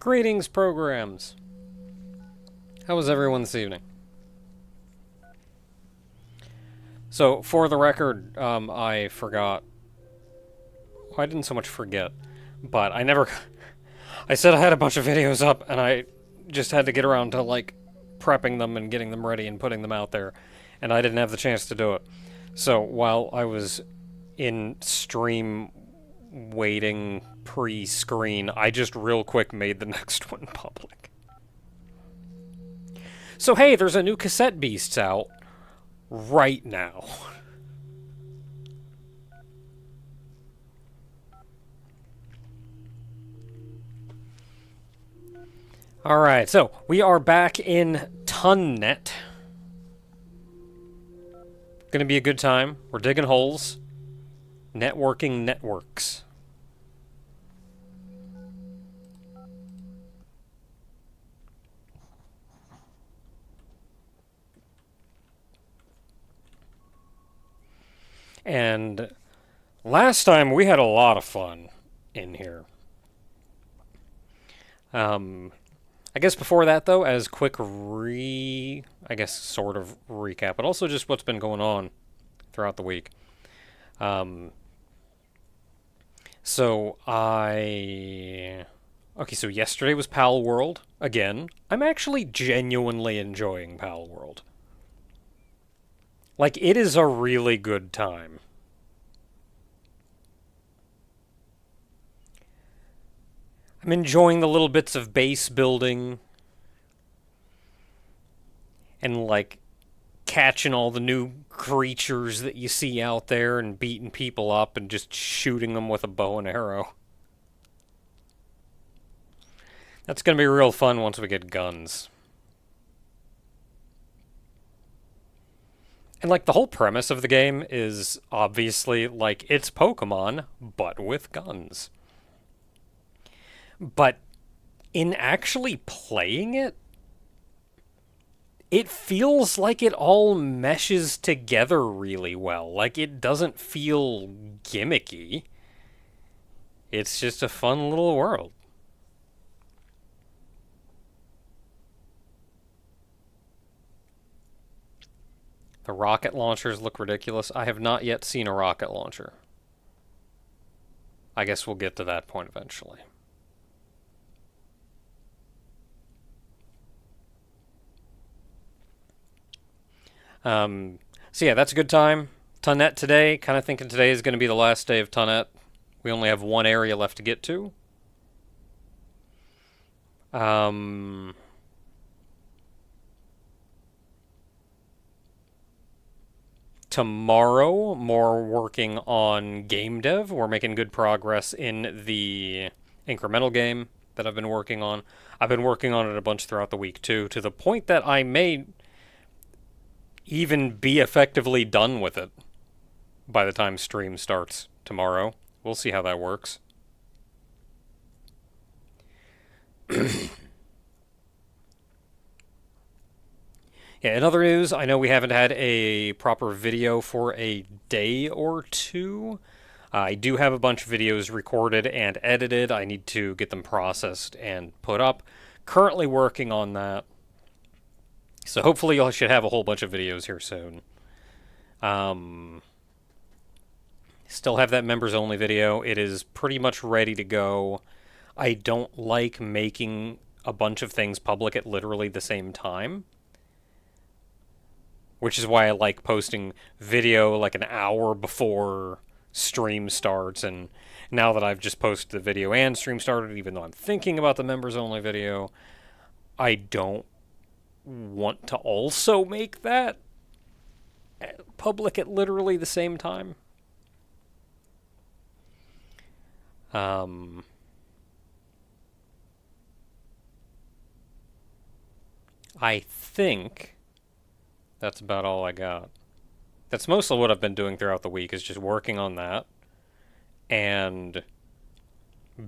Greetings, programs! How was everyone this evening? So, for the record, I forgot. Well, I didn't so much forget, but I never... I said I had a bunch of videos up, and I just had to get around to, like, prepping them and getting them ready and putting them out there, and I didn't have the chance to do it. So, while I was in stream waiting pre-screen, I just real quick made the next one public. So hey, there's a new Cassette Beasts out right now. Alright, so we are back in Tunnet. Gonna be a good time. We're digging holes. Networking networks. And last time we had a lot of fun in here. I guess before that though, as quick sort of recap, but also just what's been going on throughout the week. So yesterday was Pal World again. I'm actually genuinely enjoying Pal World. Like, it is a really good time. I'm enjoying the little bits of base building. And, like, catching all the new creatures that you see out there and beating people up and just shooting them with a bow and arrow. That's gonna be real fun once we get guns. And, like, the whole premise of the game is obviously, like, it's Pokemon, but with guns. But in actually playing it, it feels like it all meshes together really well. Like, it doesn't feel gimmicky. It's just a fun little world. The rocket launchers look ridiculous. I have not yet seen a rocket launcher. I guess we'll get to that point eventually. So yeah, that's a good time. Tunnet today. Kind of thinking today is going to be the last day of Tunnet. We only have one area left to get to. Tomorrow, more working on game dev. We're making good progress in the incremental game that I've been working on. I've been working on it a bunch throughout the week too, to the point that I may even be effectively done with it by the time stream starts tomorrow. We'll see how that works. Yeah, in other news, I know we haven't had a proper video for a day or two. I do have a bunch of videos recorded and edited. I need to get them processed and put up. Currently working on that. So hopefully I should have a whole bunch of videos here soon. Still have that members only video. It is pretty much ready to go. I don't like making a bunch of things public at literally the same time. Which is why I like posting video like an hour before stream starts. And now that I've just posted the video and stream started, even though I'm thinking about the members only video, I don't want to also make that public at literally the same time. I think that's about all I got. That's mostly what I've been doing throughout the week, is just working on that and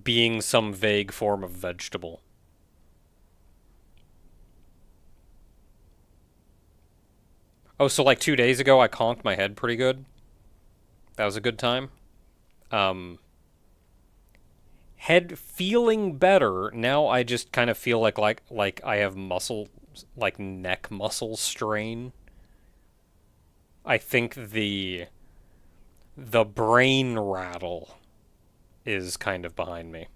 being some vague form of vegetable. Oh, so like 2 days ago I conked my head pretty good. That was a good time. Head feeling better. Now I just kind of feel like I have muscle, like neck muscle strain. I think the brain rattle is kind of behind me.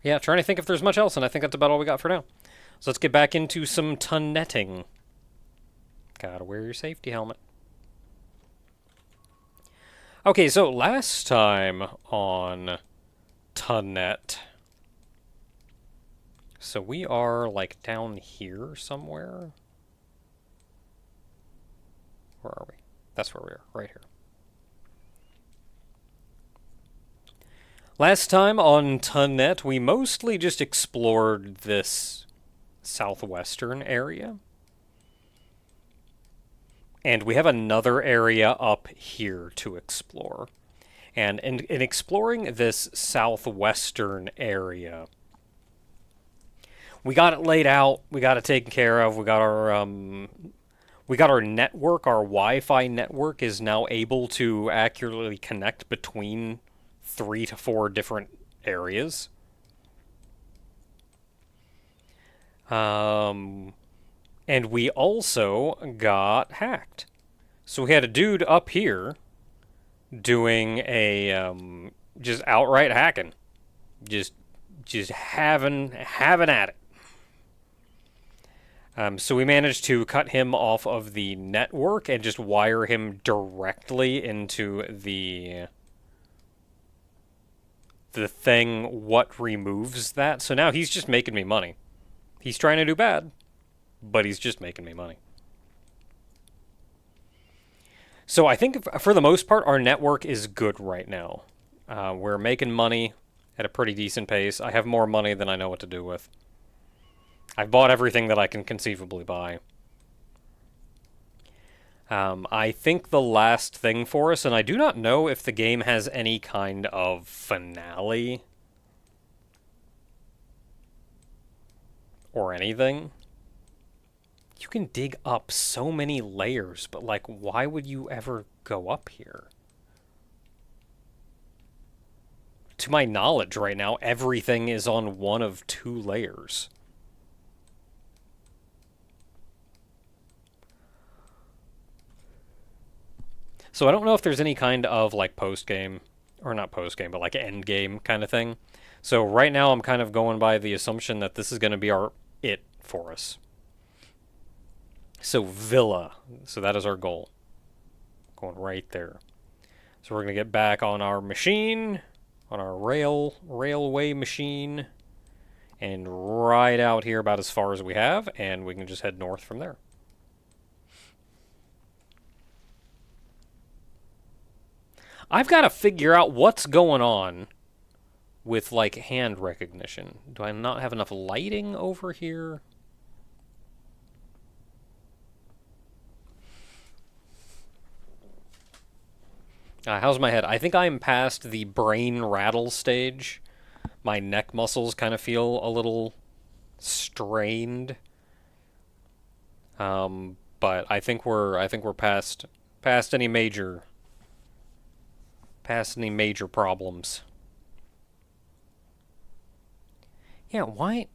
Yeah, trying to think if there's much else, and I think that's about all we got for now. So let's get back into some tunnetting. Gotta wear your safety helmet. Okay, so last time on Tunnet. So we are, like, down here somewhere. Where are we? That's where we are, right here. Last time on Tunnet, we mostly just explored this southwestern area. And we have another area up here to explore. And in exploring this southwestern area, we got it laid out, we got it taken care of, we got our network, our Wi-Fi network is now able to accurately connect between 3 to 4 different areas. And we also got hacked. So we had a dude up here doing a just outright hacking, just having at it. So we managed to cut him off of the network and just wire him directly into the thing what removes that. So now he's just making me money. He's trying to do bad, but he's just making me money. So I think for the most part, our network is good right now. We're making money at a pretty decent pace. I have more money than I know what to do with. I've bought everything that I can conceivably buy. I think the last thing for us, and I do not know if the game has any kind of finale or anything. You can dig up so many layers, but like, why would you ever go up here? To my knowledge right now, everything is on one of 2 layers. So I don't know if there's any kind of like post-game, or not post-game, but like end game kind of thing. So right now I'm kind of going by the assumption that this is going to be our it for us. So Villa. So that is our goal. Going right there. So we're going to get back on our machine, on our railway machine, and ride out here about as far as we have, and we can just head north from there. I've got to figure out what's going on with, like, hand recognition. Do I not have enough lighting over here? How's my head? I think I'm past the brain rattle stage. My neck muscles kind of feel a little strained. But I think we're past any major problems. Yeah, why?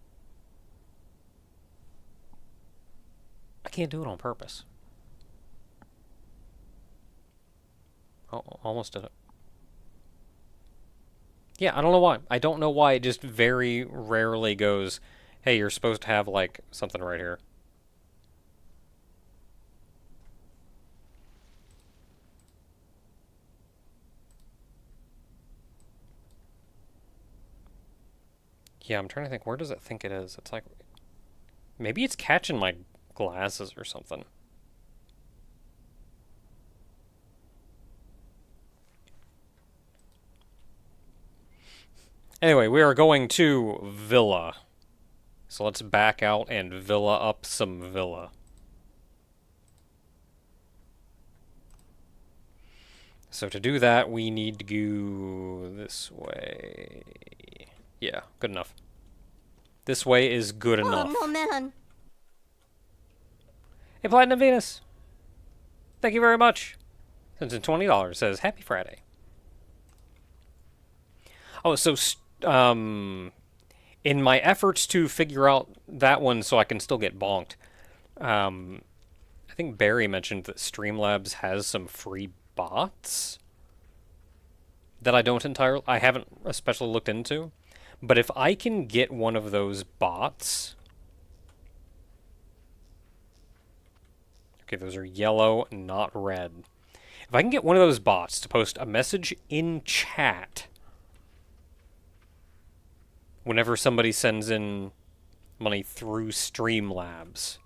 I can't do it on purpose. Oh, almost did it. Yeah, I don't know why. I don't know why it just very rarely goes, hey, you're supposed to have, like, something right here. Yeah, I'm trying to think, where does it think it is? It's like, maybe it's catching my glasses or something. Anyway, we are going to Villa. So let's back out and Villa up some Villa. So to do that, we need to go this way. Yeah, good enough. This way is good enough. Oh, man. Hey, Platinum Venus! Thank you very much. Sends in $20. Says, Happy Friday. Oh, so, in my efforts to figure out that one so I can still get bonked, I think Barry mentioned that Streamlabs has some free bots that I haven't especially looked into. But if I can get one of those bots, okay, those are yellow, not red. If I can get one of those bots to post a message in chat whenever somebody sends in money through Streamlabs,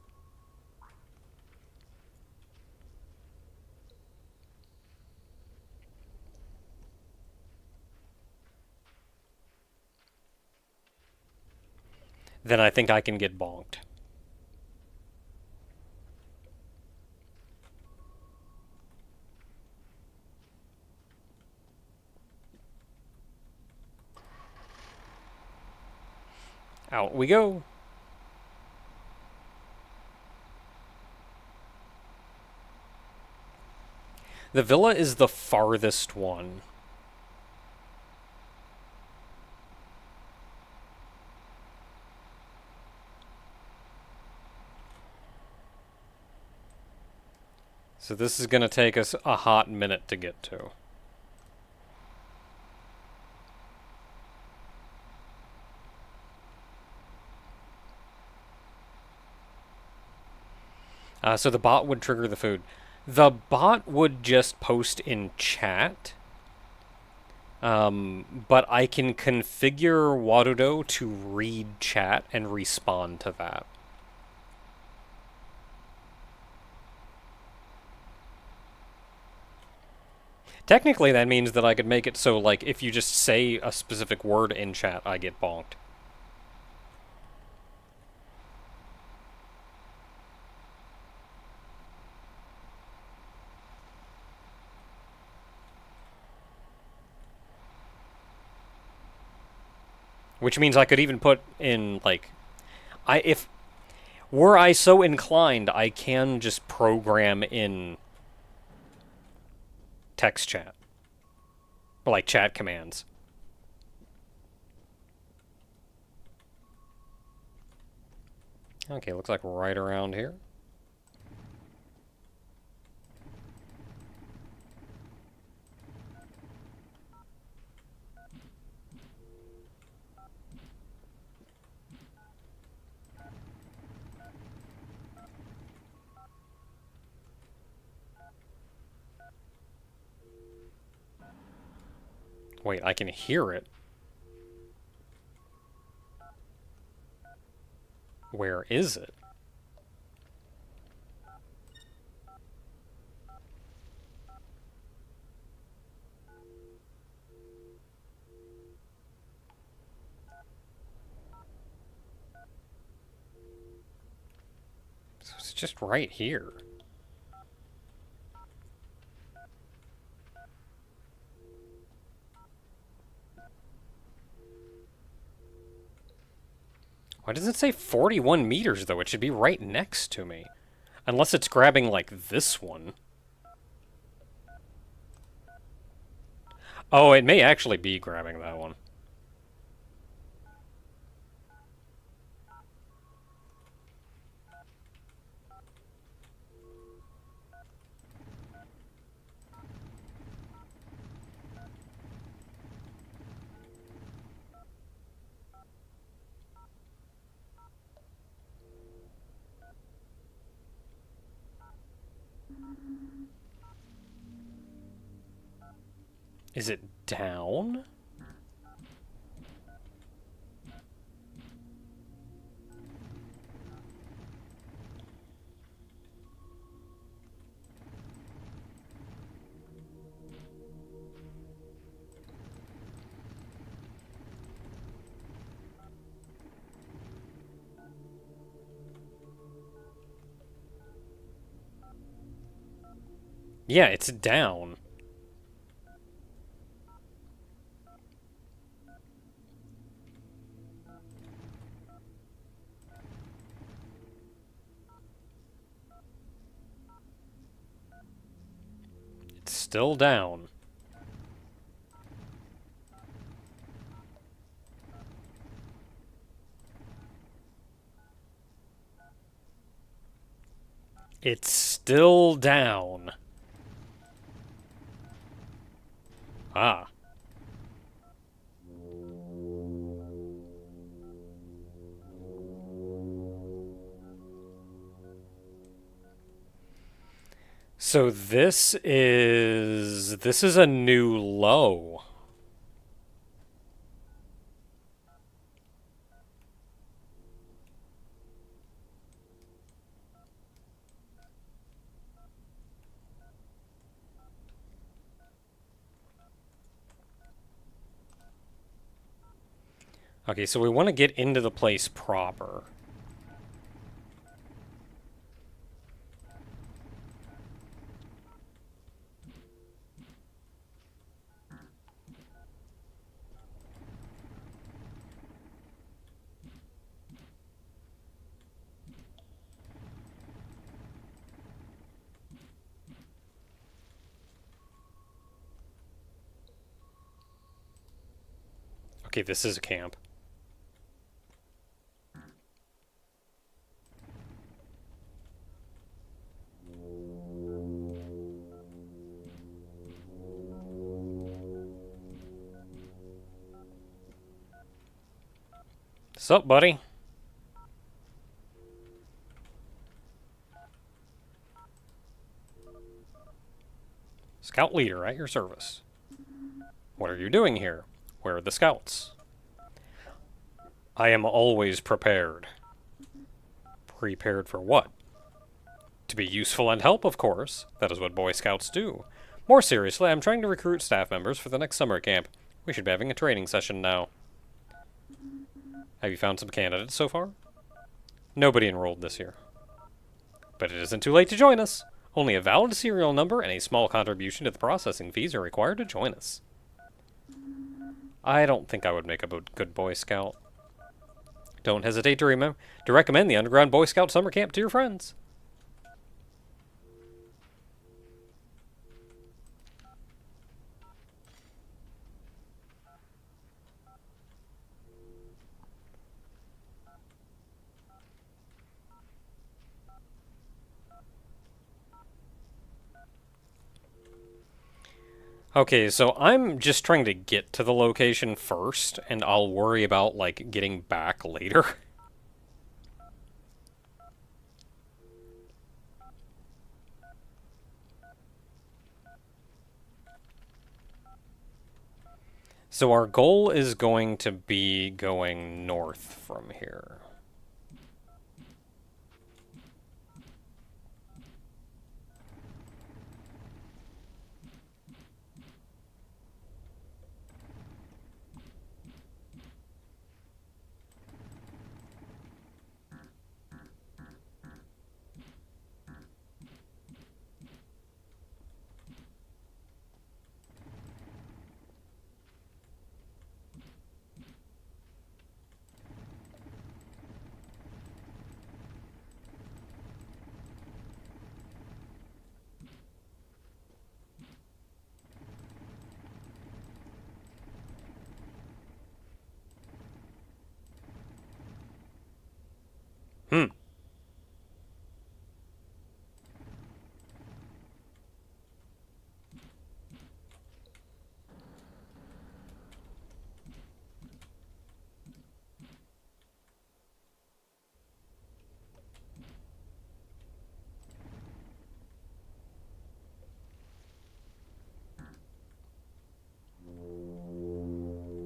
then I think I can get bonked. Out we go. The villa is the farthest one. So this is going to take us a hot minute to get to. So the bot would trigger the food. The bot would just post in chat. But I can configure Warudo to read chat and respond to that. Technically, that means that I could make it so, like, if you just say a specific word in chat, I get bonked. Which means I could even put in, like, if were I so inclined, I can just program in text chat. Or, like, chat commands. Okay, looks like right around here. Wait, I can hear it. Where is it? So it's just right here. Why does it say 41 meters, though? It should be right next to me. Unless it's grabbing, like, this one. Oh, it may actually be grabbing that one. Is it down? Yeah, it's down. still down. It's still down. Ah. So this is a new low. Okay, so we want to get into the place proper. Okay, this is a camp. Sup, buddy? Scout leader at your service. What are you doing here? Where are the scouts? I am always prepared. Prepared for what? To be useful and help, of course. That is what Boy Scouts do. More seriously, I'm trying to recruit staff members for the next summer camp. We should be having a training session now. Have you found some candidates so far? Nobody enrolled this year. But it isn't too late to join us. Only a valid serial number and a small contribution to the processing fees are required to join us. I don't think I would make a good Boy Scout. Don't hesitate to recommend the Underground Boy Scout Summer Camp to your friends. Okay, so I'm just trying to get to the location first, and I'll worry about, like, getting back later. So our goal is going to be going north from here. Hmm.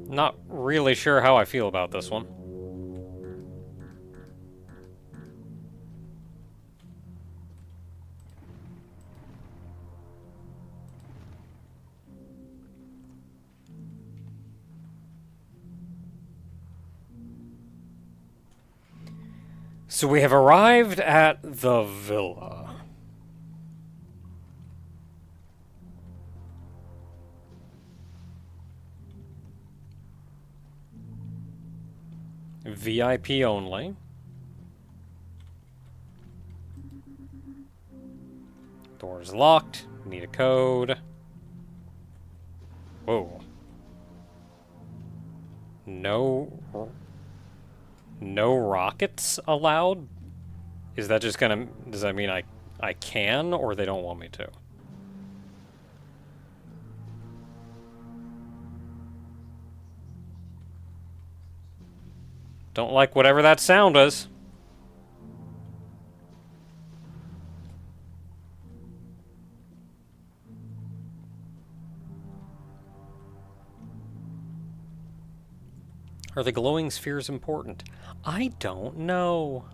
Not really sure how I feel about this one. So we have arrived at the villa. VIP only. Door's locked. Need a code. Whoa. No... No rockets allowed? Is that just gonna... Does that mean I can, or they don't want me to? Don't like whatever that sound is. Are the glowing spheres important? I don't know.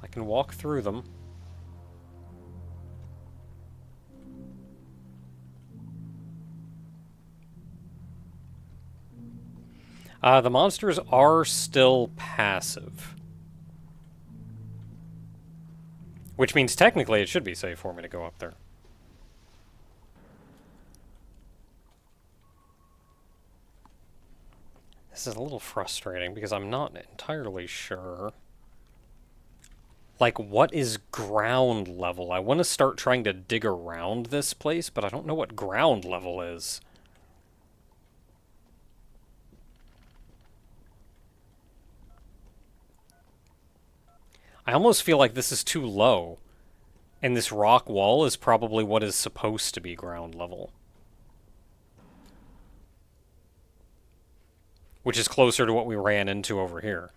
I can walk through them. The monsters are still passive. Which means technically it should be safe for me to go up there. This is a little frustrating because I'm not entirely sure. Like, what is ground level? I want to start trying to dig around this place, but I don't know what ground level is. I almost feel like this is too low, and this rock wall is probably what is supposed to be ground level. Which is closer to what we ran into over here.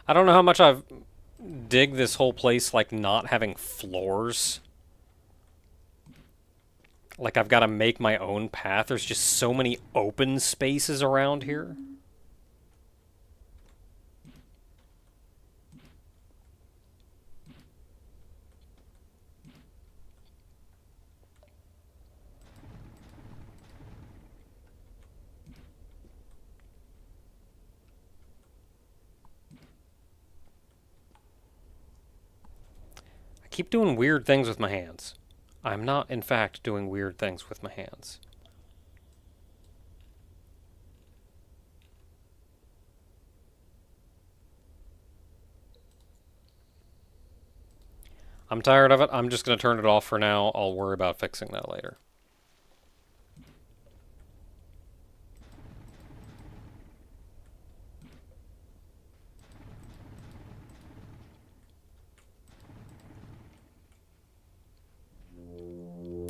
I don't know how much I've dig this whole place like not having floors. Like I've got to make my own path. There's just so many open spaces around here. Keep doing weird things with my hands. I'm not, in fact, doing weird things with my hands. I'm tired of it. I'm just going to turn it off for now. I'll worry about fixing that later.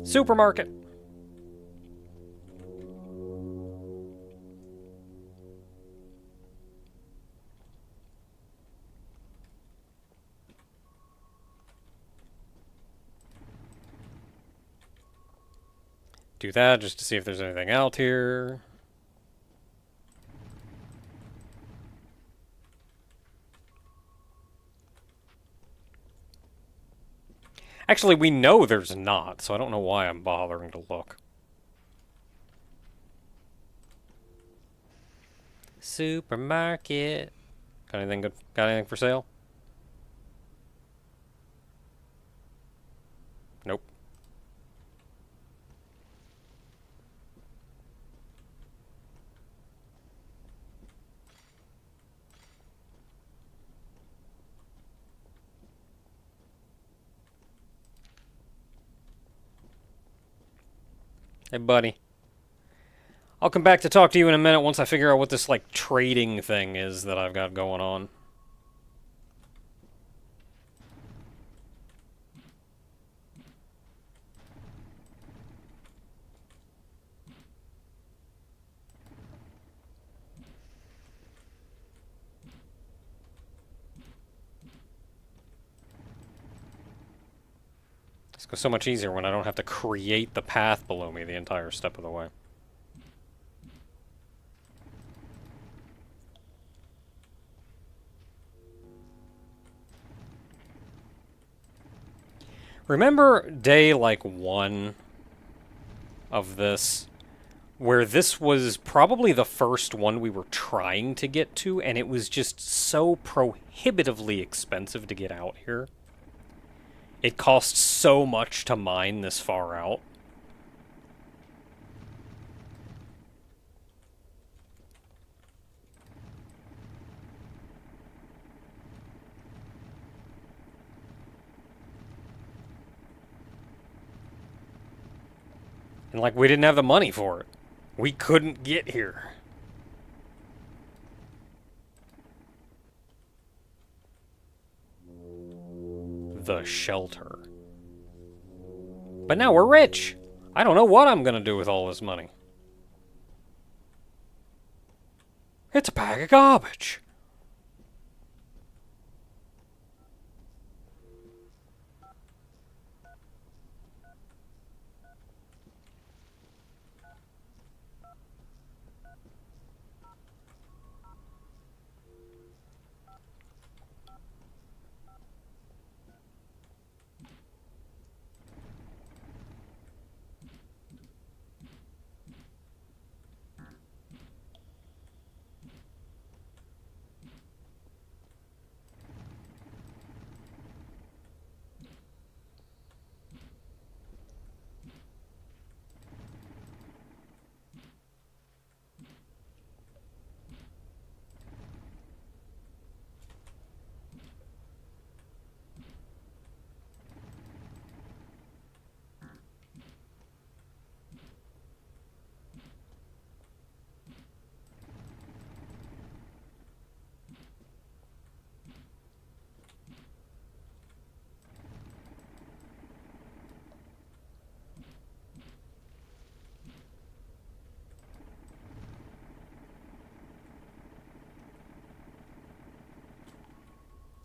Supermarket. Do that just to see if there's anything out here. Actually, we know there's not, so I don't know why I'm bothering to look. Supermarket. Got anything good? Got anything for sale? Nope. Hey, buddy. I'll come back to talk to you in a minute once I figure out what this, like, trading thing is that I've got going on. This goes so much easier when I don't have to create the path below me the entire step of the way. Remember day, like, 1 of this, where this was probably the first one we were trying to get to, and it was just so prohibitively expensive to get out here? It costs so much to mine this far out. And, like, we didn't have the money for it. We couldn't get here. The shelter. But now we're rich. I don't know what I'm gonna do with all this money. It's a bag of garbage.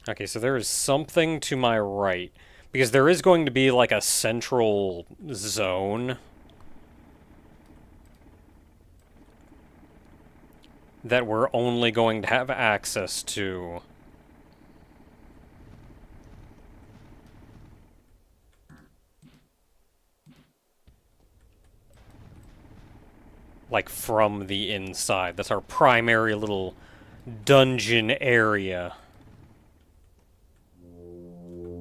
Okay, so there is something to my right. Because there is going to be, like, a central zone that we're only going to have access to. Like, from the inside. That's our primary little dungeon area.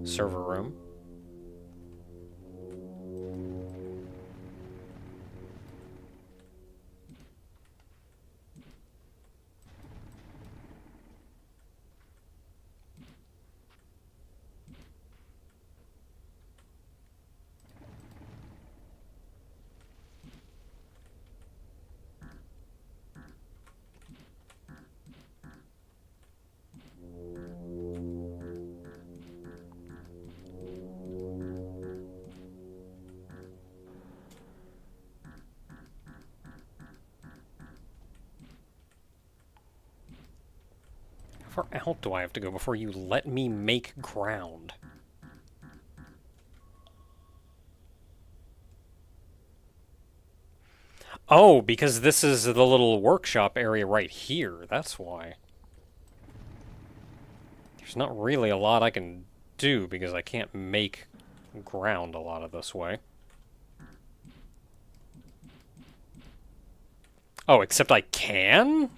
Server room. How far out do I have to go before you let me make ground? Oh, because this is the little workshop area right here. That's why. There's not really a lot I can do because I can't make ground a lot of this way. Oh, except I can?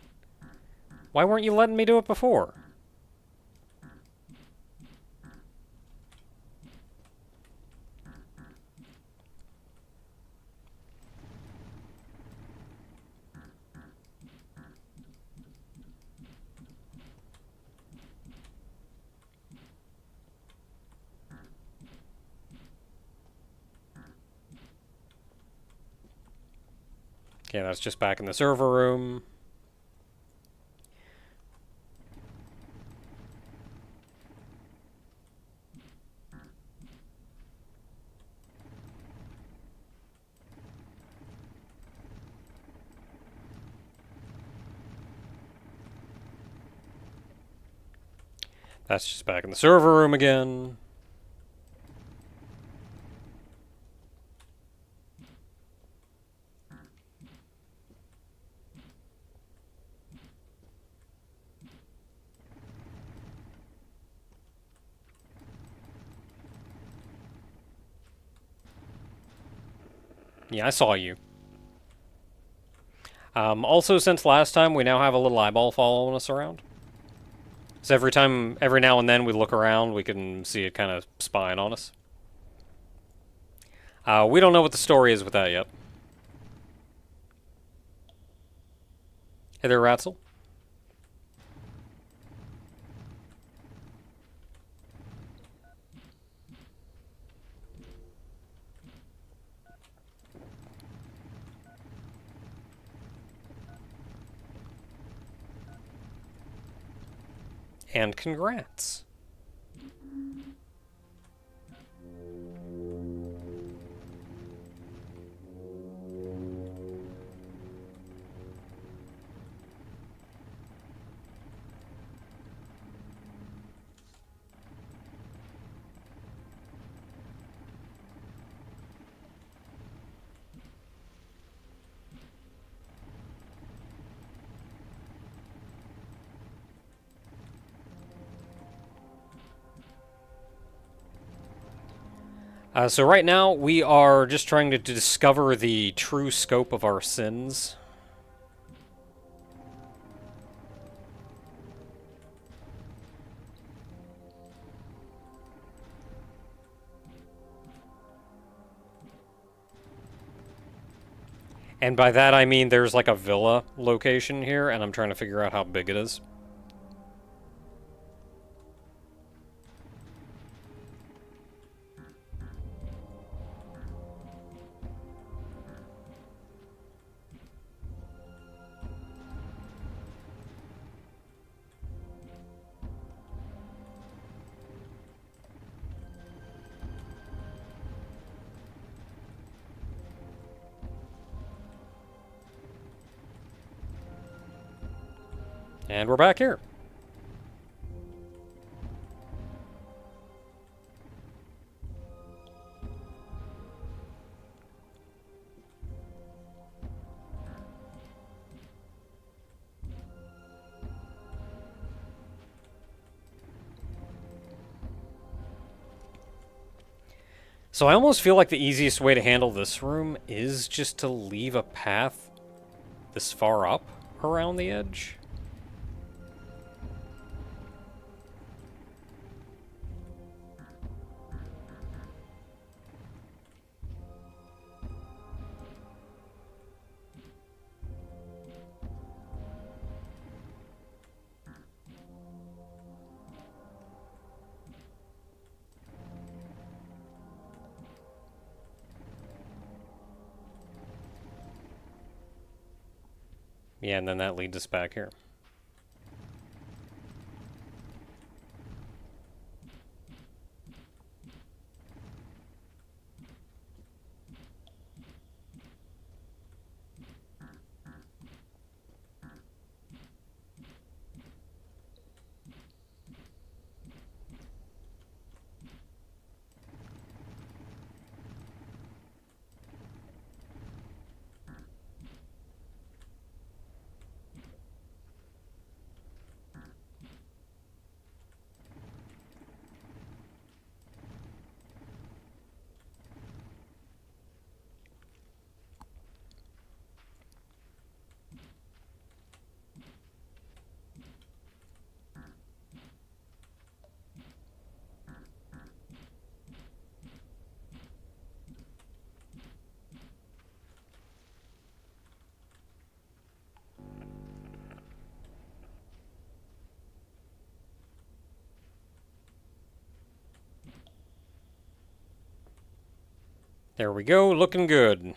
Why weren't you letting me do it before? Okay, that's just back in the server room. That's just back in the server room again. Yeah, I saw you. Also, since last time, we now have a little eyeball following us around. So every now and then we look around, we can see it kind of spying on us. We don't know what the story is with that yet. Hey there, Ratzel. And congrats. So right now, we are just trying to discover the true scope of our sins. And by that I mean there's like a villa location here, and I'm trying to figure out how big it is. And we're back here. So I almost feel like the easiest way to handle this room is just to leave a path this far up around the edge. Yeah, and then that leads us back here. There we go, looking good.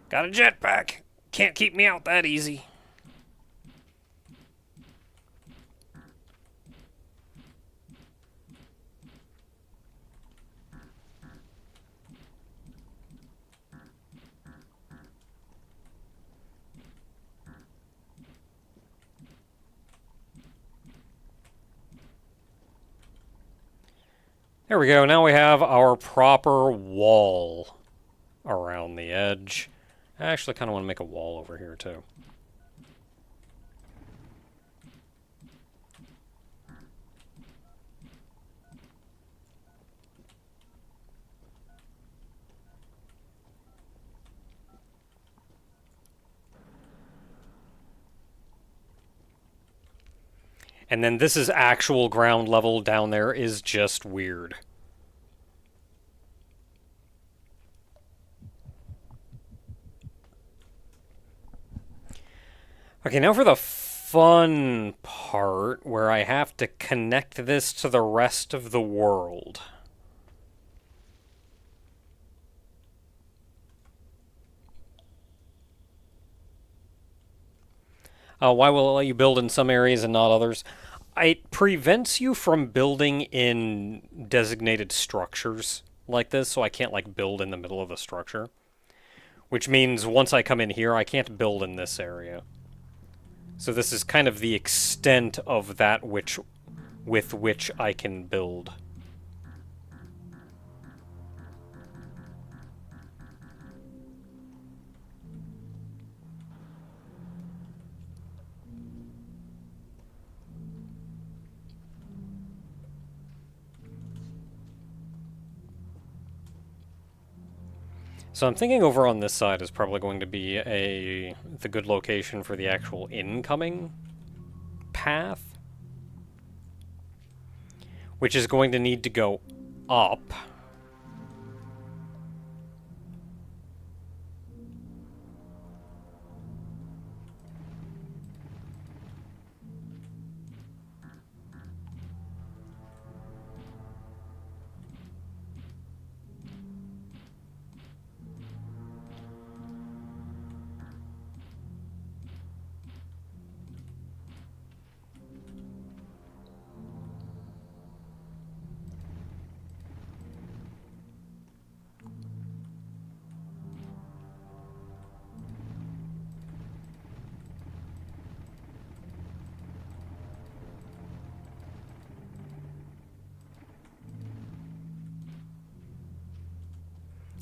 Got a jetpack. Can't keep me out that easy. There we go. Now we have our proper wall around the edge. I actually kind of want to make a wall over here, too. And then this is actual ground level. Down there is just weird. Okay, now for the fun part where I have to connect this to the rest of the world. Why will it let you build in some areas and not others? It prevents you from building in designated structures like this, so I can't like build in the middle of the structure. Which means once I come in here, I can't build in this area. So this is kind of the extent of that with which I can build. So I'm thinking over on this side is probably going to be the good location for the actual incoming path, which is going to need to go up.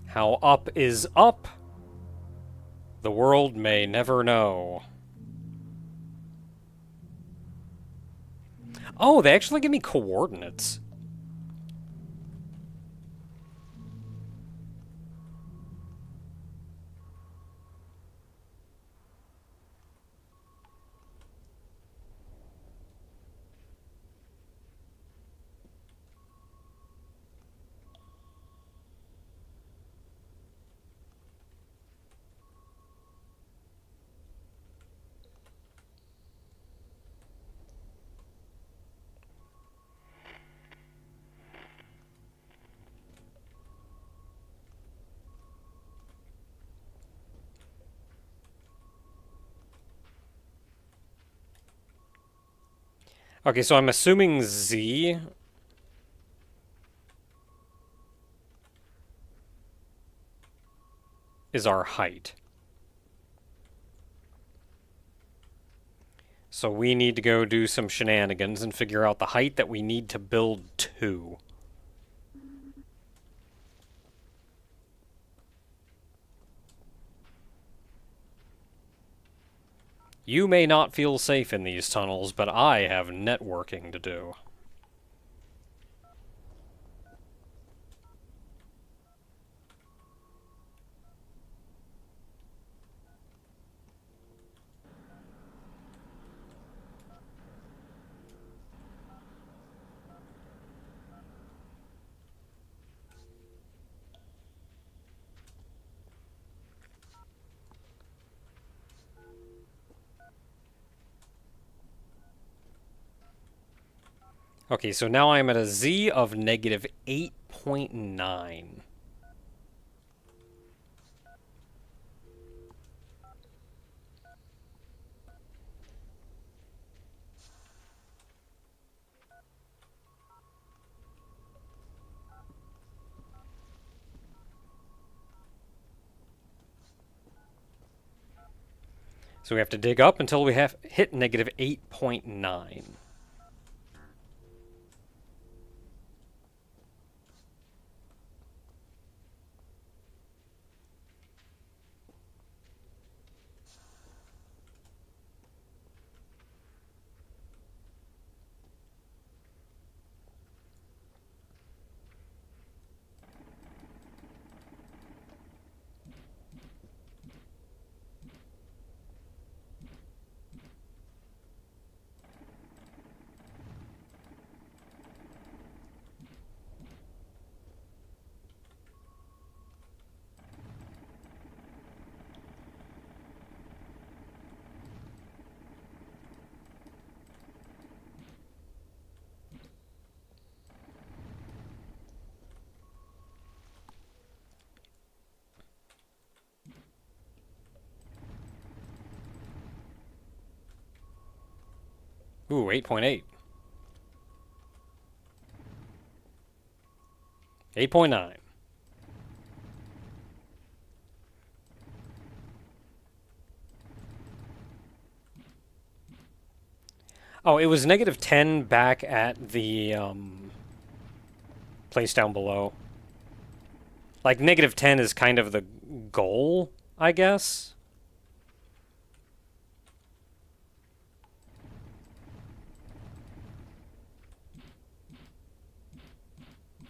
How up is up, the world may never know. Oh, they actually give me coordinates. Okay, so I'm assuming Z is our height. So we need to go do some shenanigans and figure out the height that we need to build to. You may not feel safe in these tunnels, but I have networking to do. Okay, so now I'm at a Z of negative 8.9. So we have to dig up until we have hit negative 8.9. Ooh, 8.8. 8.9. Oh, it was -10 back at the place down below. Like, -10 is kind of the goal, I guess.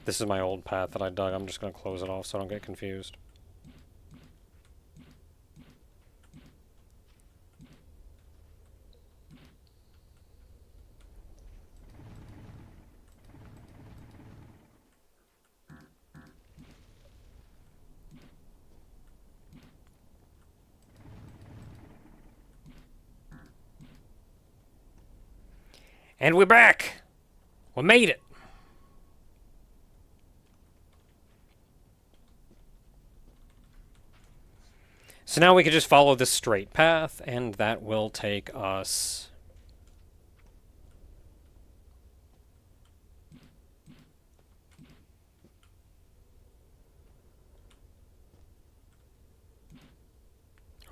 This is my old path that I dug. I'm just going to close it off so I don't get confused. And we're back! We made it! So now we can just follow this straight path, and that will take us...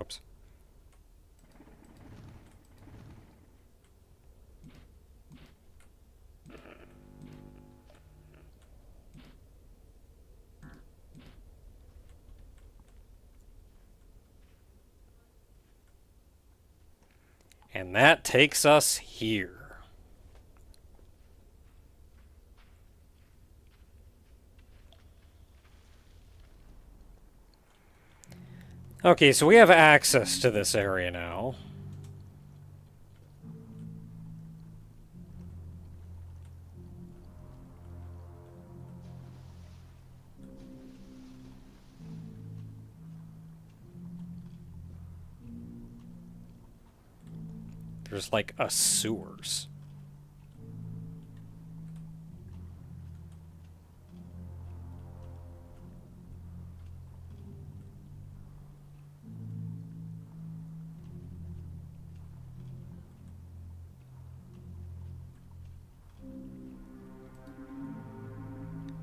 Oops. And that takes us here. Okay, so we have access to this area now. There's like a sewers.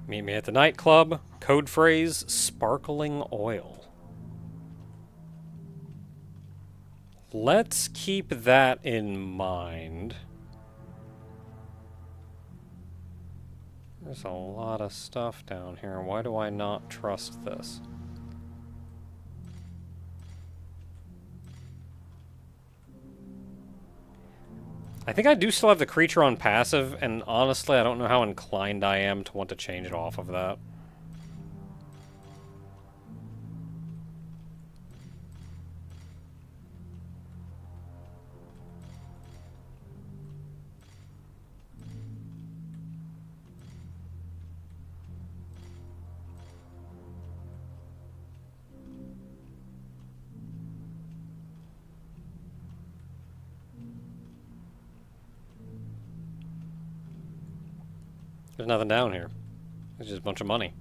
Meet me at the nightclub. Code phrase, sparkling oil. Let's keep that in mind. There's a lot of stuff down here. Why do I not trust this? I think I do still have the creature on passive, and honestly, I don't know how inclined I am to want to change it off of that. There's nothing down here. There's just a bunch of money.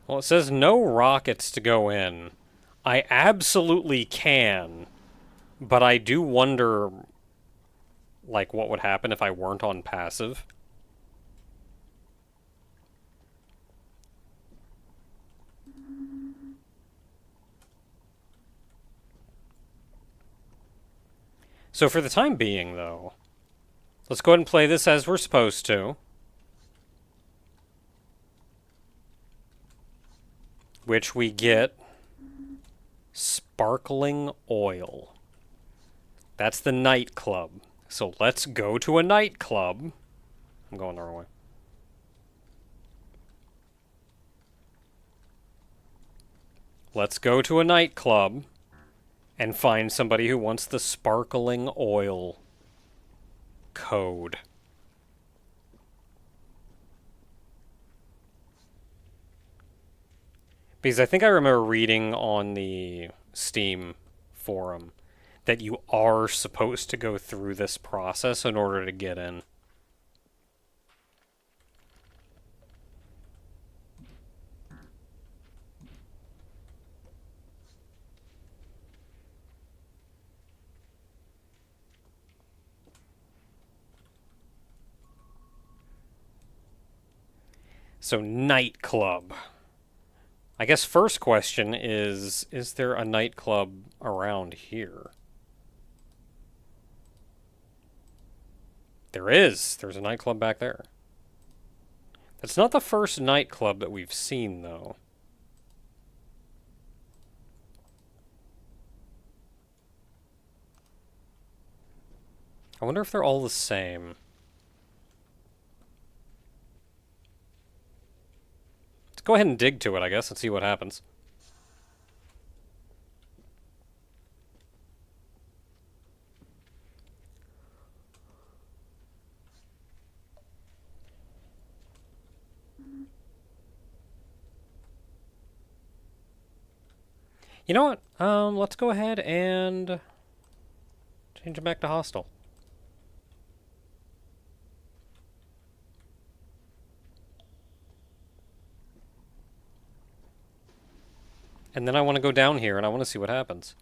Well, it says no rockets to go in. I absolutely can, but I do wonder, like, what would happen if I weren't on passive. So for the time being, though, let's go ahead and play this as we're supposed to. Which we get sparkling oil. That's the nightclub. So let's go to a nightclub. I'm going the wrong way. Let's go to a nightclub and find somebody who wants the sparkling oil code. Because I think I remember reading on the Steam forum that you are supposed to go through this process in order to get in. So, nightclub. I guess first question is there a nightclub around here? There is. There's a nightclub back there. That's not the first nightclub that we've seen, though. I wonder if they're all the same. Let's go ahead and dig to it, I guess, and see what happens. You know what? Let's go ahead and change it back to hostile. And then I want to go down here and I want to see what happens.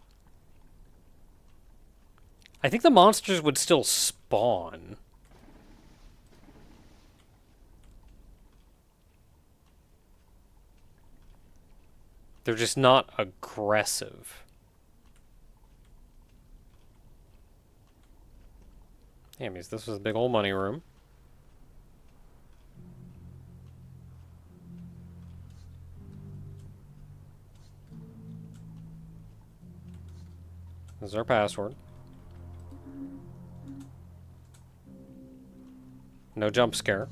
I think the monsters would still spawn. They're just not aggressive. Damn, this was a big old money room. This is our password. No jump scare.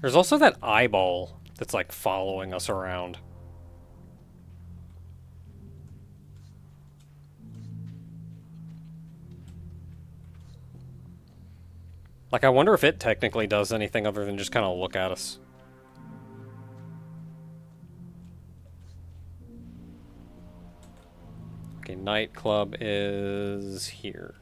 There's also that eyeball that's like following us around. Like, I wonder if it technically does anything other than just kind of look at us. Okay, nightclub is here.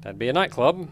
That'd be a nightclub.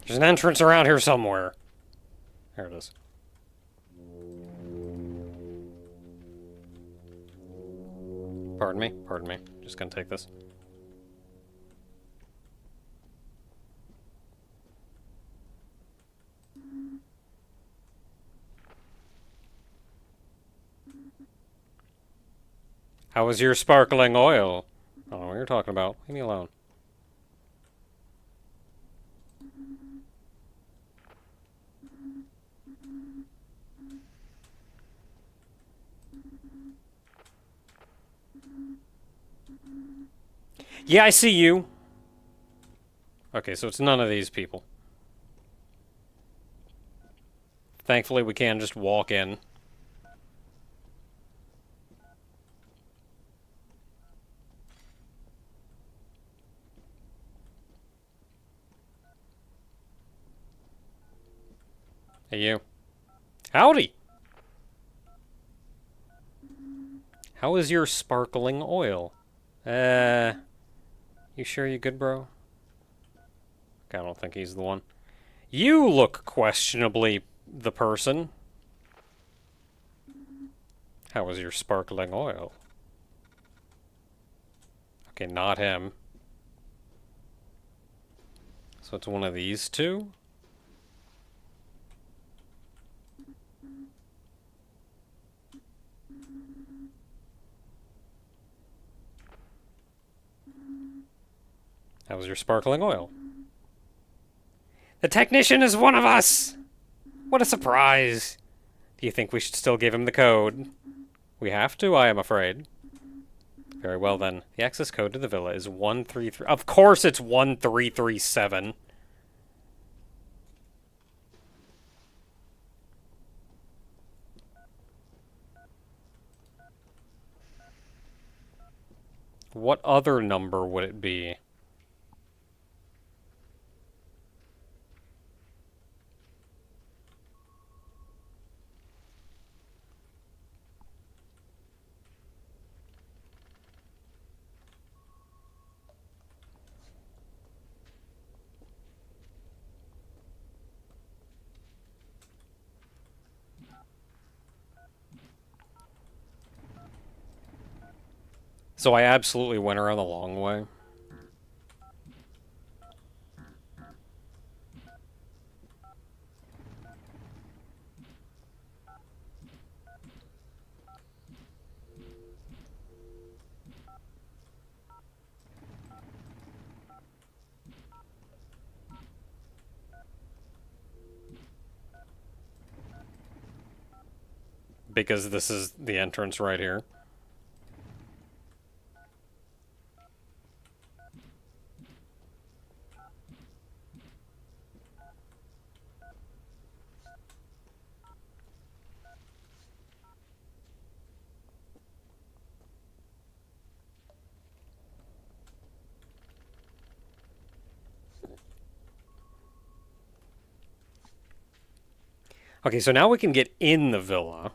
There's an entrance around here somewhere. There it is. Pardon me, pardon me. Just gonna take this. How was your sparkling oil? Oh, you're talking about. Leave me alone. Yeah, I see you. Okay, so it's none of these people. Thankfully, we can just walk in. Hey, you. Howdy! How is your sparkling oil? You sure you good, bro? I don't think he's the one. You look questionably the person. How is your sparkling oil? Okay, not him. So it's one of these two? How was your sparkling oil? The technician is one of us! What a surprise! Do you think we should still give him the code? We have to, I am afraid. Very well then. The access code to the villa is 133... Of course it's 1337! What other number would it be? So I absolutely went around the long way. Because this is the entrance right here. Okay, so now we can get in the villa.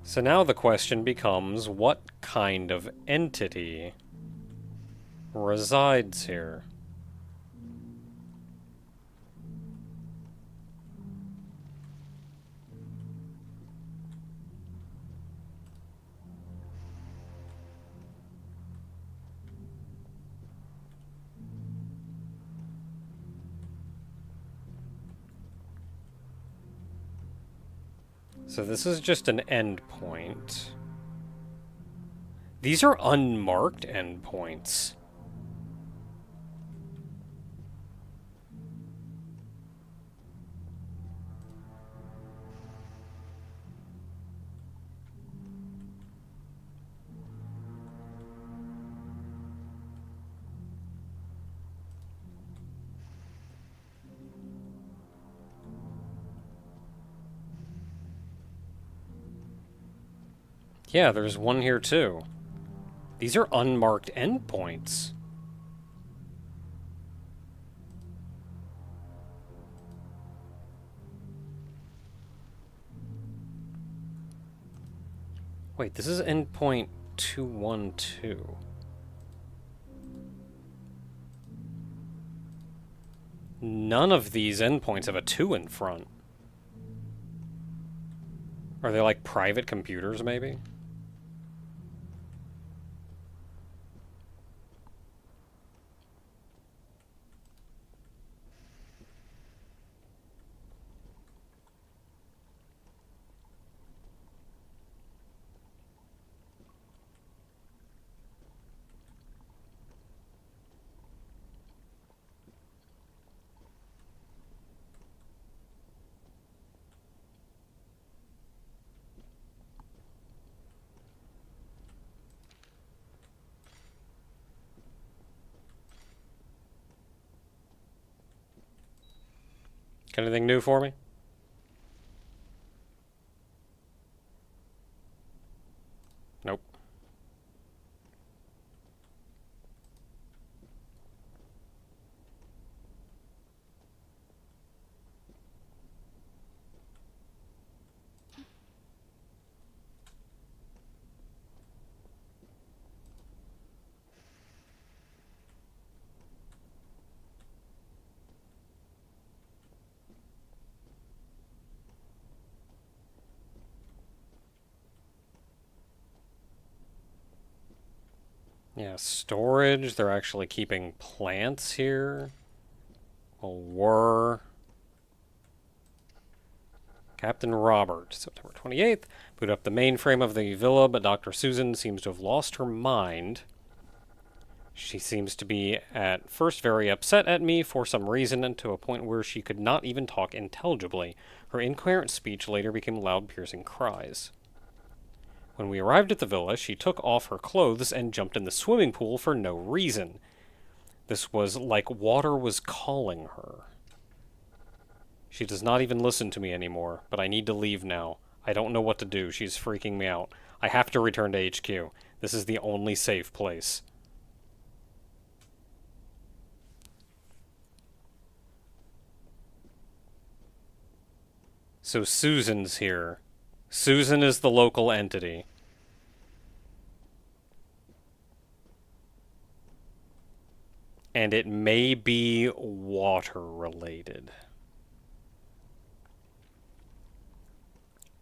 So now the question becomes, what kind of entity resides here? So this is just an endpoint. These are unmarked endpoints. Yeah, there's one here too. These are unmarked endpoints. Wait, this is endpoint 212. None of these endpoints have a 2 in front. Are they like private computers, maybe? Got anything new for me? Nope. Yeah, storage. They're actually keeping plants here. Well, were. Captain Robert, September 28th. Boot up the mainframe of the villa, but Dr. Susan seems to have lost her mind. She seems to be at first very upset at me for some reason, and to a point where she could not even talk intelligibly. Her incoherent speech later became loud, piercing cries. When we arrived at the villa, she took off her clothes and jumped in the swimming pool for no reason. This was like water was calling her. She does not even listen to me anymore, but I need to leave now. I don't know what to do. She's freaking me out. I have to return to HQ. This is the only safe place. So Susan's here. Susan is the local entity. And it may be water related.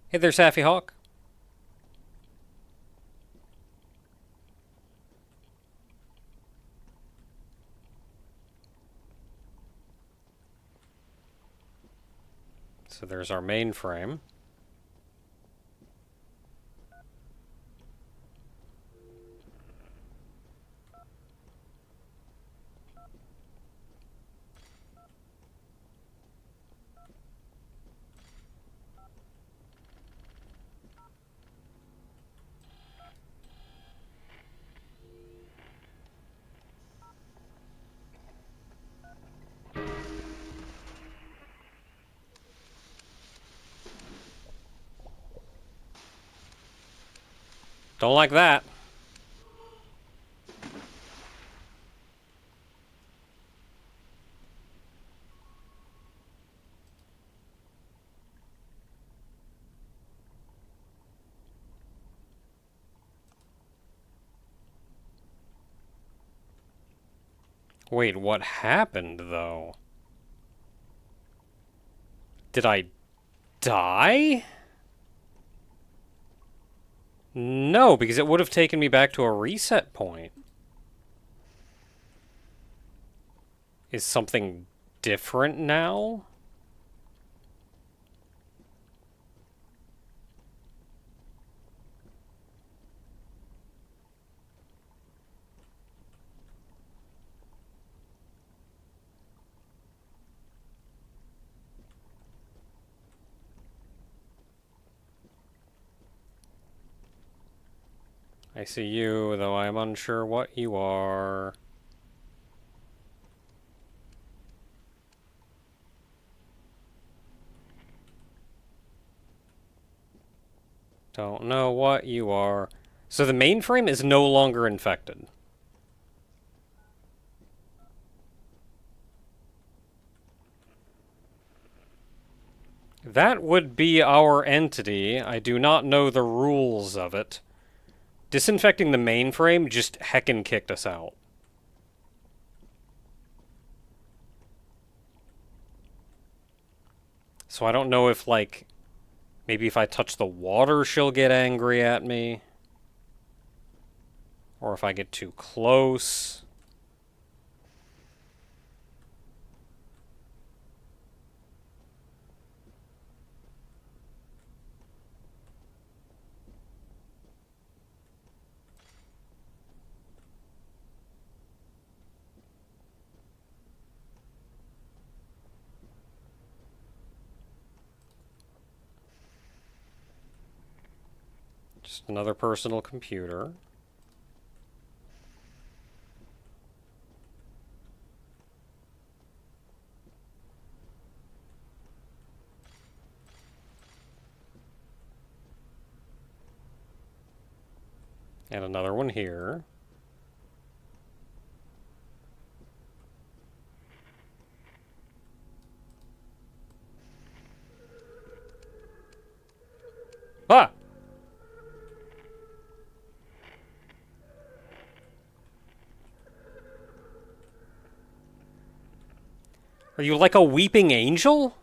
Hey there, Saffy Hawk. So there's our mainframe. Don't like that. Wait, what happened, though? Did I die? No, because it would have taken me back to a reset point. Is something different now? I see you, though I am unsure what you are. Don't know what you are. So the mainframe is no longer infected. That would be our entity. I do not know the rules of it. Disinfecting the mainframe just heckin' kicked us out. So I don't know if, like, maybe if I touch the water she'll get angry at me. Or if I get too close. Just another personal computer. And another one here. Ah! Are you like a weeping angel?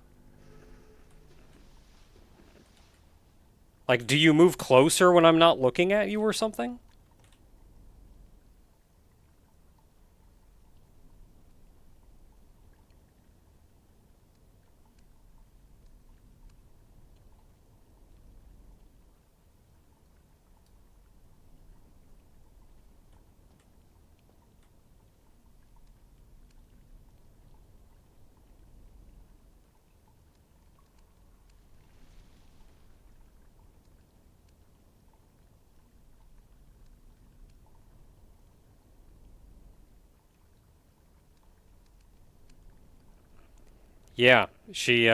Like, do you move closer when I'm not looking at you or something? Yeah, she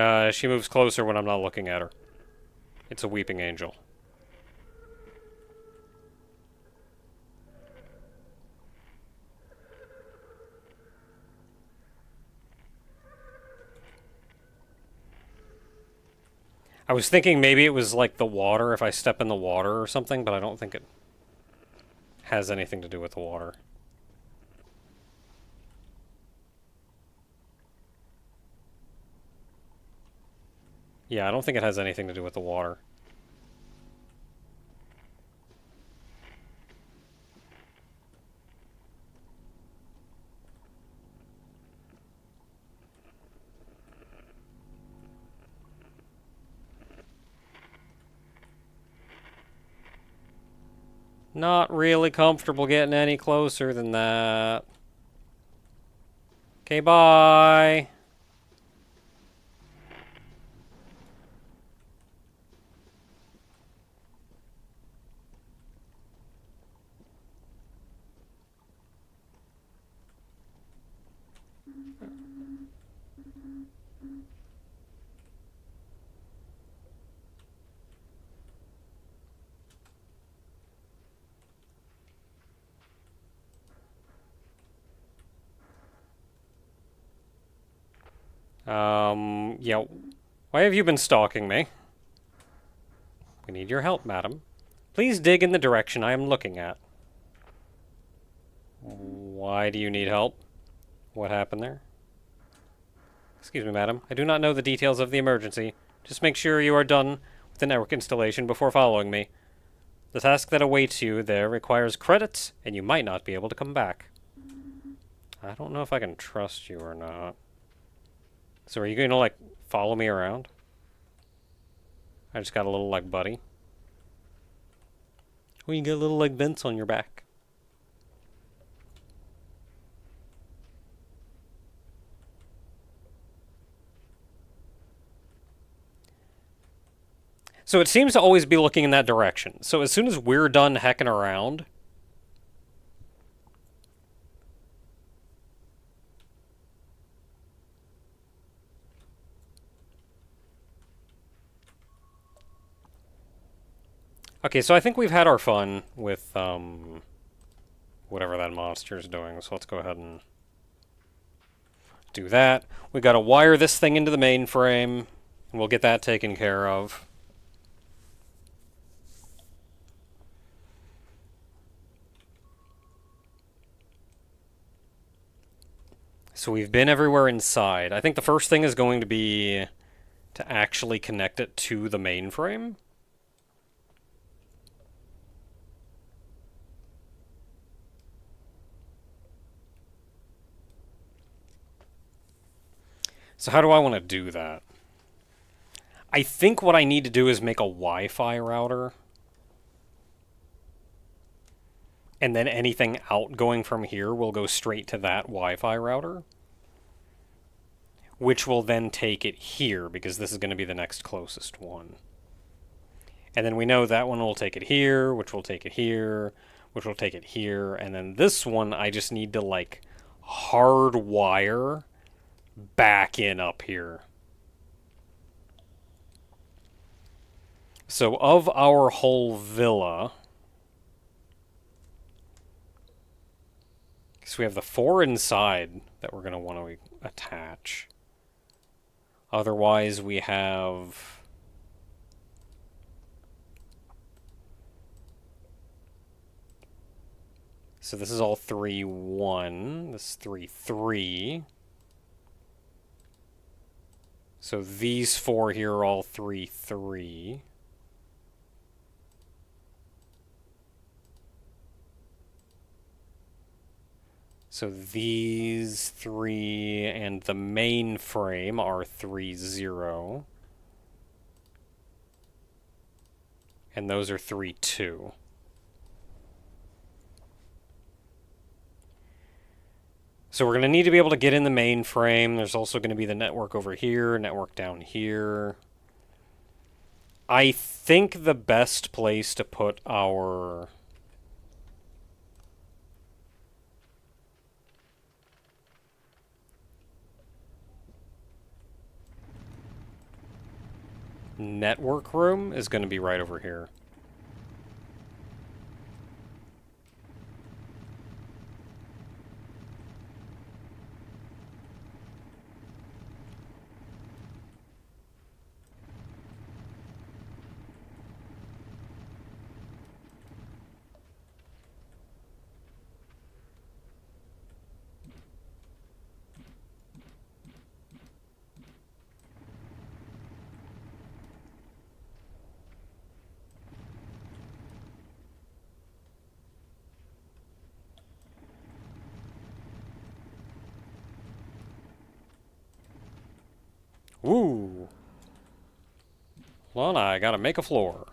moves closer when I'm not looking at her. It's a weeping angel. I was thinking maybe it was like the water if I step in the water or something, but I don't think it has anything to do with the water. Yeah, I don't think it has anything to do with the water. Not really comfortable getting any closer than that. Okay, bye. Yeah. Why have you been stalking me? We need your help, madam. Please dig in the direction I am looking at. Why do you need help? What happened there? Excuse me, madam. I do not know the details of the emergency. Just make sure you are done with the network installation before following me. The task that awaits you there requires credits, and you might not be able to come back. I don't know if I can trust you or not. So are you going to, like, follow me around? I just got a little, like, buddy. Well, you get little, like, vents on your back. So it seems to always be looking in that direction. So as soon as we're done hecking around... Okay, so I think we've had our fun with, whatever that monster's doing. So let's go ahead and do that. We gotta wire this thing into the mainframe, and we'll get that taken care of. So we've been everywhere inside. I think the first thing is going to be to actually connect it to the mainframe. So how do I want to do that? I think what I need to do is make a Wi-Fi router. And then anything outgoing from here will go straight to that Wi-Fi router. Which will then take it here, because this is going to be the next closest one. And then we know that one will take it here, which will take it here, which will take it here. And then this one, I just need to, like, hardwire back in up here. So of our whole villa, so we have the 4 inside that we're going to want to attach. Otherwise, we have... So this is all 3, 1. This is 3, 3. So these 4 here are all 3, 3. So these 3 and the main frame are 3, 0. And those are 3, 2. So we're going to need to be able to get in the mainframe. There's also going to be the network over here, network down here. I think the best place to put our... network room is going to be right over here. Ooh. Hold on, I gotta make a floor.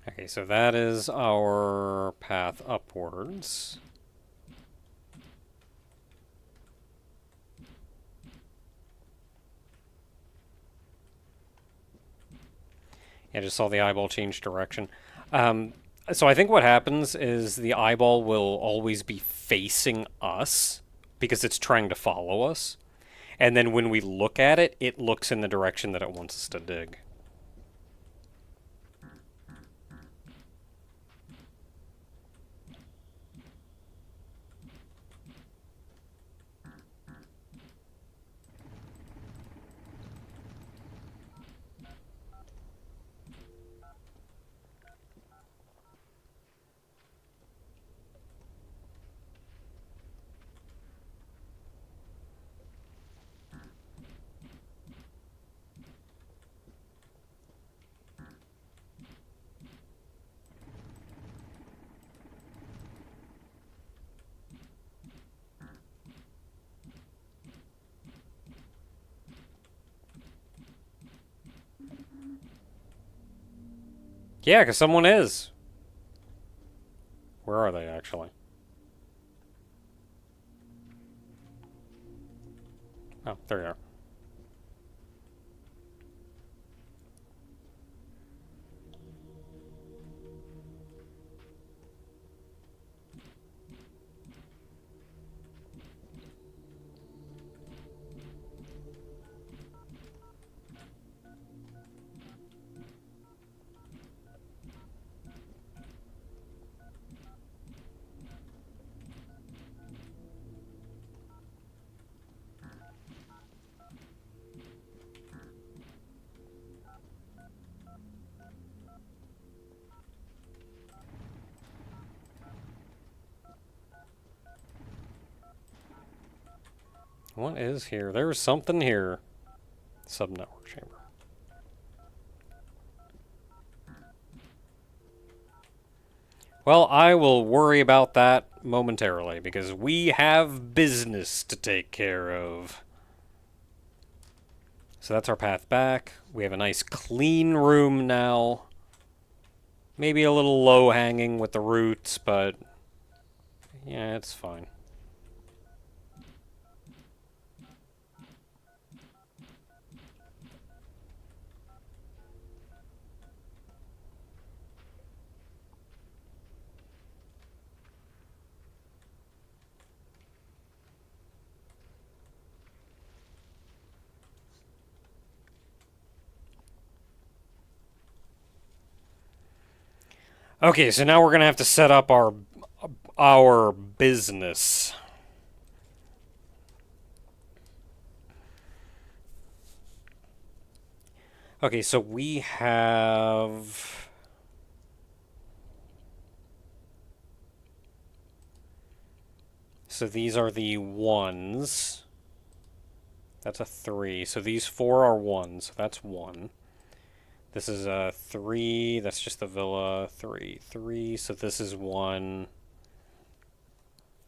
Okay, so that is our path upwards. Yeah, I just saw the eyeball change direction. So I think what happens is the eyeball will always be facing us because it's trying to follow us. And then when we look at it, it looks in the direction that it wants us to dig. Yeah, because someone is. Where are they, actually? Oh, there you are. What is here? There's something here. Subnetwork chamber. Well, I will worry about that momentarily because we have business to take care of. So that's our path back. We have a nice clean room now. Maybe a little low hanging with the roots, but yeah, it's fine. Okay, so now we're gonna have to set up our business. Okay, so we have. So these are the ones. That's a 3. So these 4 are 1. So that's 1. This is a 3. That's just the villa. 3, 3. So this is 1.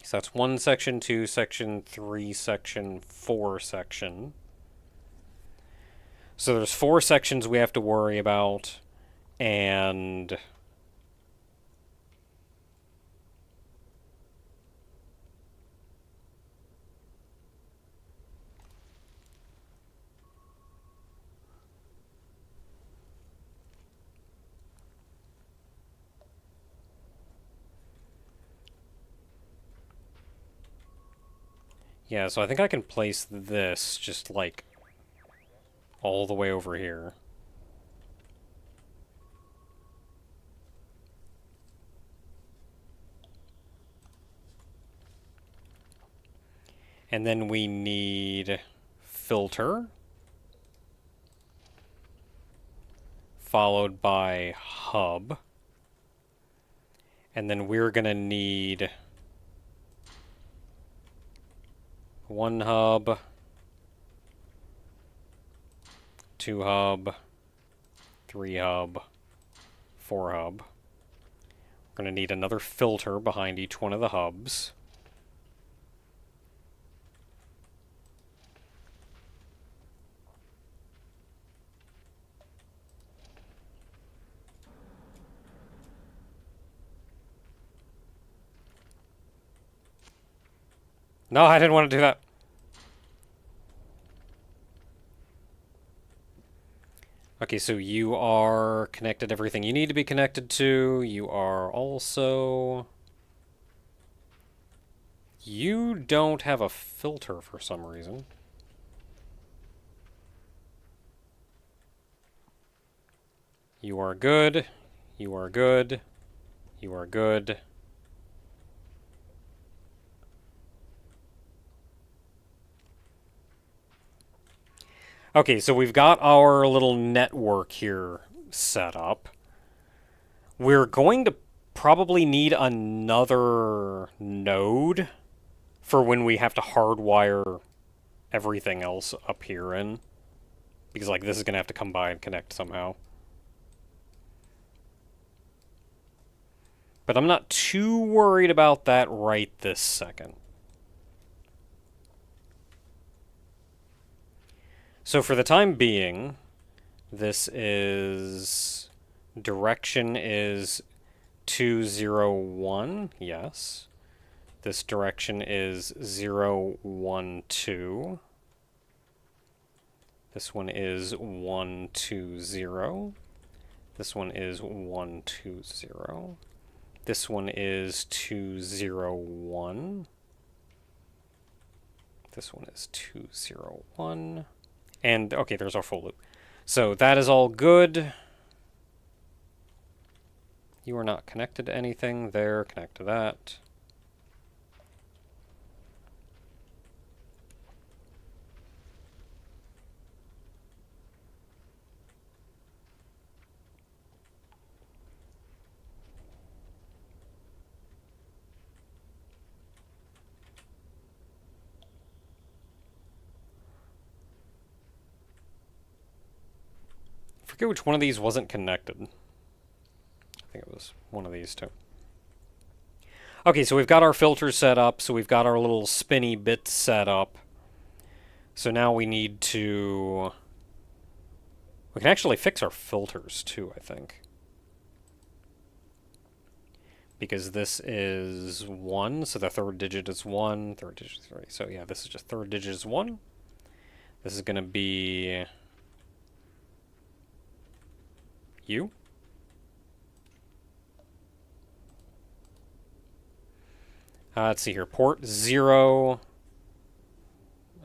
So that's 1 section, 2 section, 3 section, 4 section. So there's 4 sections we have to worry about. And yeah, so I think I can place this just like all the way over here. And then we need filter, followed by hub. And then we're going to need 1 hub, 2 hub, 3 hub, 4 hub. We're going to need another filter behind each one of the hubs. No, I didn't want to do that. Okay, so you are connected to everything you need to be connected to. You are also... You don't have a filter for some reason. You are good. You are good. You are good. Okay, so we've got our little network here set up. We're going to probably need another node for when we have to hardwire everything else up here in. Because, like, this is going to have to come by and connect somehow. But I'm not too worried about that right this second. So for the time being, this is... Direction is 201, yes. This direction is 012. This one is 120. This one is 120. This one is 201. This one is 201. And, okay, there's our full loop. So that is all good. You are not connected to anything there. Connect to that. I forget which one of these wasn't connected. I think it was one of these two. Okay, so we've got our filters set up, so we've got our little spinny bits set up. So now we need to... We can actually fix our filters too, I think. Because this is 1, so the third digit is 1, third digit is 3. So yeah, this is just third digit is 1. This is going to be... U. Let's see here. Port 0.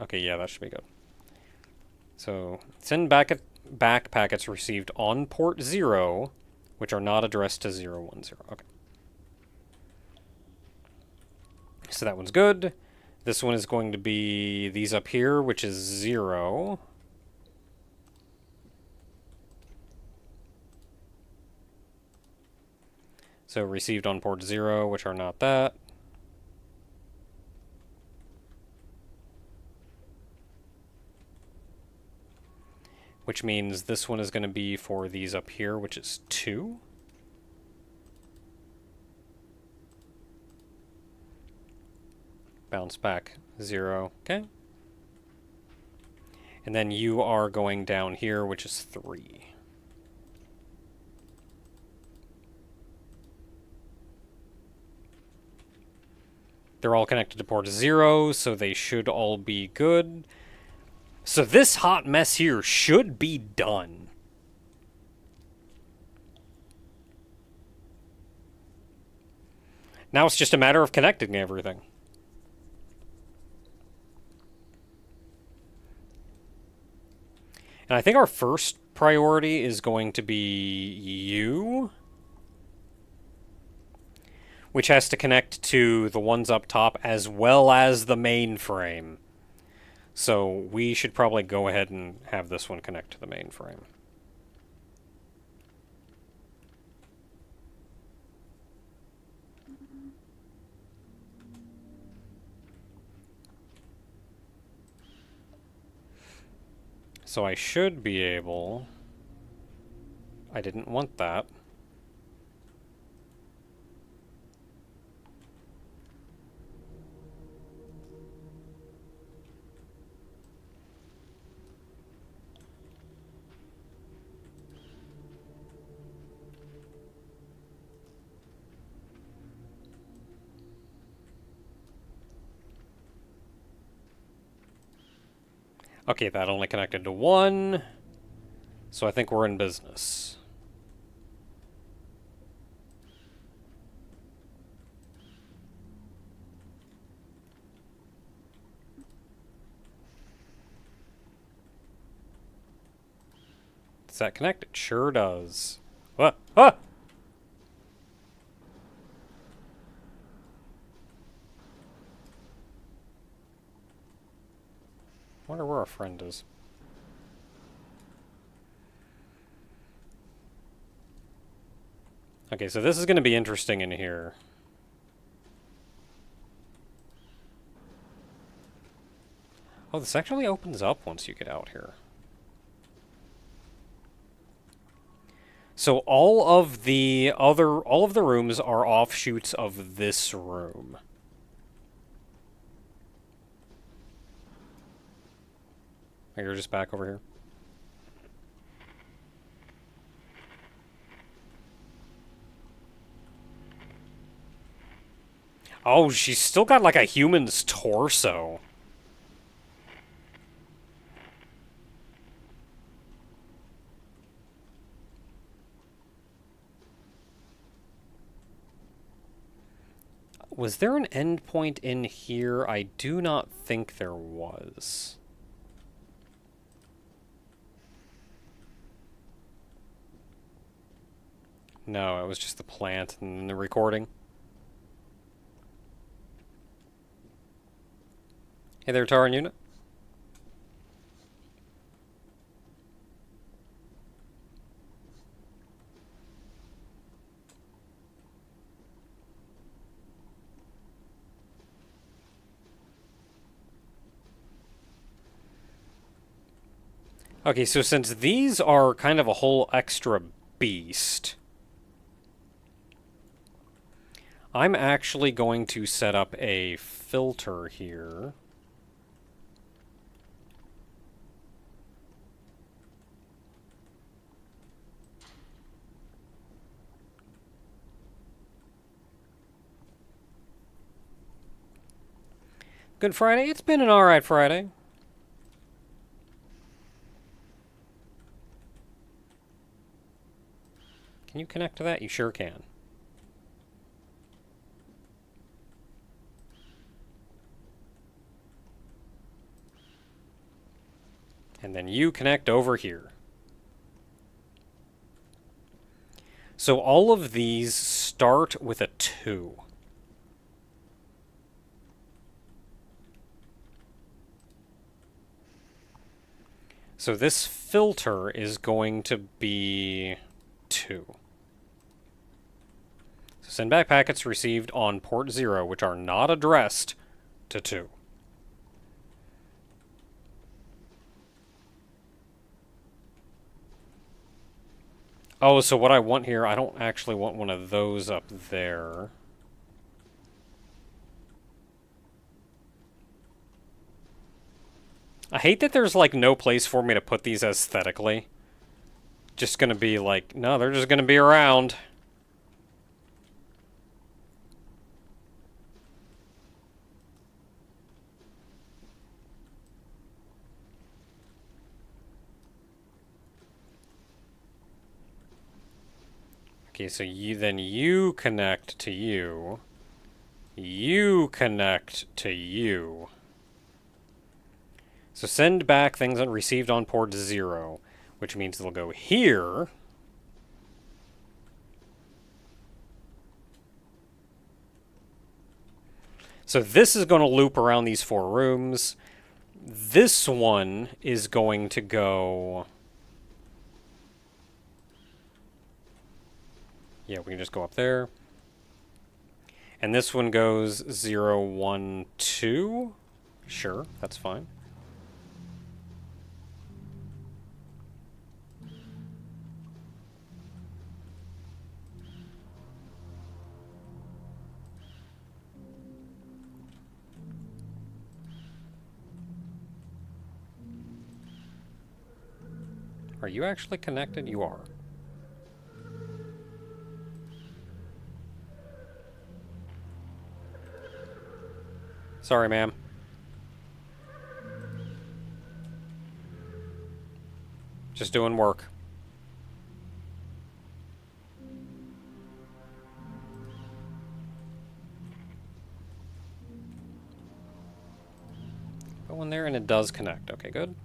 Okay, yeah, that should be good. So, send back packets received on port 0, which are not addressed to 010. Okay. So that one's good. This one is going to be these up here, which is 0. So received on port 0, which are not that. Which means this one is going to be for these up here, which is 2. Bounce back 0, okay. And then you are going down here, which is 3. They're all connected to port 0, so they should all be good. So this hot mess here should be done. Now it's just a matter of connecting everything. And I think our first priority is going to be you, which has to connect to the ones up top as well as the mainframe. So we should probably go ahead and have this one connect to the mainframe. So I should be able... I didn't want that. Okay, that only connected to one, so I think we're in business. Does that connect? It sure does. What? Ah! Wonder where our friend is. Okay, so this is going to be interesting in here. Oh, this actually opens up once you get out here. So all of the rooms are offshoots of this room. You're just back over here. Oh, she's still got like a human's torso. Was there an endpoint in here? I do not think there was. No, it was just the plant and the recording. Hey there, Taran Unit. Okay, so since these are kind of a whole extra beast, I'm actually going to set up a filter here. Good Friday? It's been an alright Friday. Can you connect to that? You sure can. And then you connect over here. So all of these start with a 2. So this filter is going to be 2. So send back packets received on port 0, which are not addressed to 2. Oh, so what I want here, I don't actually want one of those up there. I hate that there's, like, no place for me to put these aesthetically. Just gonna be like, no, they're just gonna be around. Okay, so you connect to you. You connect to you. So send back things received on port 0, which means they'll go here. So this is going to loop around these 4 rooms. This one is going to go... Yeah, we can just go up there. And this one goes 0, 1, 2. Sure, that's fine. Are you actually connected? You are. Sorry, ma'am. Just doing work. Go in there and it does connect. Okay, good.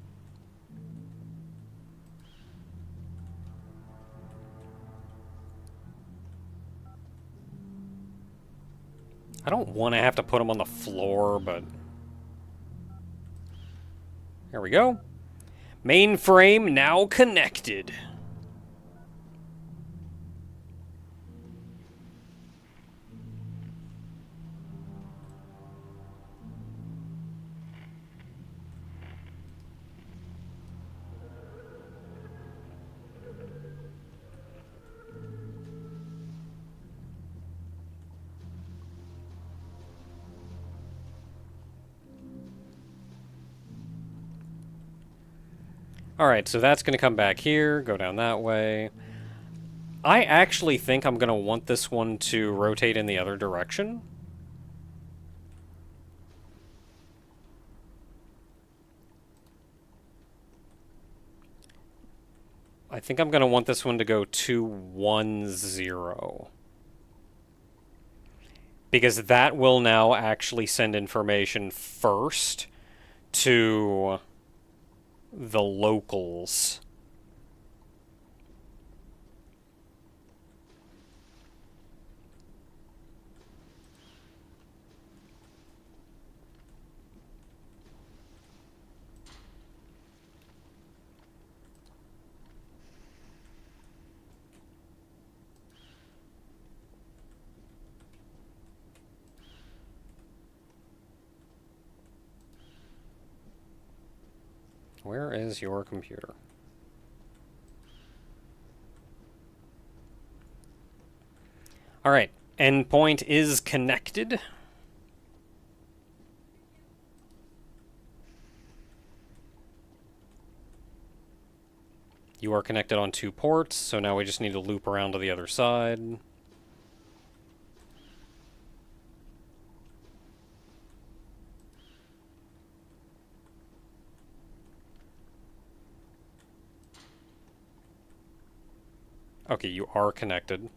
I don't want to have to put them on the floor, but... Here we go. Mainframe now connected. Alright, so that's going to come back here, go down that way. I actually think I'm going to want this one to rotate in the other direction. I think I'm going to want this one to go 2, 1, 0. Because that will now actually send information first to the locals. Where is your computer? Alright, endpoint is connected. You are connected on 2 ports, so now we just need to loop around to the other side. Okay, you are connected.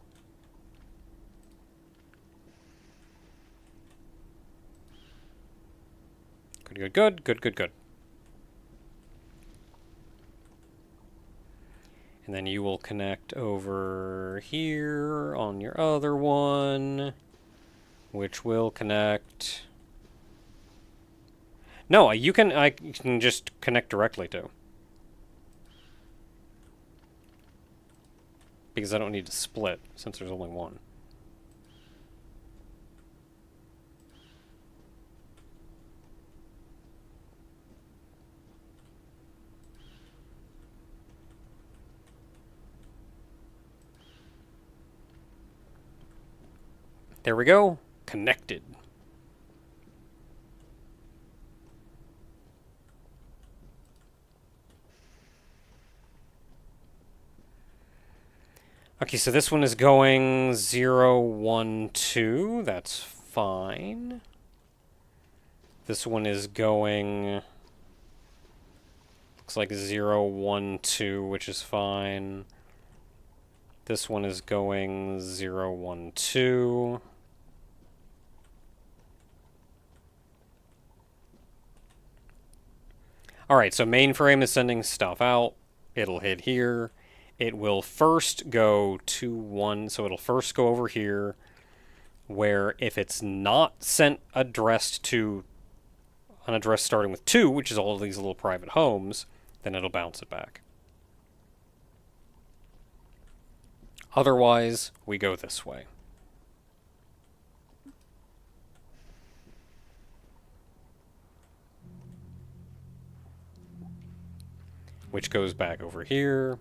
Good, good, good, good, good, good. And then you will connect over here on your other one, which will connect... No, I can just connect directly to. Because I don't need to split, since there's only one. There we go. Connected. Okay, so this one is going 0, 1, 2. That's fine. This one is going... Looks like 0, 1, 2, which is fine. This one is going 0, 1, 2. Alright, so mainframe is sending stuff out. It'll hit here. It will first go to 1, so it'll first go over here, where if it's not sent addressed to an address starting with 2, which is all of these little private homes, then it'll bounce it back. Otherwise, we go this way. Which goes back over here.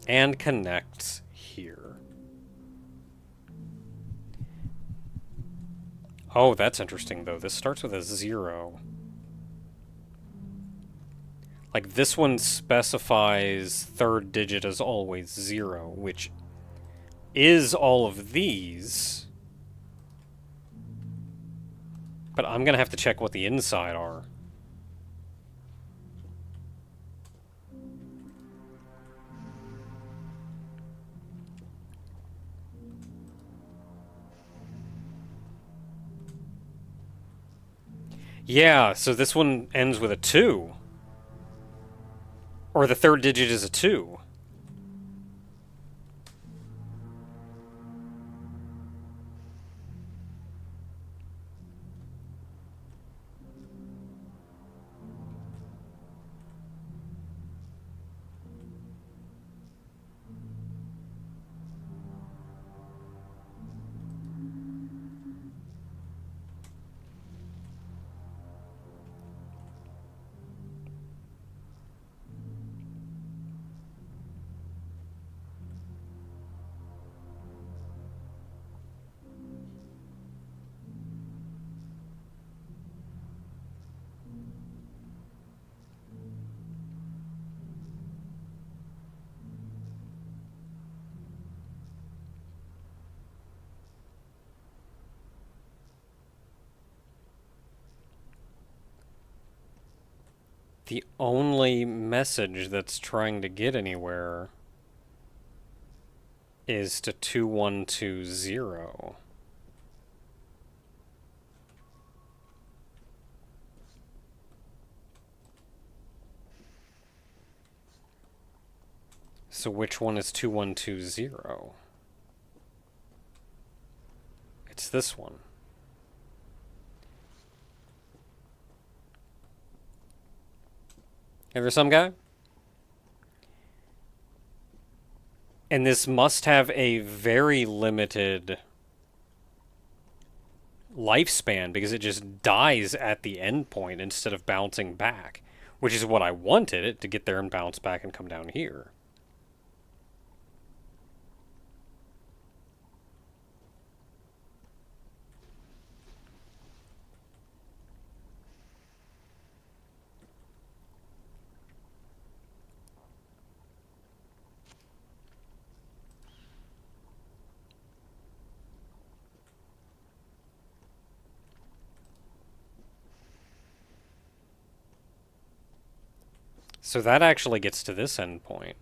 And connects here. Oh, that's interesting, though. This starts with a 0. Like, this one specifies third digit as always 0, which is all of these. But I'm gonna have to check what the inside are. Yeah, so this one ends with a 2. Or the third digit is a 2. The only message that's trying to get anywhere is to 2120. So which one is 2120? It's this one. Ever some guy? And this must have a very limited lifespan because it just dies at the end point instead of bouncing back, which is what I wanted it to get there and bounce back and come down here. So that actually gets to this endpoint.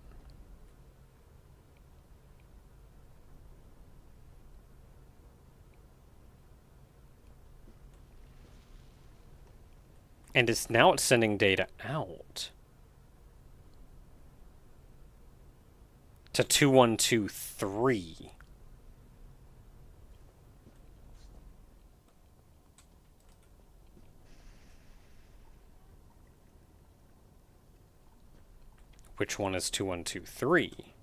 And it's sending data out to 2123. Which one is 2123?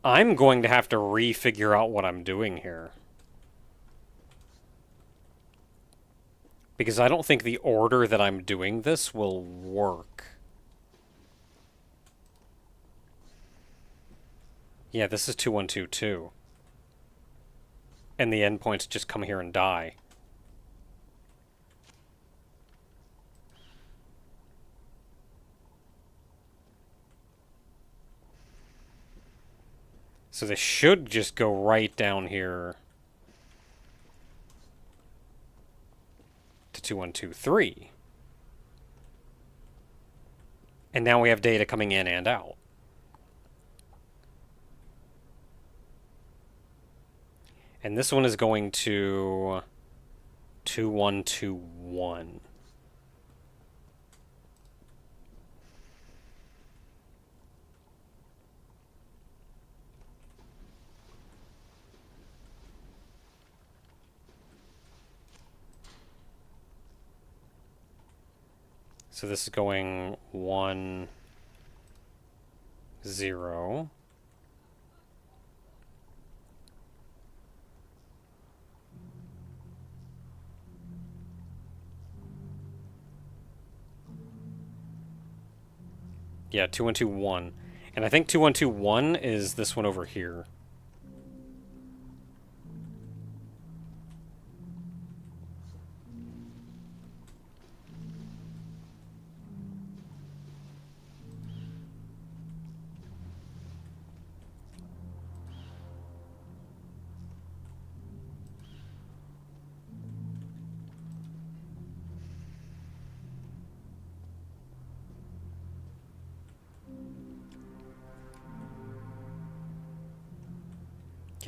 I'm going to have to re-figure out what I'm doing here. Because I don't think the order that I'm doing this will work. Yeah, this is 2122. And the endpoints just come here and die. So this should just go right down here to 2123. And now we have data coming in and out. And this one is going to 2121. So this is going 1, 0. Yeah, 2121. And I think 2121 is this one over here.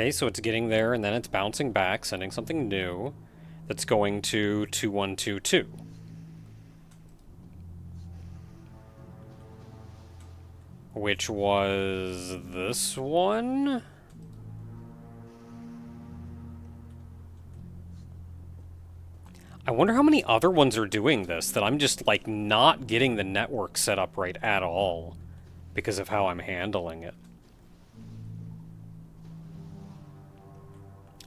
Okay, so it's getting there, and then it's bouncing back, sending something new that's going to 2122. Which was this one? I wonder how many other ones are doing this, that I'm just, like, not getting the network set up right at all because of how I'm handling it.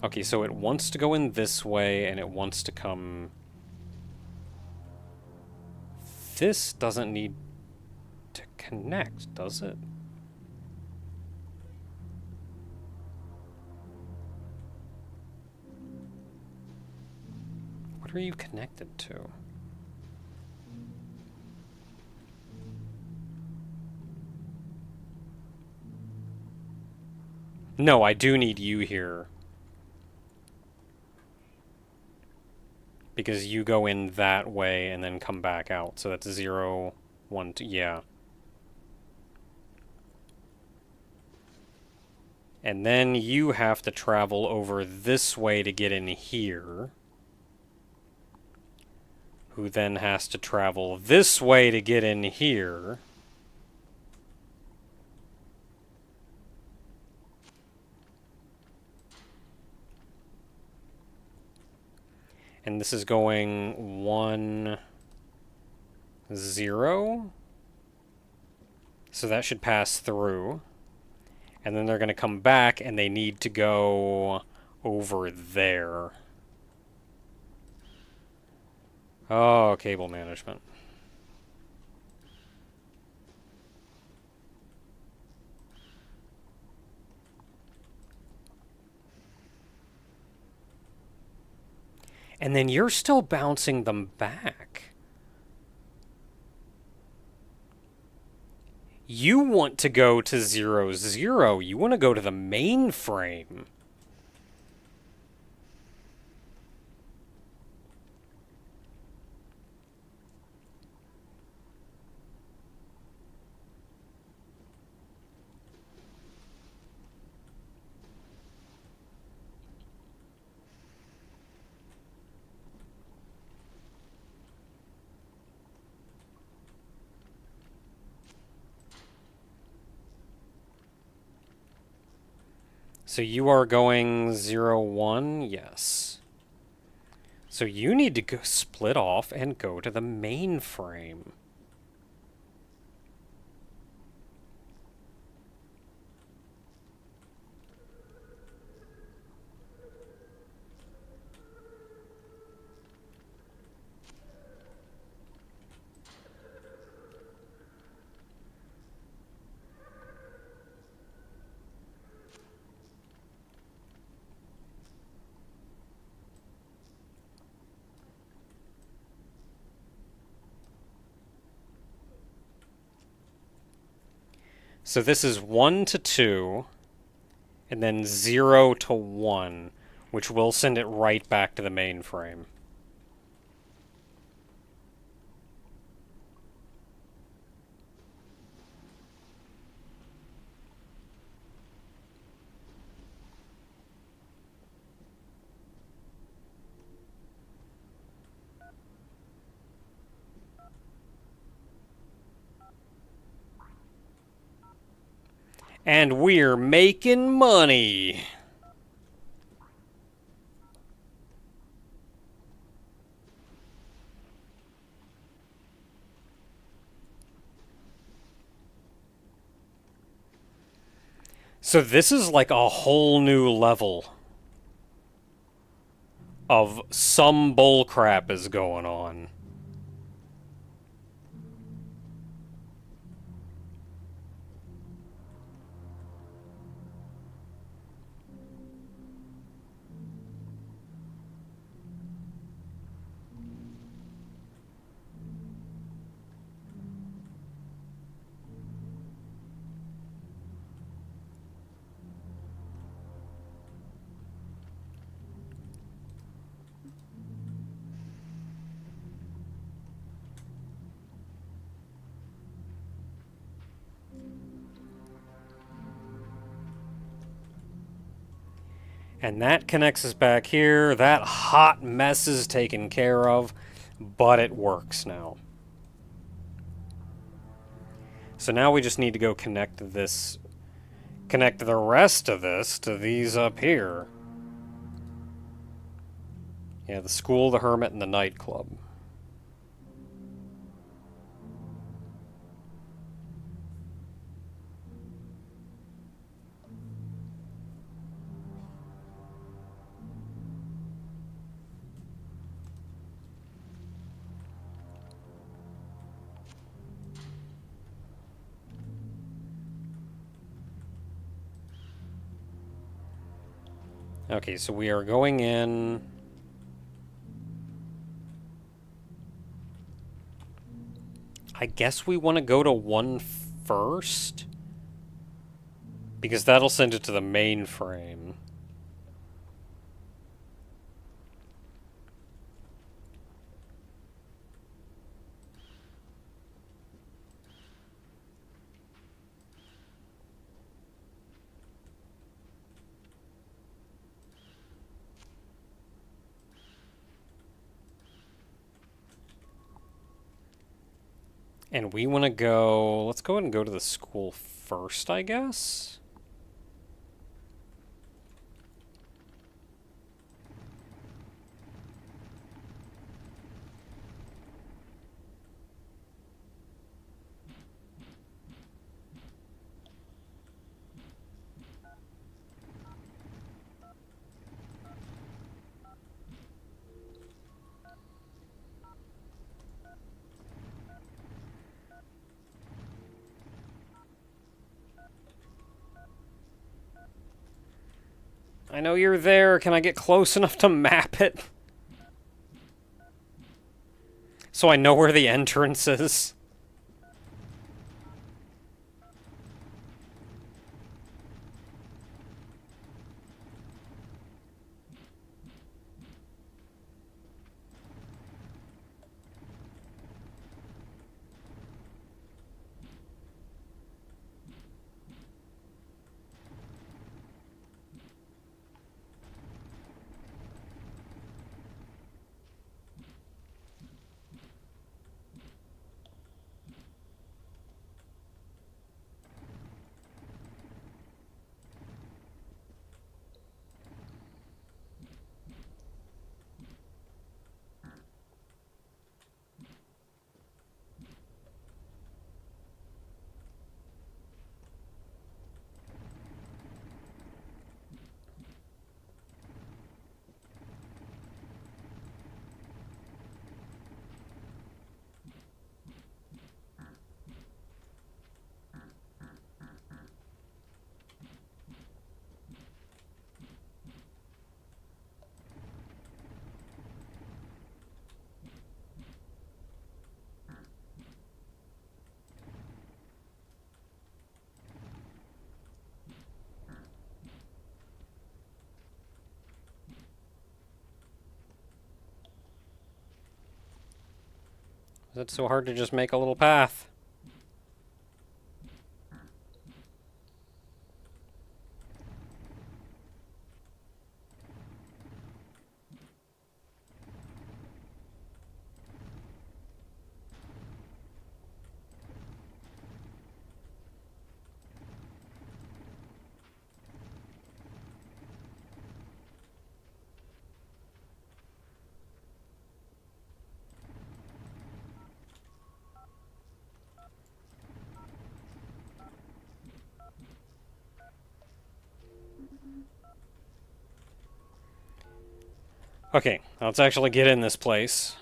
Okay, so it wants to go in this way, and it wants to come... This doesn't need to connect, does it? What are you connected to? No, I do need you here. Because you go in that way and then come back out. So that's 0, 1, 2, yeah. And then you have to travel over this way to get in here. Who then has to travel this way to get in here. And this is going 1, 0. So that should pass through. And then they're going to come back, and they need to go over there. Oh, cable management. And then you're still bouncing them back. You want to go to 0, 0. You want to go to the mainframe. So you are going 0, 1, yes. So you need to go split off and go to the mainframe. So this is 1 to 2, and then 0 to 1, which will send it right back to the mainframe. And we're making money! So this is like a whole new level of some bullcrap is going on. And that connects us back here. That hot mess is taken care of, but it works now. So now we just need to go connect the rest of this to these up here. Yeah, the school, the hermit, and the nightclub. Okay, so we are going in. I guess we want to go to one first, because that'll send it to the mainframe. And we want to go... Let's go ahead and go to the school first, I guess? I know you're there. Can I get close enough to map it? So I know where the entrance is. Is it so hard to just make a little path? Okay, let's actually get in this place.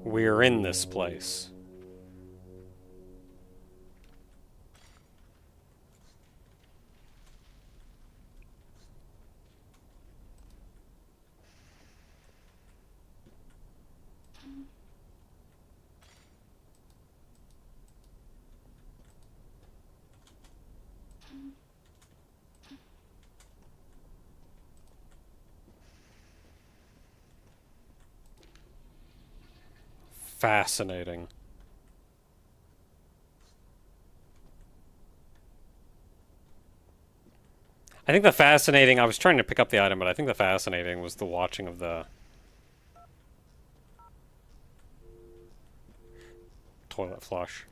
We're in this place. Fascinating. I think the fascinating... I was trying to pick up the item, but I think the fascinating was the watching of the toilet flush.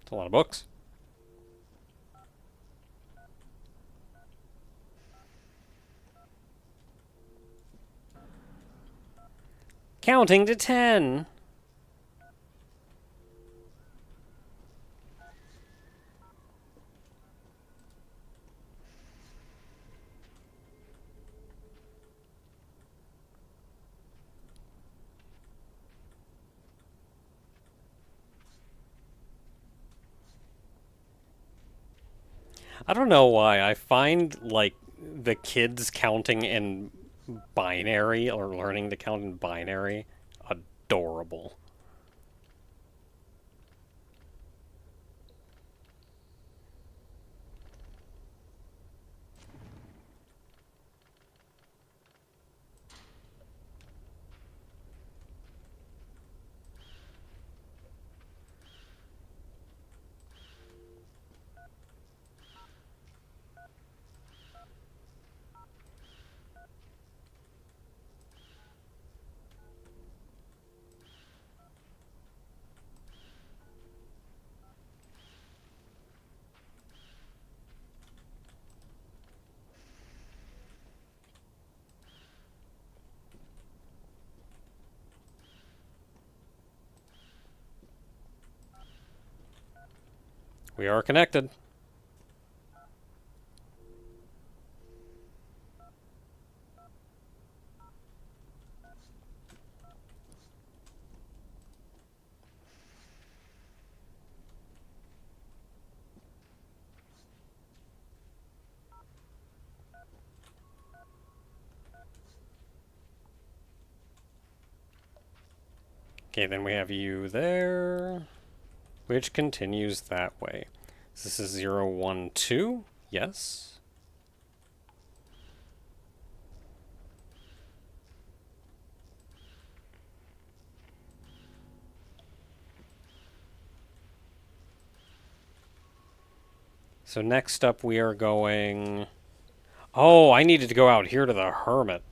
It's a lot of books. Counting to 10. I don't know why. I find, like, the kids counting in binary or learning to count in binary adorable. We are connected. Okay, then we have you there, which continues that way. This is 0, 1, 2. Yes. So next up we are going... Oh, I needed to go out here to the Hermit.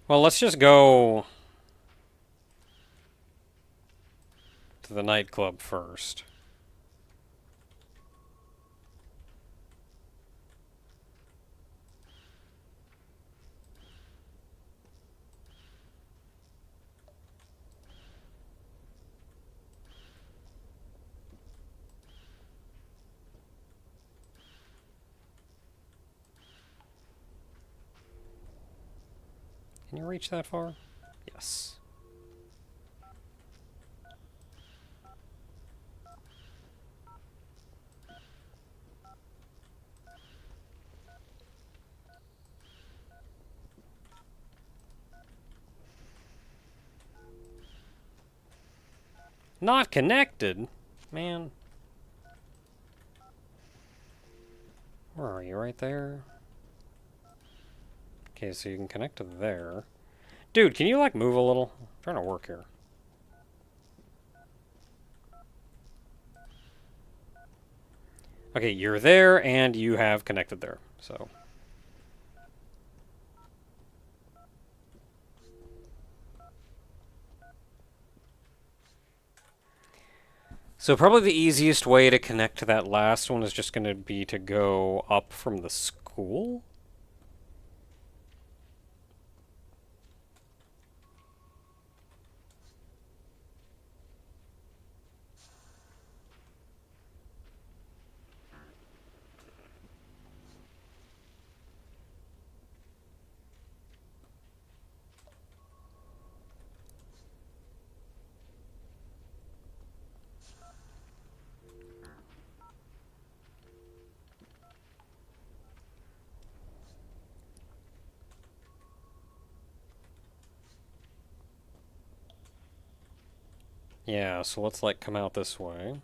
Well, let's just go to the nightclub first. Can you reach that far? Yes. Not connected? Man. Where are you? Right there? Okay, so you can connect to there. Dude, can you, like, move a little? I'm trying to work here. Okay, you're there, and you have connected there, so... So probably the easiest way to connect to that last one is just going to be to go up from the school? Yeah, so let's, like, come out this way.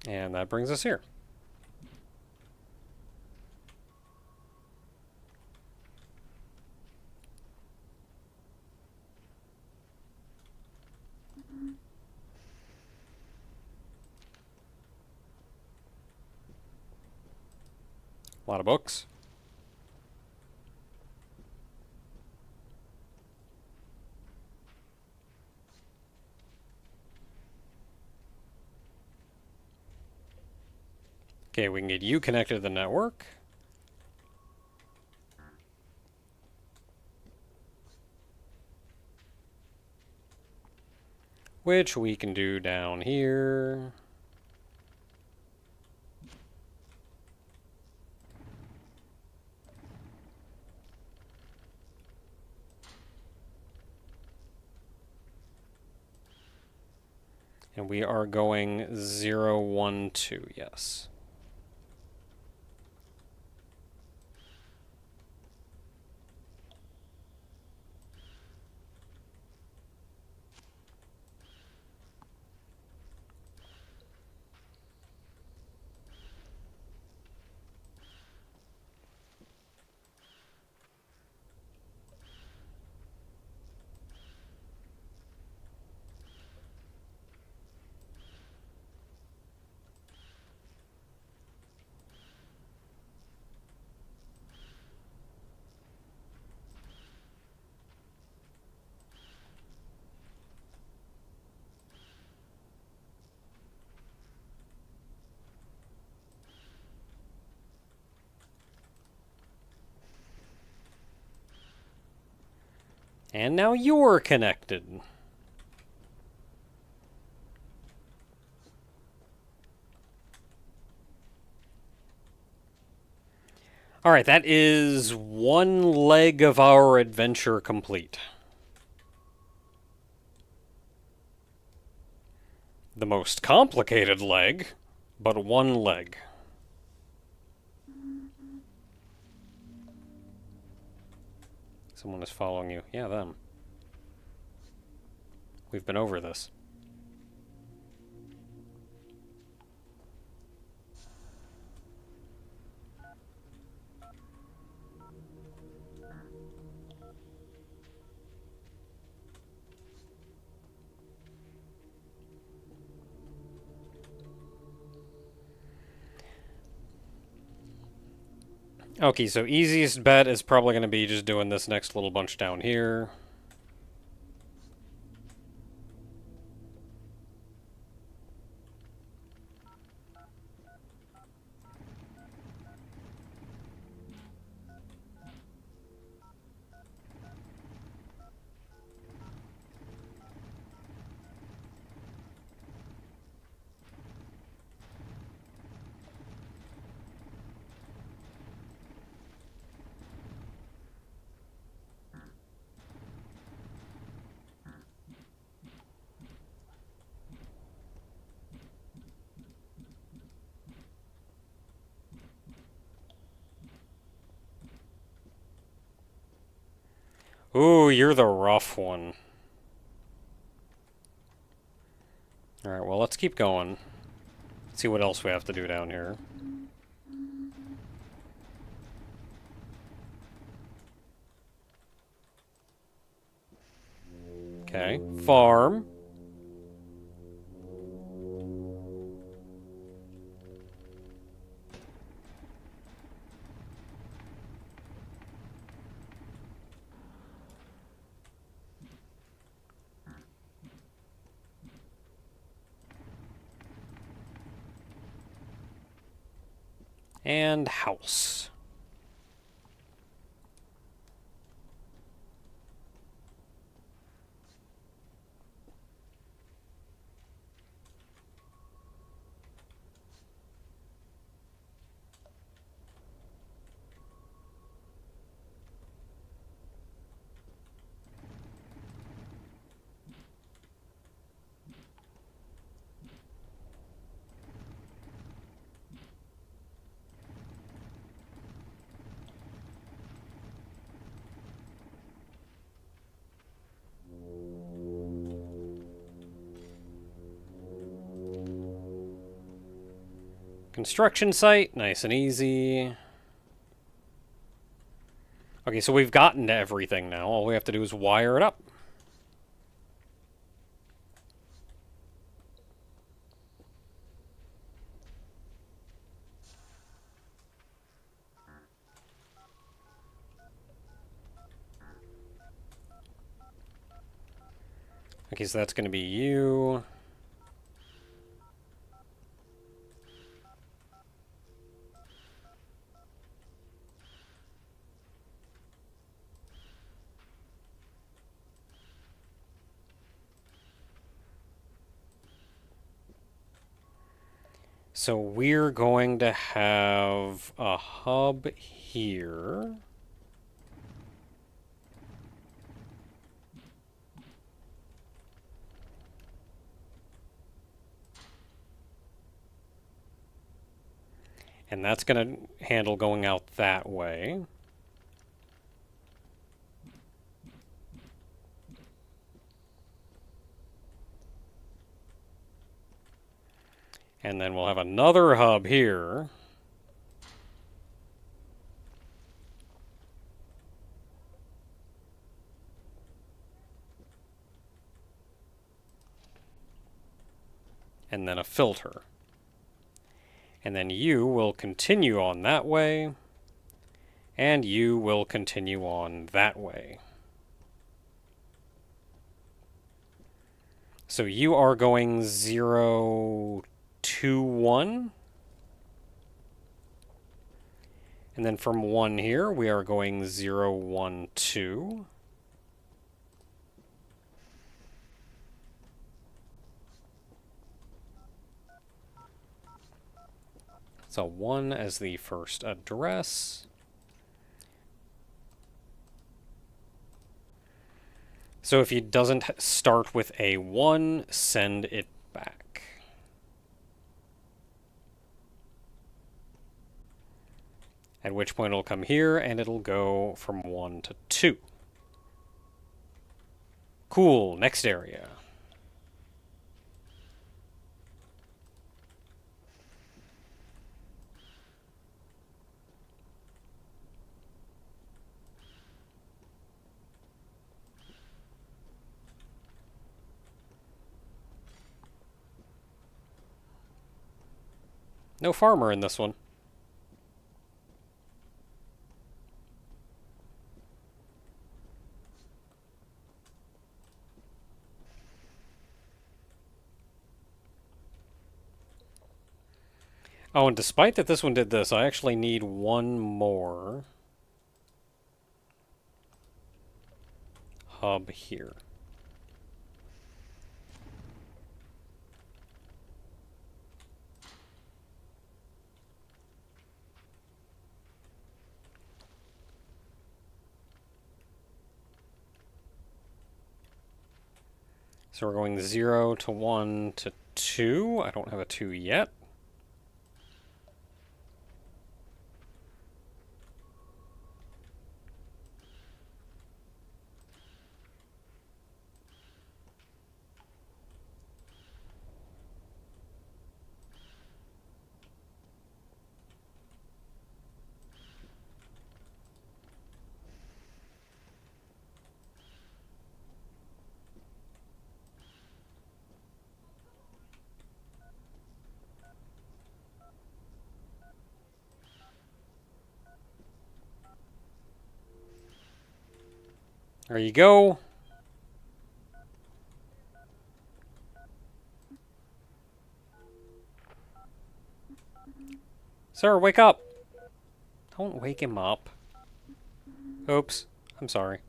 And that brings us here. A lot of books. Okay, we can get you connected to the network. Which we can do down here. And we are going 0, 1, 2, yes. And now you're connected. Alright, that is one leg of our adventure complete. The most complicated leg, but one leg. Someone is following you. Yeah, them. We've been over this. Okay, so easiest bet is probably going to be just doing this next little bunch down here. Ooh, you're the rough one. Alright, well, let's keep going. See what else we have to do down here. Okay, farm. And house. Construction site, nice and easy. Okay, so we've gotten to everything now. All we have to do is wire it up. Okay, so that's going to be you. So we're going to have a hub here. And that's going to handle going out that way. And then we'll have another hub here. And then a filter. And then you will continue on that way. And you will continue on that way. So you are going 0, 2, 1. And then from 1 here, we are going 0, 1, 2. So 1 as the first address. So if it doesn't start with a 1, send it back. At which point it'll come here, and it'll go from 1 to 2. Cool, next area. No farmer in this one. Oh, and despite that this one did this, I actually need one more hub here. So we're going 0 to 1 to 2. I don't have a 2 yet. There you go. Sir, wake up! Don't wake him up. Oops. I'm sorry.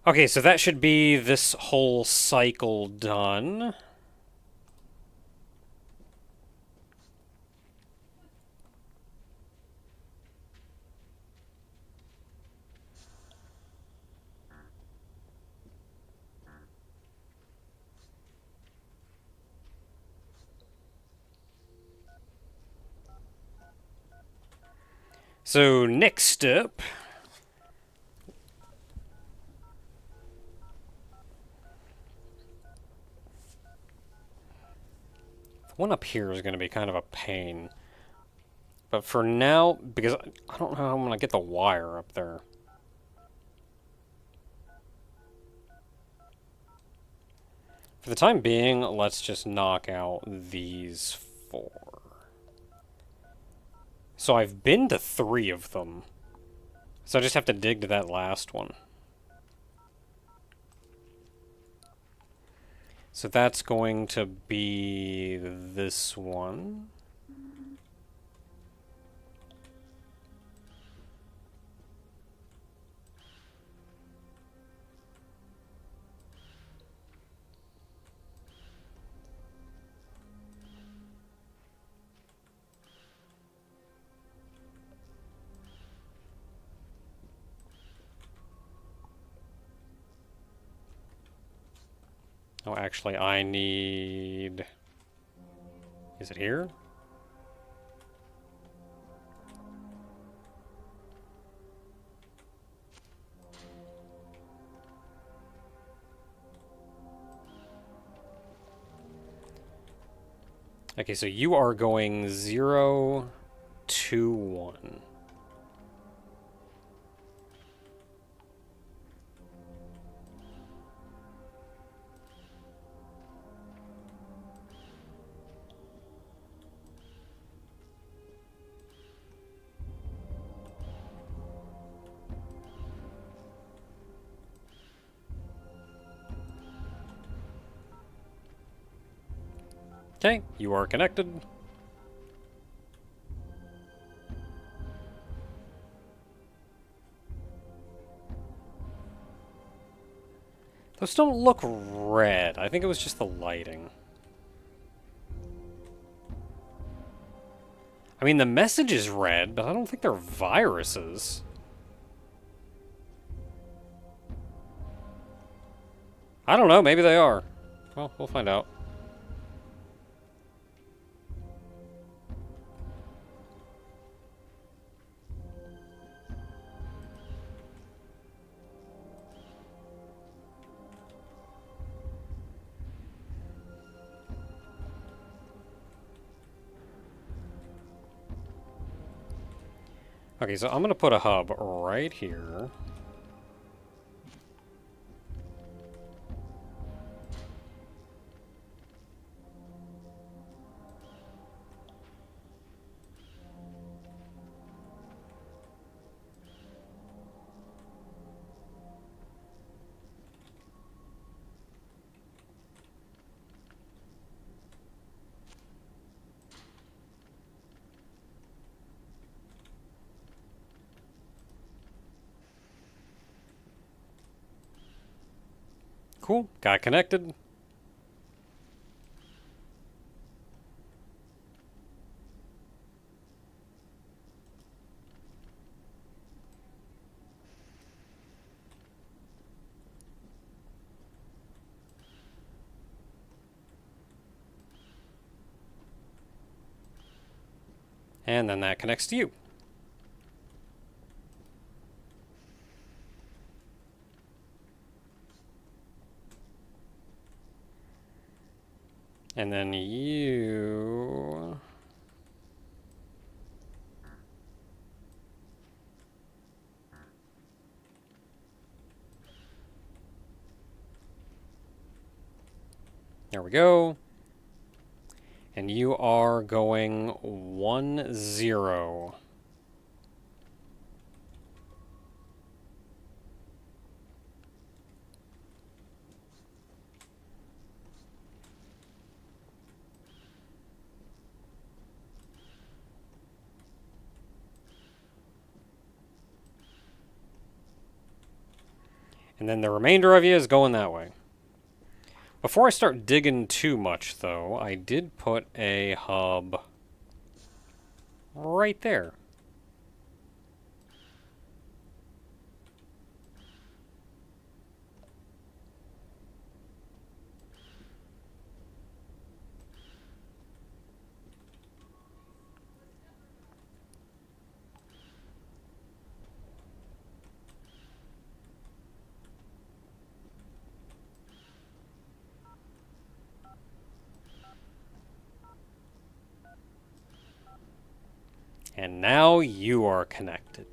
Okay, so that should be this whole cycle done. So next up, One up here is going to be kind of a pain. But for now, because I don't know how I'm going to get the wire up there. For the time being, let's just knock out these 4. So I've been to 3 of them. So I just have to dig to that last one. So that's going to be this one. Oh, actually, I need... Is it here? Okay, so you are going 0, 2, 1. Okay, you are connected. Those don't look red. I think it was just the lighting. I mean, the message is red, but I don't think they're viruses. I don't know, maybe they are. Well, we'll find out. Okay, so I'm going to put a hub right here. Cool, got connected. And then that connects to you. And then you... There we go. And you are going 1, 0. And then the remainder of you is going that way. Before I start digging too much, though, I did put a hub right there. And now you are connected.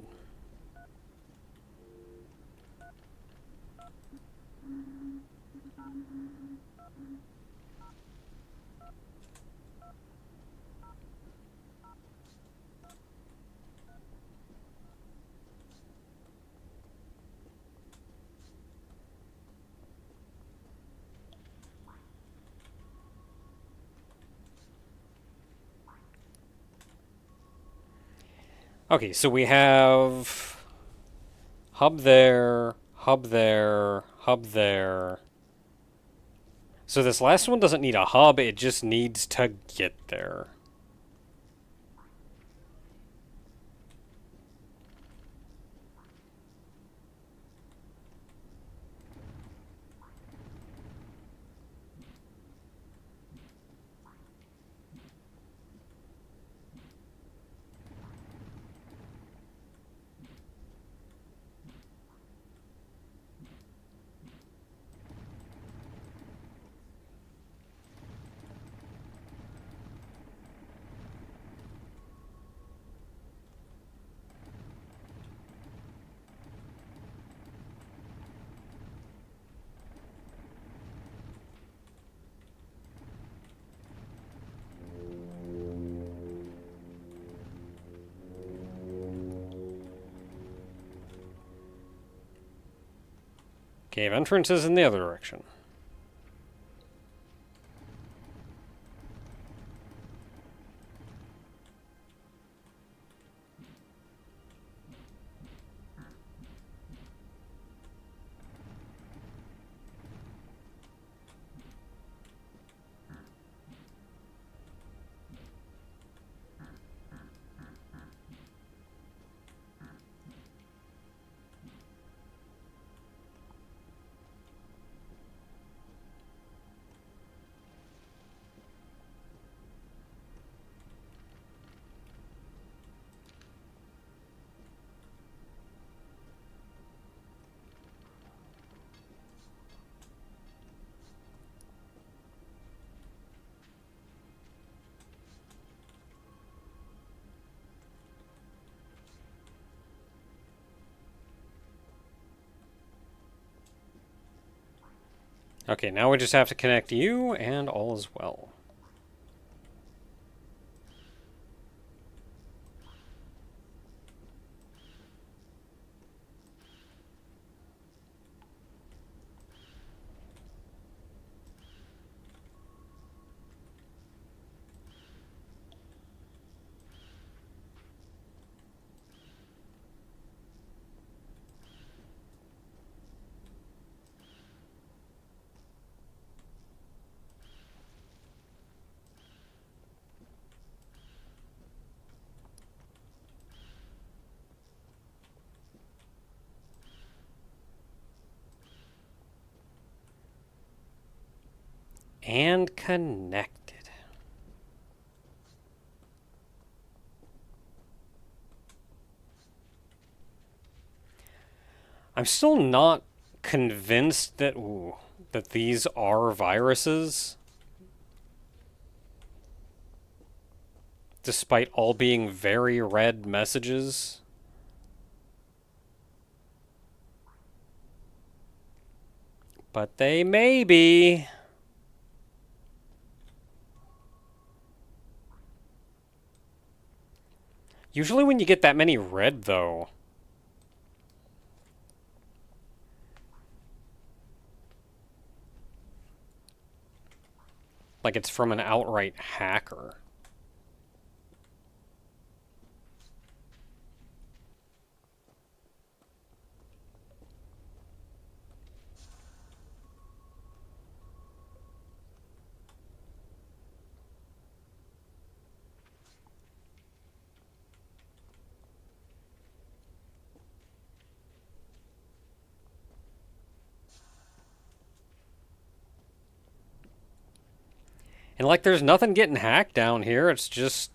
Okay, so we have hub there, hub there, hub there. So this last one doesn't need a hub, it just needs to get there. Cave entrance is in the other direction. Okay, now we just have to connect you, and all is well. And connected. I'm still not convinced that that these are viruses, despite all being very red messages. But they may be. Usually when you get that many red, though, like it's from an outright hacker. And like there's nothing getting hacked down here, it's just...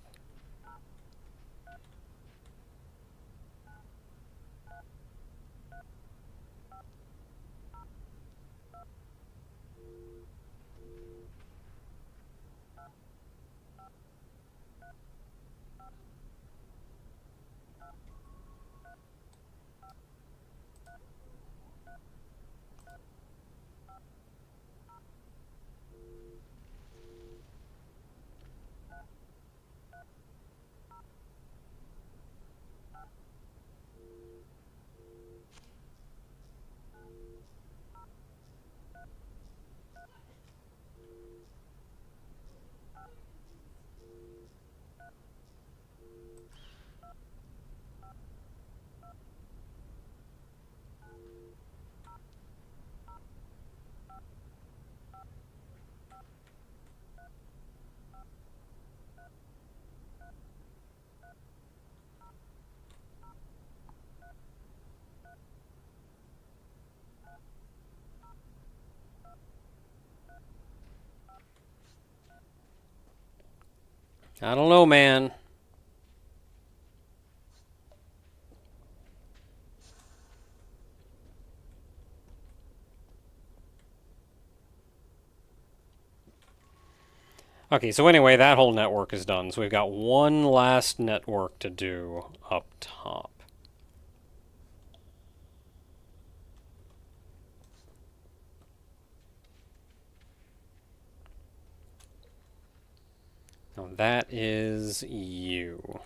I don't know, man. Okay, so anyway, that whole network is done. So we've got one last network to do up top. Now that is you.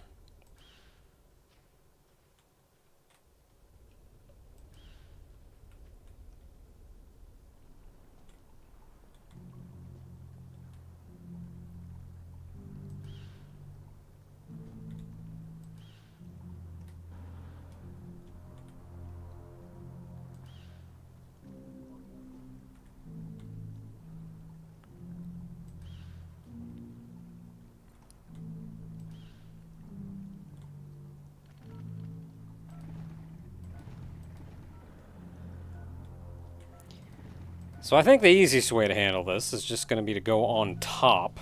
So I think the easiest way to handle this is just going to be to go on top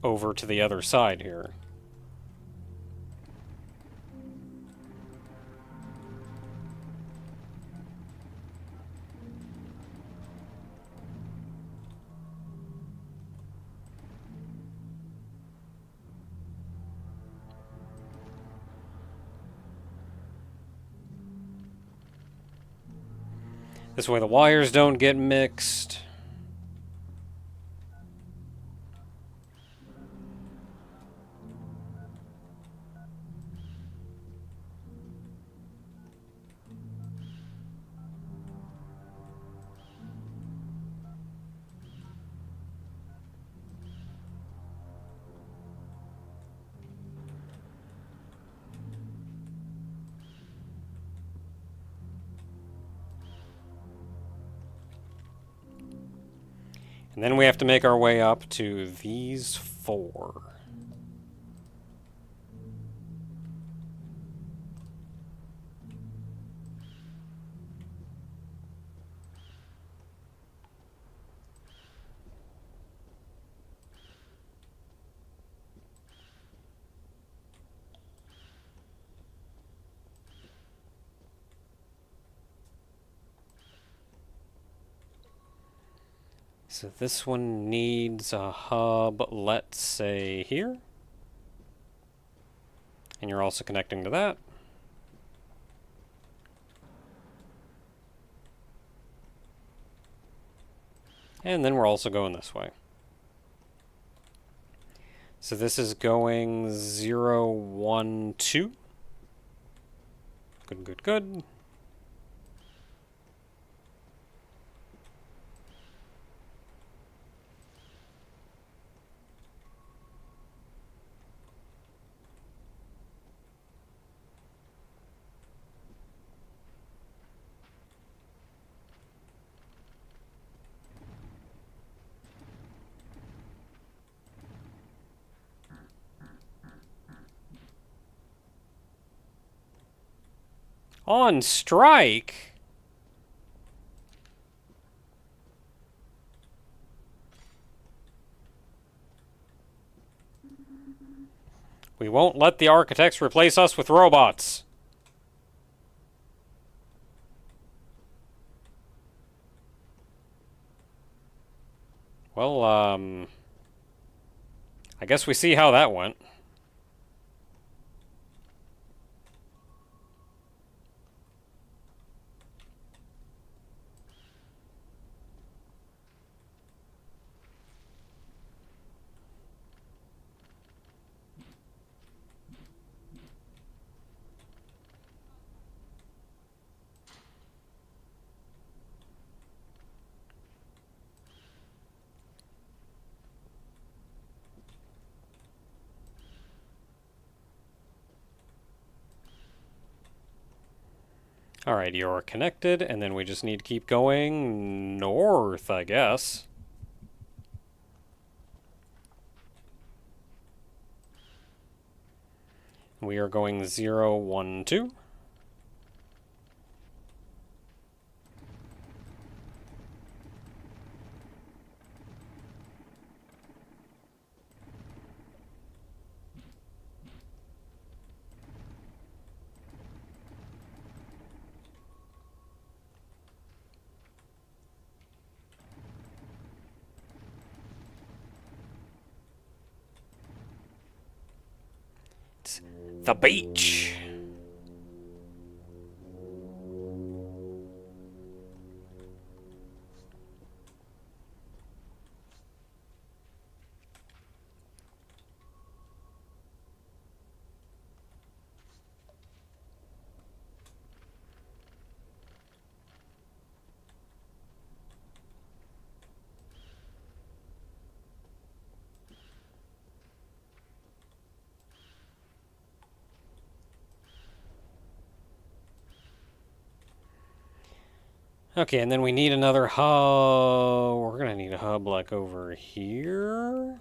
over to the other side here. This way the wires don't get mixed. And then we have to make our way up to these four. So this one needs a hub, let's say here. And you're also connecting to that. And then we're also going this way. So this is going 0, 1, 2. Good, good, good. On strike? We won't let the architects replace us with robots. Well, I guess we see how that went. Alright, you're connected, and then we just need to keep going north, I guess. We are going 0, 1, 2. It's the beach! Okay, and then we need another hub. We're gonna need a hub like over here.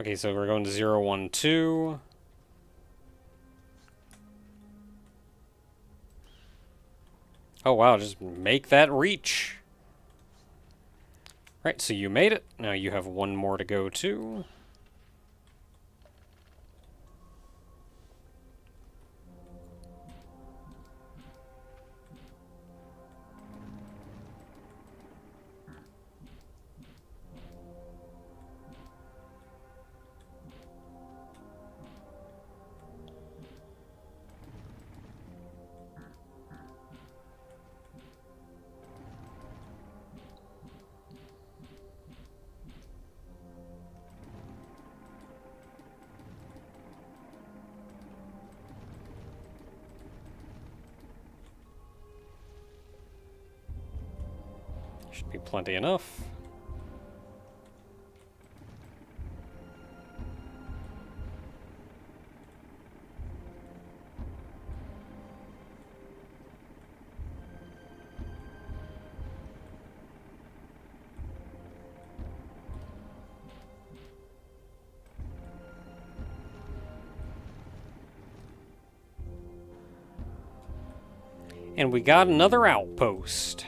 Okay, so we're going to 0, 1, 2. Oh wow, just make that reach. Right, so you made it. Now you have one more to go to. Should be plenty enough. And we got another outpost.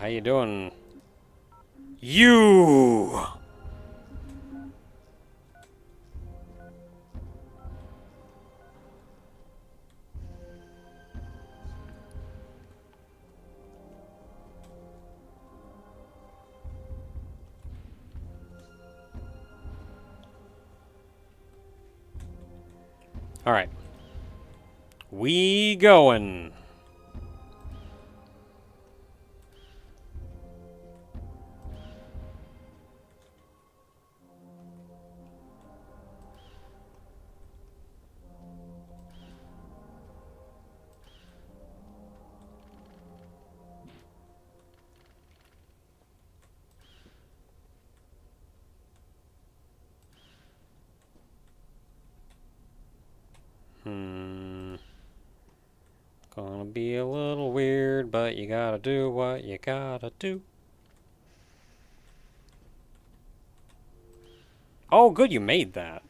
How you doing? You! Alright. We going. Gonna be a little weird, but you gotta do what you gotta do. Oh, good, you made that.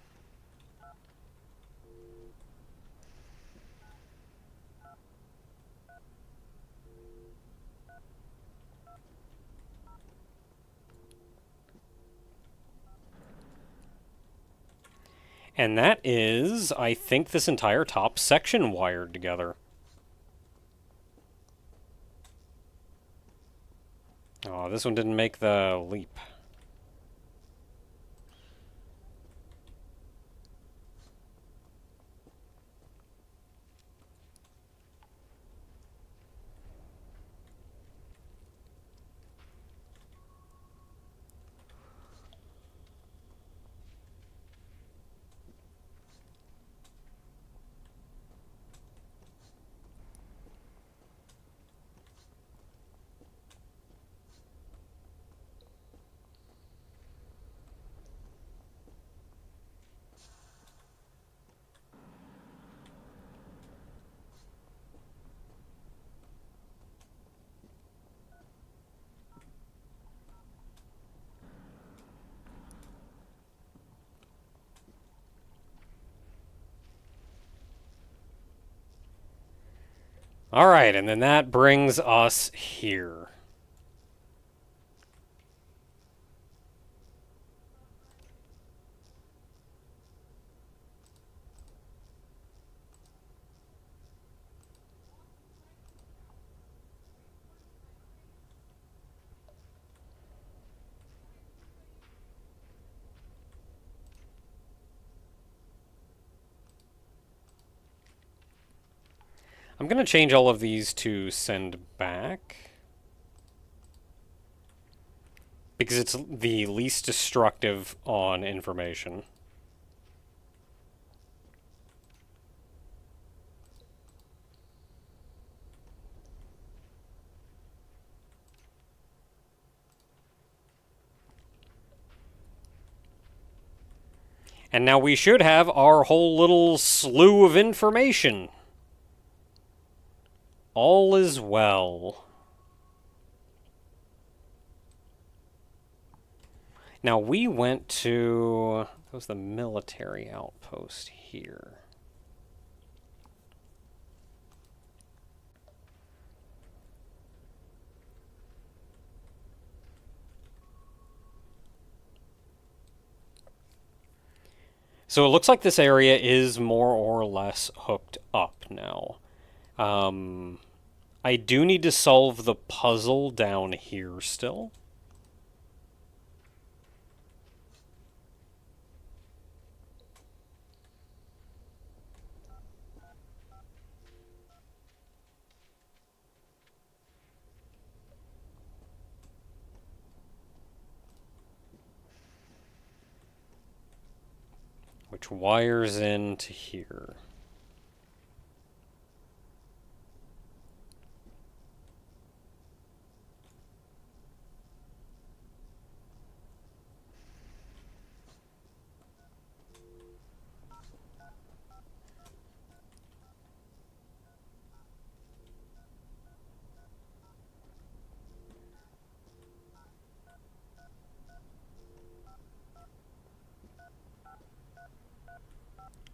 And that is, I think, this entire top section wired together. Oh, this one didn't make the leap. Alright, and then that brings us here. I'm going to change all of these to send back, because it's the least destructive on information. And now we should have our whole little slew of information. All is well. Now we went to... that was the military outpost here. So it looks like this area is more or less hooked up now. I do need to solve the puzzle down here still. Which wires into here.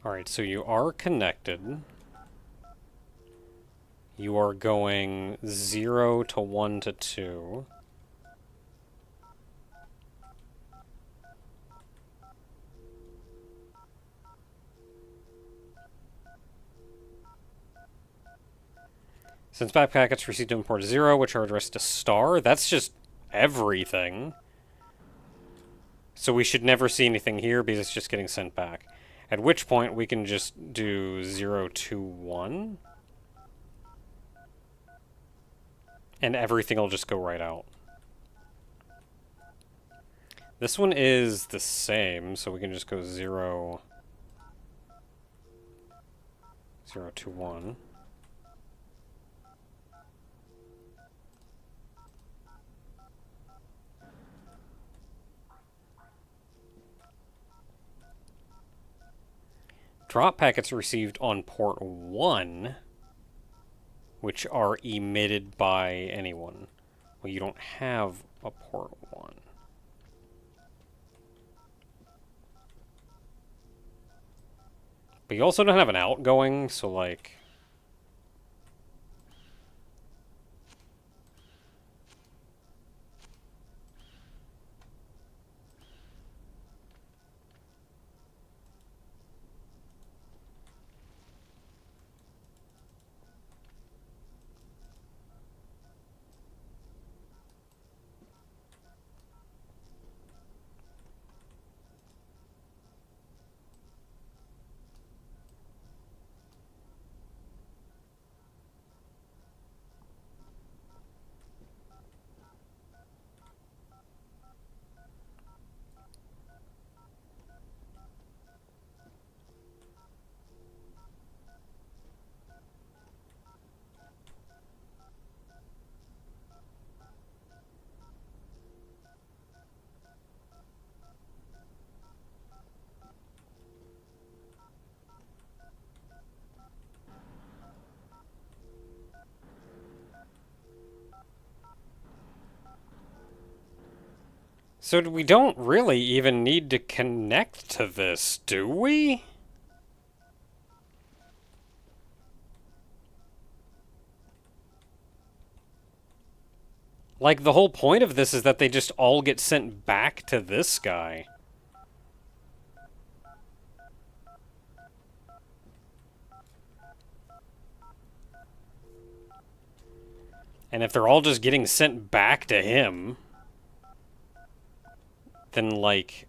Alright, so you are connected. You are going 0 to 1 to 2. Since back packets received in port 0, which are addressed to star, that's just everything. So we should never see anything here because it's just getting sent back. At which point we can just do 0 to 1. And everything will just go right out. This one is the same, so we can just go 0 to 1. Drop packets received on port 1, which are emitted by anyone. Well, you don't have a port 1. But you also don't have an outgoing, so like... So we don't really even need to connect to this, do we? Like, the whole point of this is that they just all get sent back to this guy. And if they're all just getting sent back to him, then, like...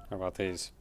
How about these?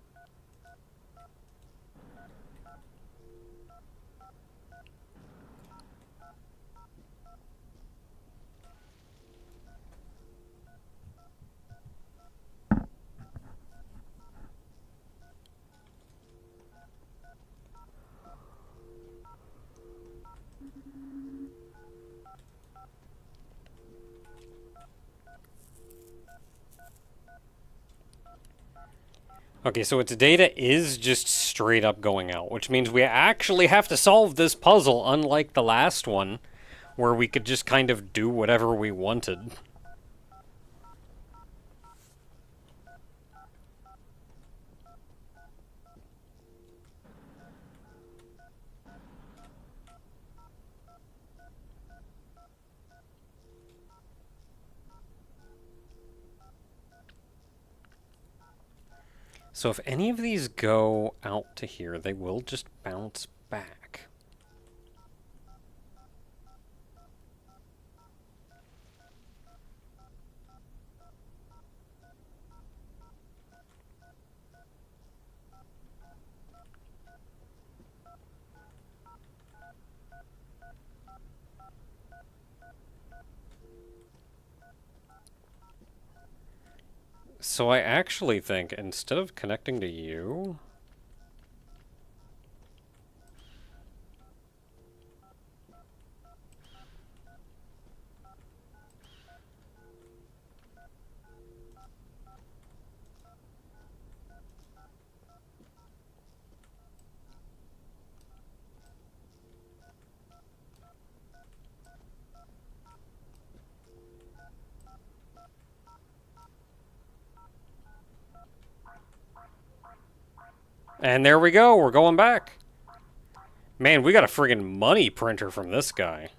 Okay, so its data is just straight up going out, which means we actually have to solve this puzzle, unlike the last one, where we could just kind of do whatever we wanted. So if any of these go out to here, they will just bounce back. So I actually think, instead of connecting to you... And there we go, we're going back. Man, we got a friggin' money printer from this guy.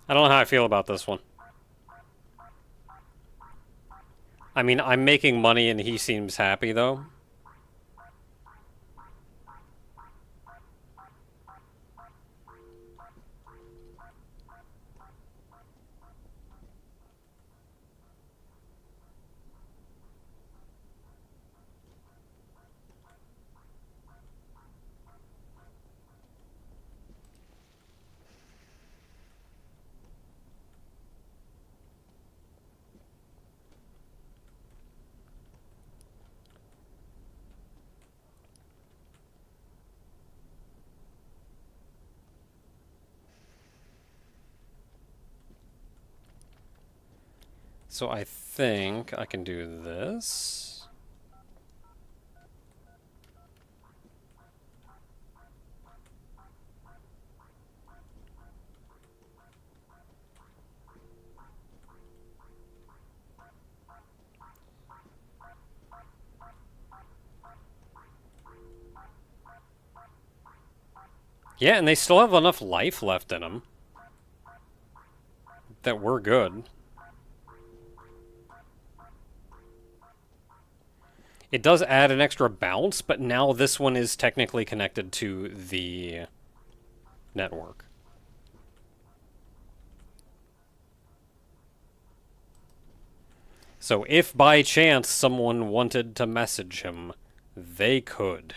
I don't know how I feel about this one. I mean, I'm making money and he seems happy, though. So I think I can do this. Yeah, and they still have enough life left in them that we're good. It does add an extra bounce, but now this one is technically connected to the network. So if by chance someone wanted to message him, they could.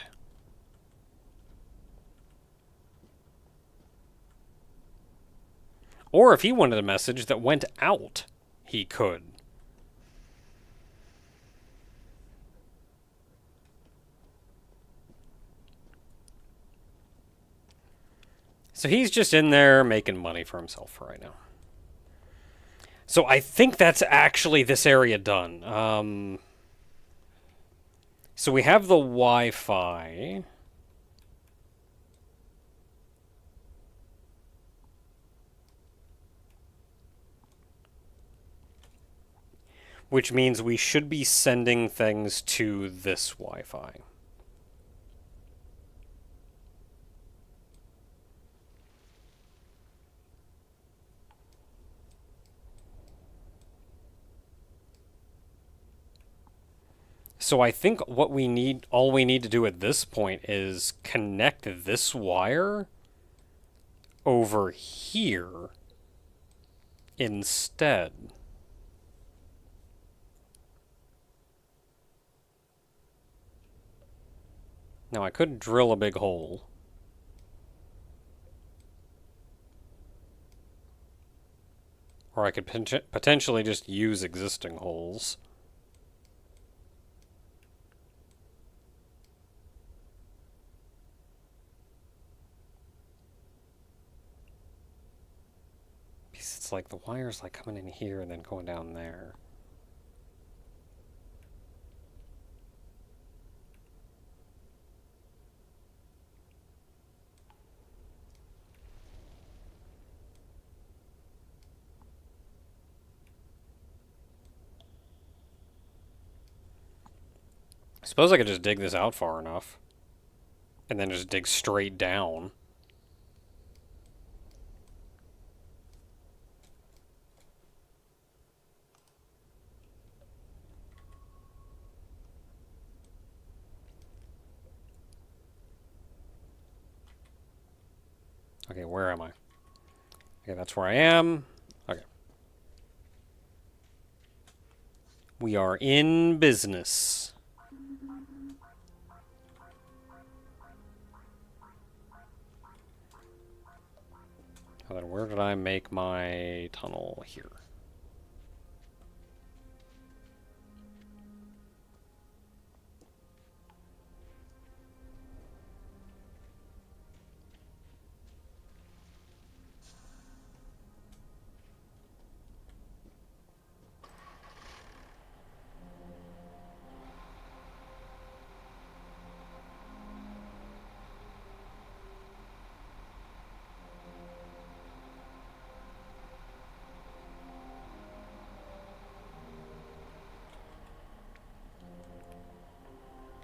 Or if he wanted a message that went out, he could. So he's just in there making money for himself for right now. So I think that's actually this area done. So we have the Wi-Fi. Which means we should be sending things to this Wi-Fi. So I think what we need, all we need to do at this point is connect this wire over here instead. Now I could drill a big hole. Or I could potentially just use existing holes. Because it's like the wire's like coming in here and then going down there. I suppose I could just dig this out far enough. And then just dig straight down. Okay, where am I? Okay, that's where I am. Okay. We are in business. And then where did I make my tunnel? Here.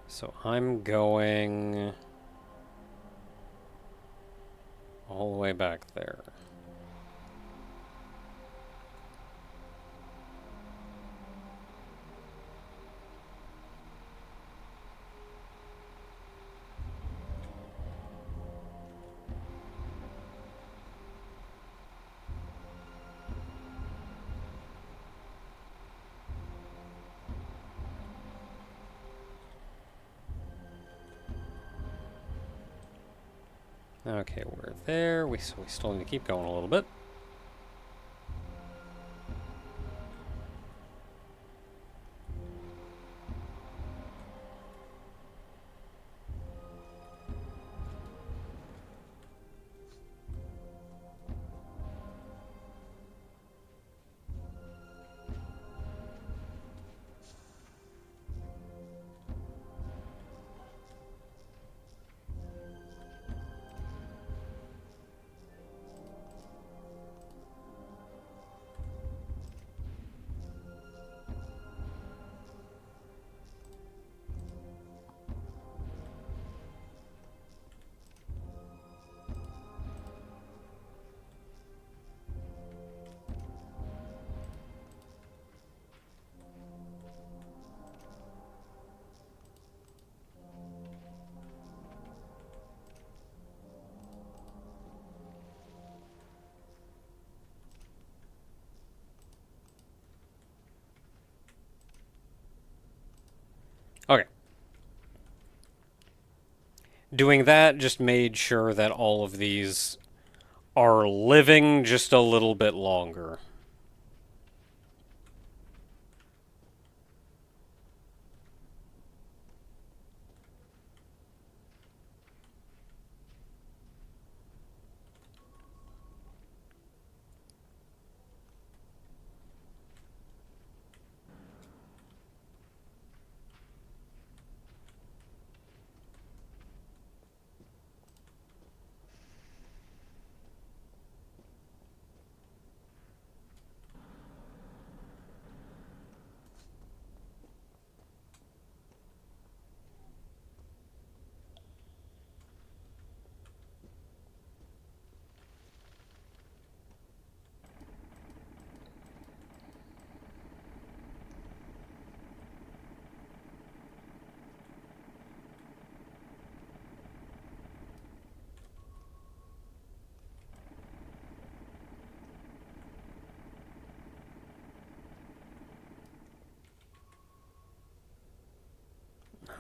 So I'm going all the way back there. Okay, we're there. We still need to keep going a little bit. Doing that just made sure that all of these are living just a little bit longer.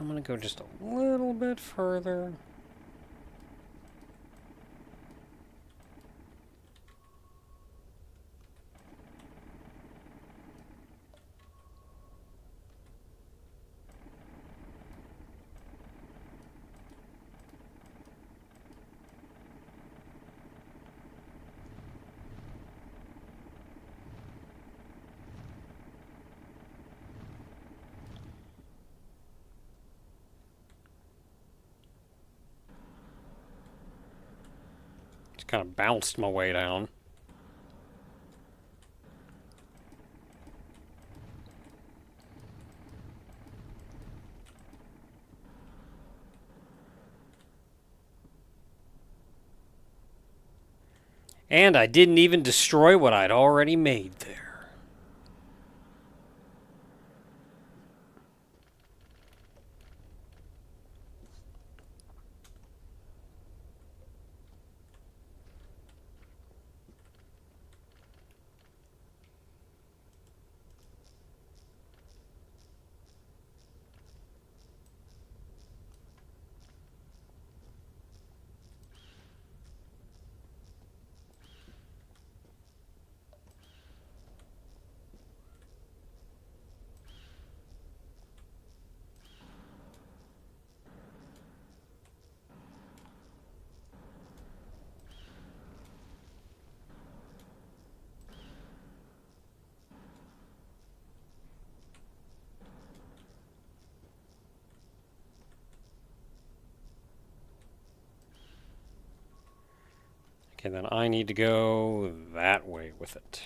I'm gonna go just a little bit further. Just kind of bounced my way down. And I didn't even destroy what I'd already made there. Okay, then I need to go that way with it.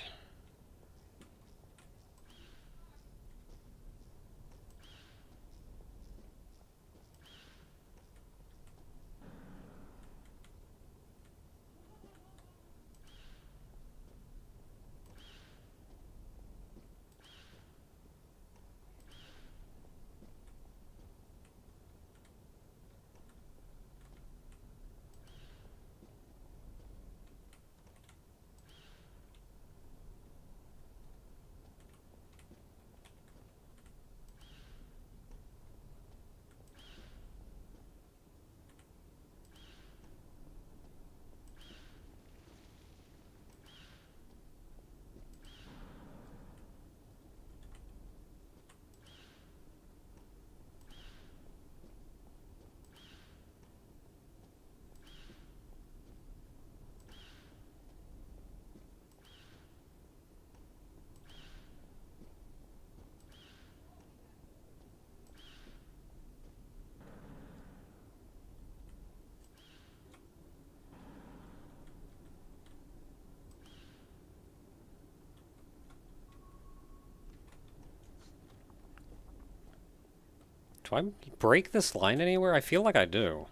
Do I break this line anywhere? I feel like I do.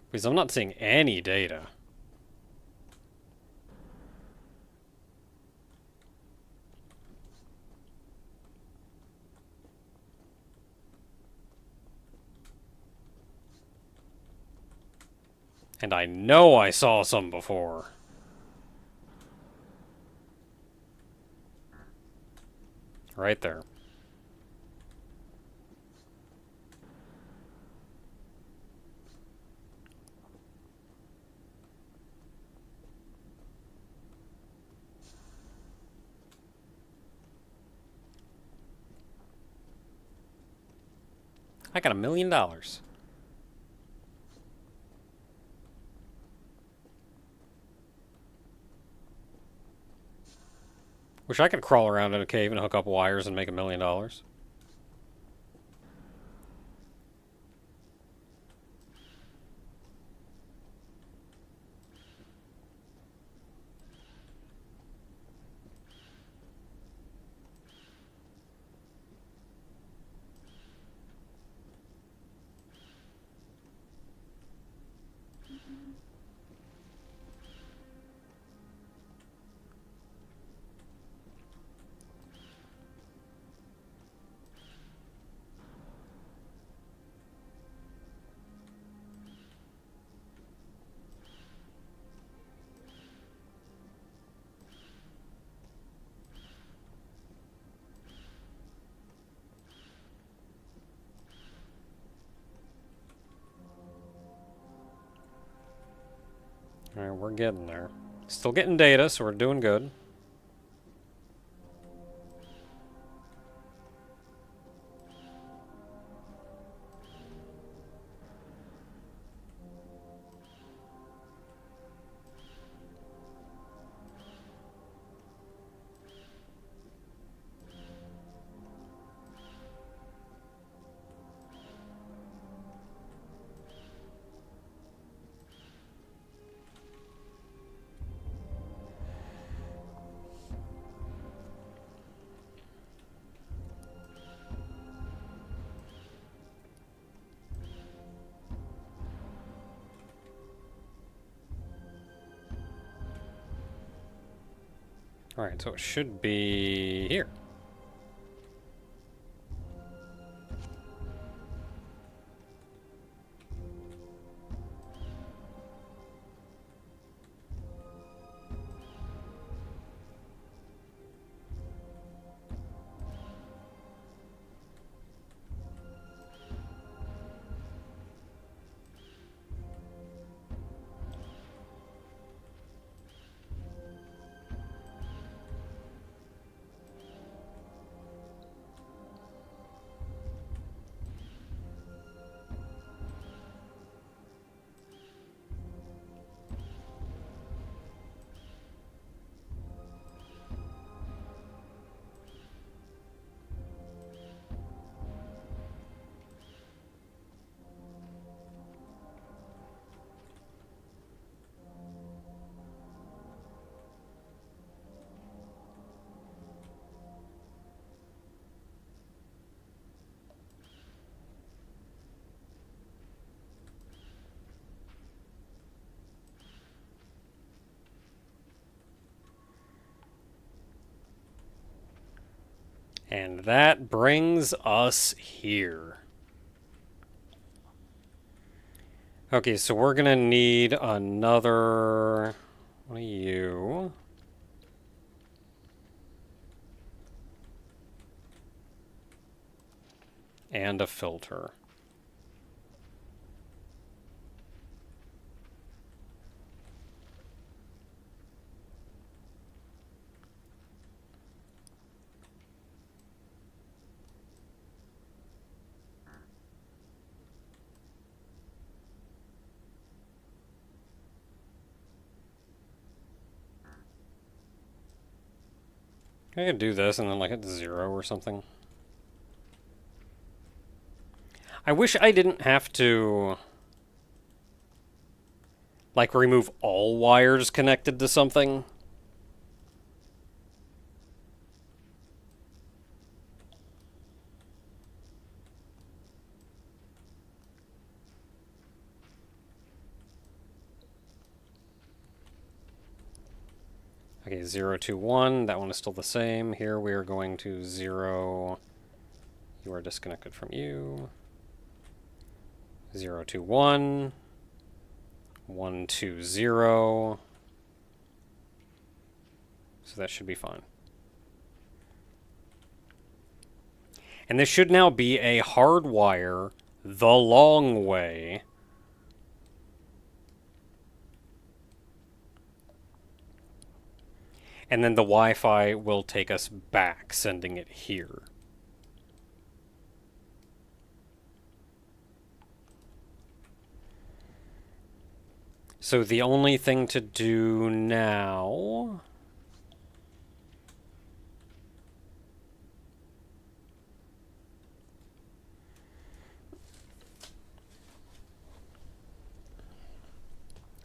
Because I'm not seeing any data. And I know I saw some before. Right there. I got $1 million. Wish I could crawl around in a cave and hook up wires and make $1 million. Alright, we're getting there. Still getting data, so we're doing good. Alright, so it should be here. And that brings us here. Okay, so we're gonna need another one of you. And a filter. I could do this and then like it's 0 or something. I wish I didn't have to like remove all wires connected to something. Okay, 0, 2, 1. That one is still the same. Here we are going to 0. You are disconnected from you. 0, 2, 1. 1, 2, 0. So that should be fine. And this should now be a hard wire the long way. And then the Wi-Fi will take us back, sending it here. So the only thing to do now...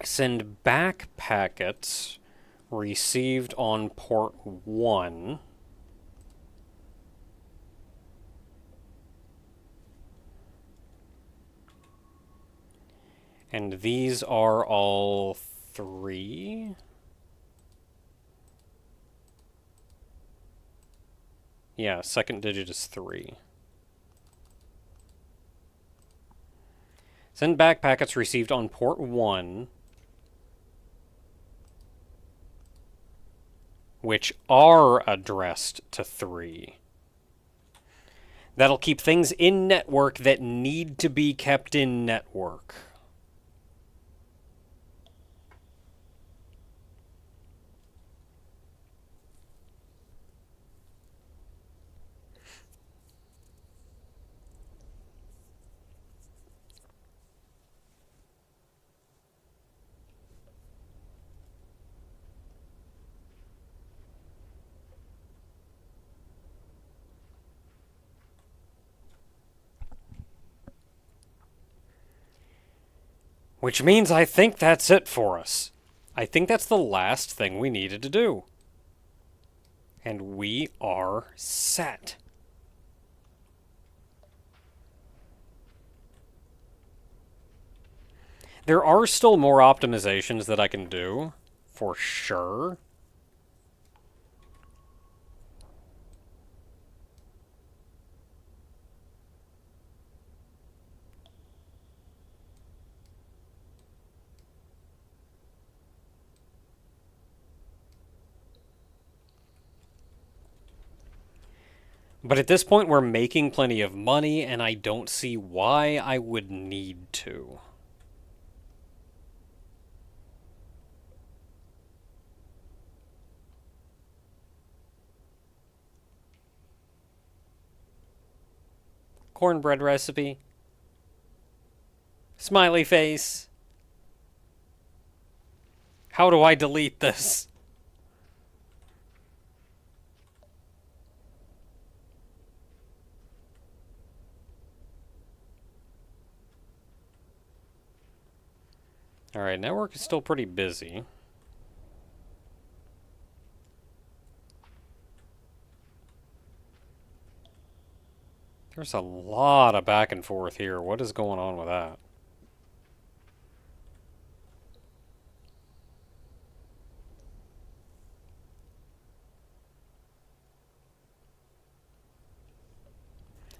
send back packets received on port 1. And these are all 3. Yeah, second digit is 3. Send back packets received on port 1, which are addressed to 3. That'll keep things in network that need to be kept in network. Which means I think that's it for us. I think that's the last thing we needed to do. And we are set. There are still more optimizations that I can do, for sure. But at this point, we're making plenty of money, and I don't see why I would need to. Cornbread recipe. Smiley face. How do I delete this? Alright, network is still pretty busy. There's a lot of back and forth here. What is going on with that?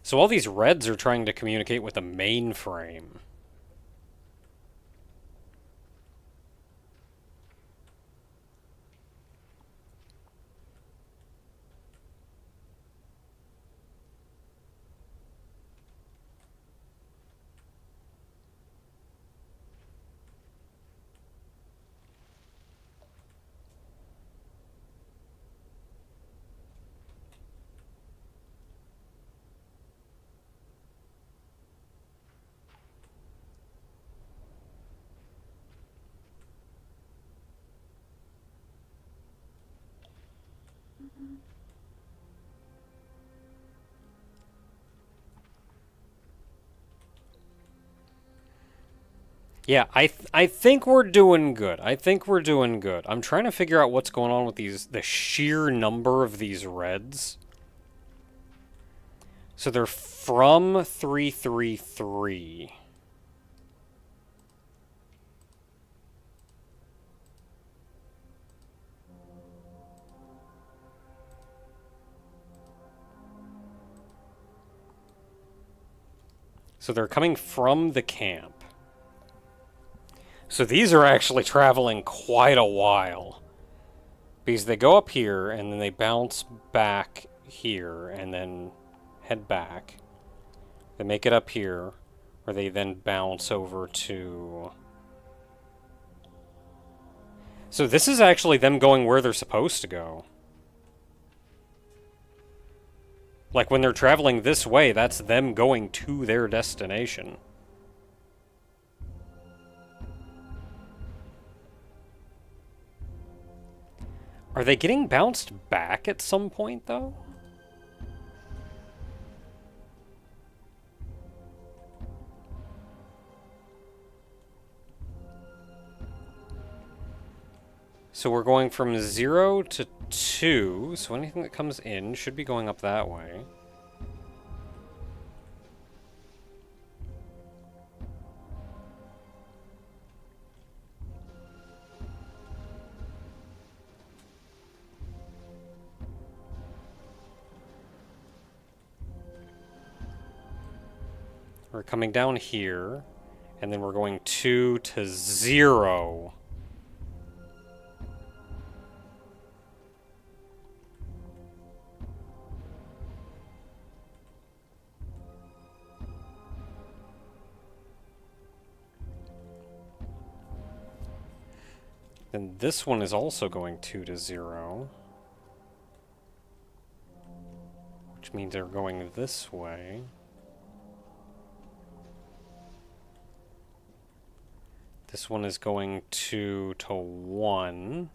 So all these reds are trying to communicate with the mainframe. Yeah, I think we're doing good. I think we're doing good. I'm trying to figure out what's going on with the sheer number of these reds. So they're from 333. So they're coming from the camp. So these are actually traveling quite a while. Because they go up here, and then they bounce back here, and then head back. They make it up here, where they then bounce over to... So this is actually them going where they're supposed to go. Like, when they're traveling this way, that's them going to their destination. Are they getting bounced back at some point, though? So we're going from 0 to 2, so anything that comes in should be going up that way. We're coming down here, and then we're going 2 to 0. Then this one is also going 2 to 0. Which means they're going this way. This one is going 2 to 1.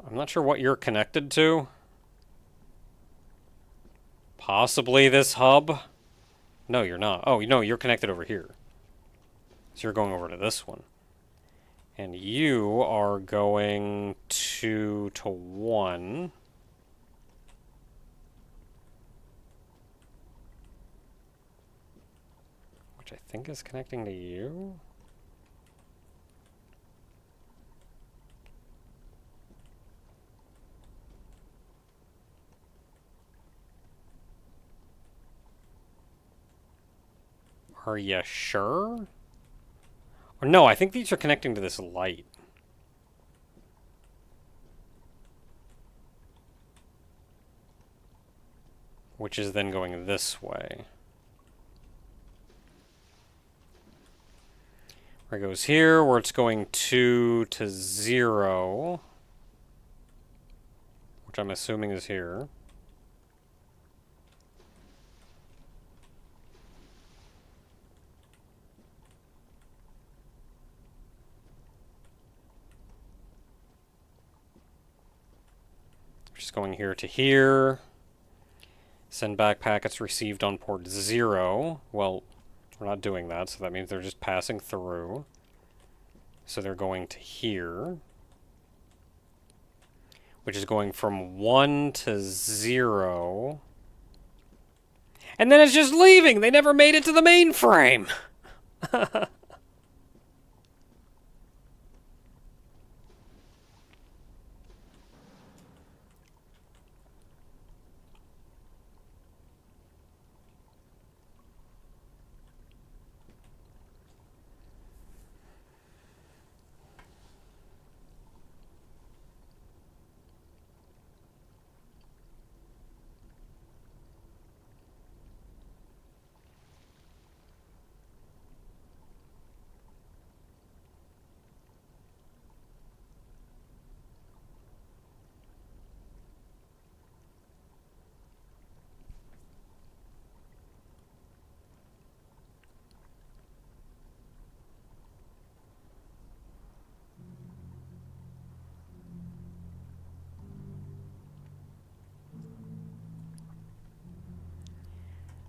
I'm not sure what you're connected to. Possibly this hub? No, you're not. Oh, no, you're connected over here. So you're going over to this one. And you are going 2 to 1. Which I think is connecting to you. Are you sure? Or no, I think these are connecting to this light. Which is then going this way. Where it goes here, where it's going 2 to 0. Which I'm assuming is here. Just going here to here. Send back packets received on port 0. Well, we're not doing that, so that means they're just passing through. So they're going to here. Which is going from 1 to 0. And then it's just leaving! They never made it to the mainframe!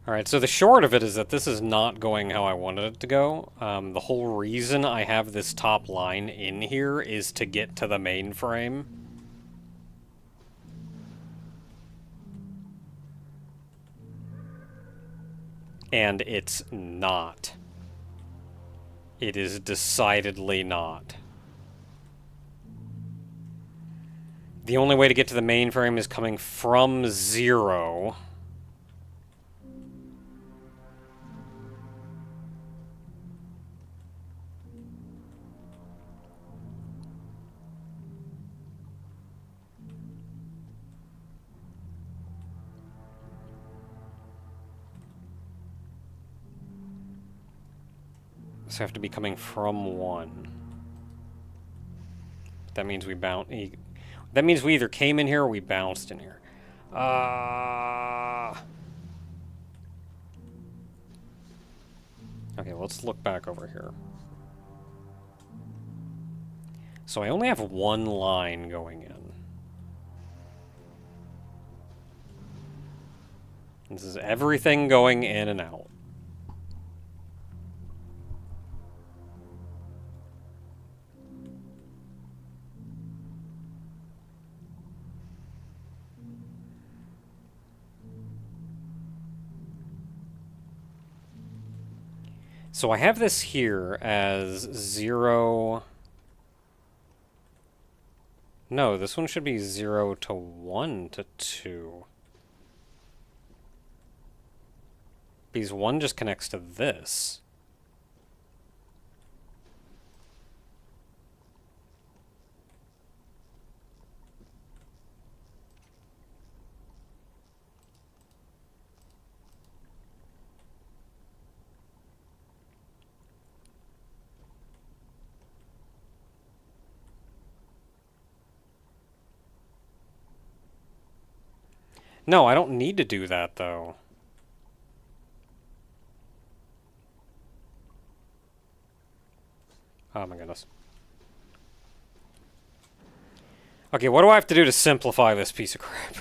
Alright, so the short of it is that this is not going how I wanted it to go. The whole reason I have this top line in here is to get to the mainframe. And it's not. It is decidedly not. The only way to get to the mainframe is coming from 0. So I have to be coming from 1. That means we bounce. That means we either came in here or we bounced in here. Okay, let's look back over here. So I only have one line going in. This is everything going in and out. So I have this here as 0... No, this one should be 0 to 1 to 2. Because 1 just connects to this. No, I don't need to do that, though. Oh my goodness. Okay, what do I have to do to simplify this piece of crap?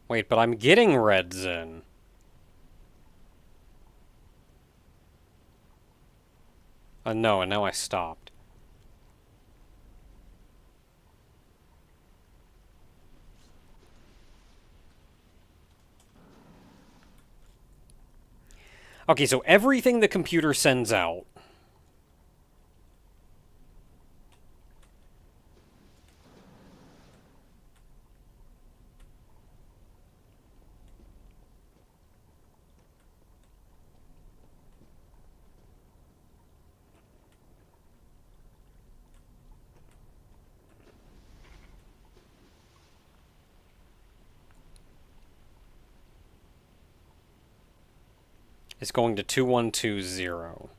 Wait, but I'm getting reds in. No, and now I stopped. Okay, so everything the computer sends out is going to 2120.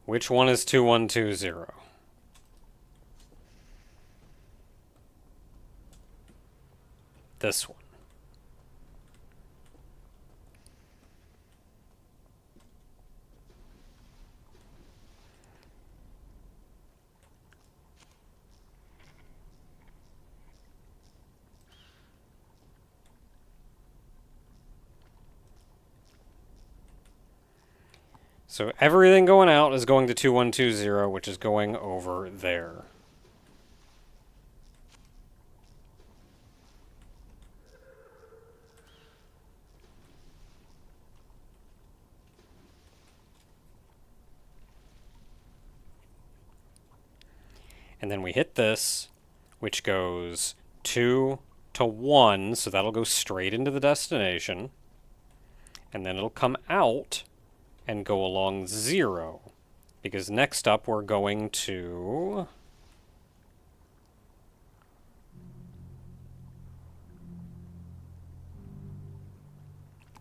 Which one is 2120? This one. So everything going out is going to 2120, which is going over there. And then we hit this, which goes 2 to 1, so that'll go straight into the destination. And then it'll come out and go along 0. Because next up we're going to...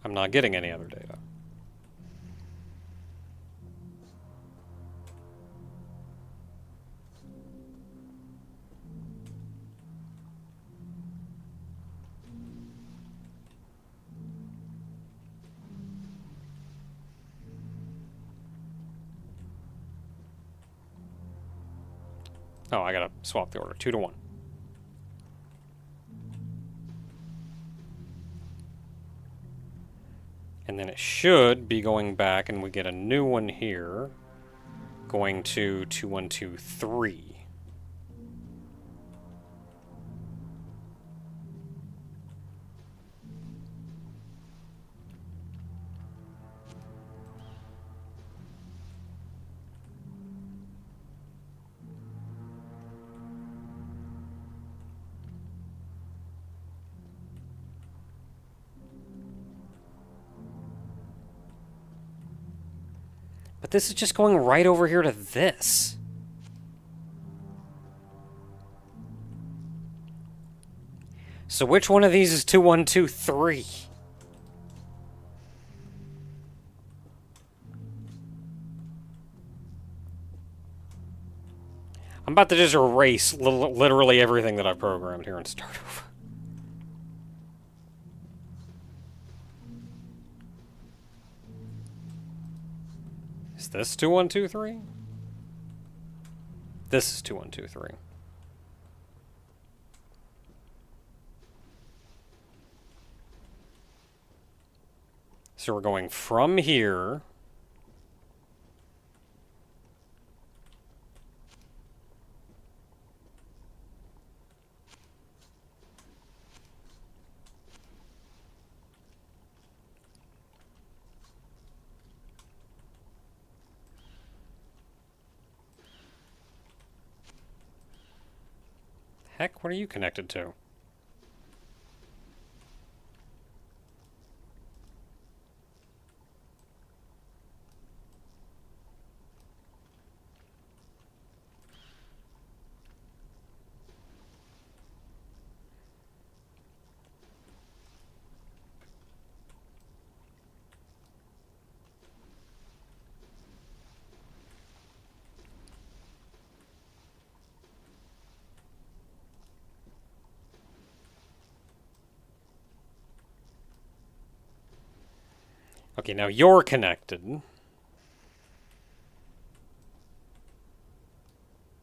I'm not getting any other data. Oh, I gotta swap the order. 2 to 1. And then it should be going back, and we get a new one here, going to 2123. But this is just going right over here to this. So which one of these is 2123? I'm about to just erase literally everything that I programmed here and start over. Is this 2123? This is 2123. So we're going from here. Heck, what are you connected to? Okay, now you're connected.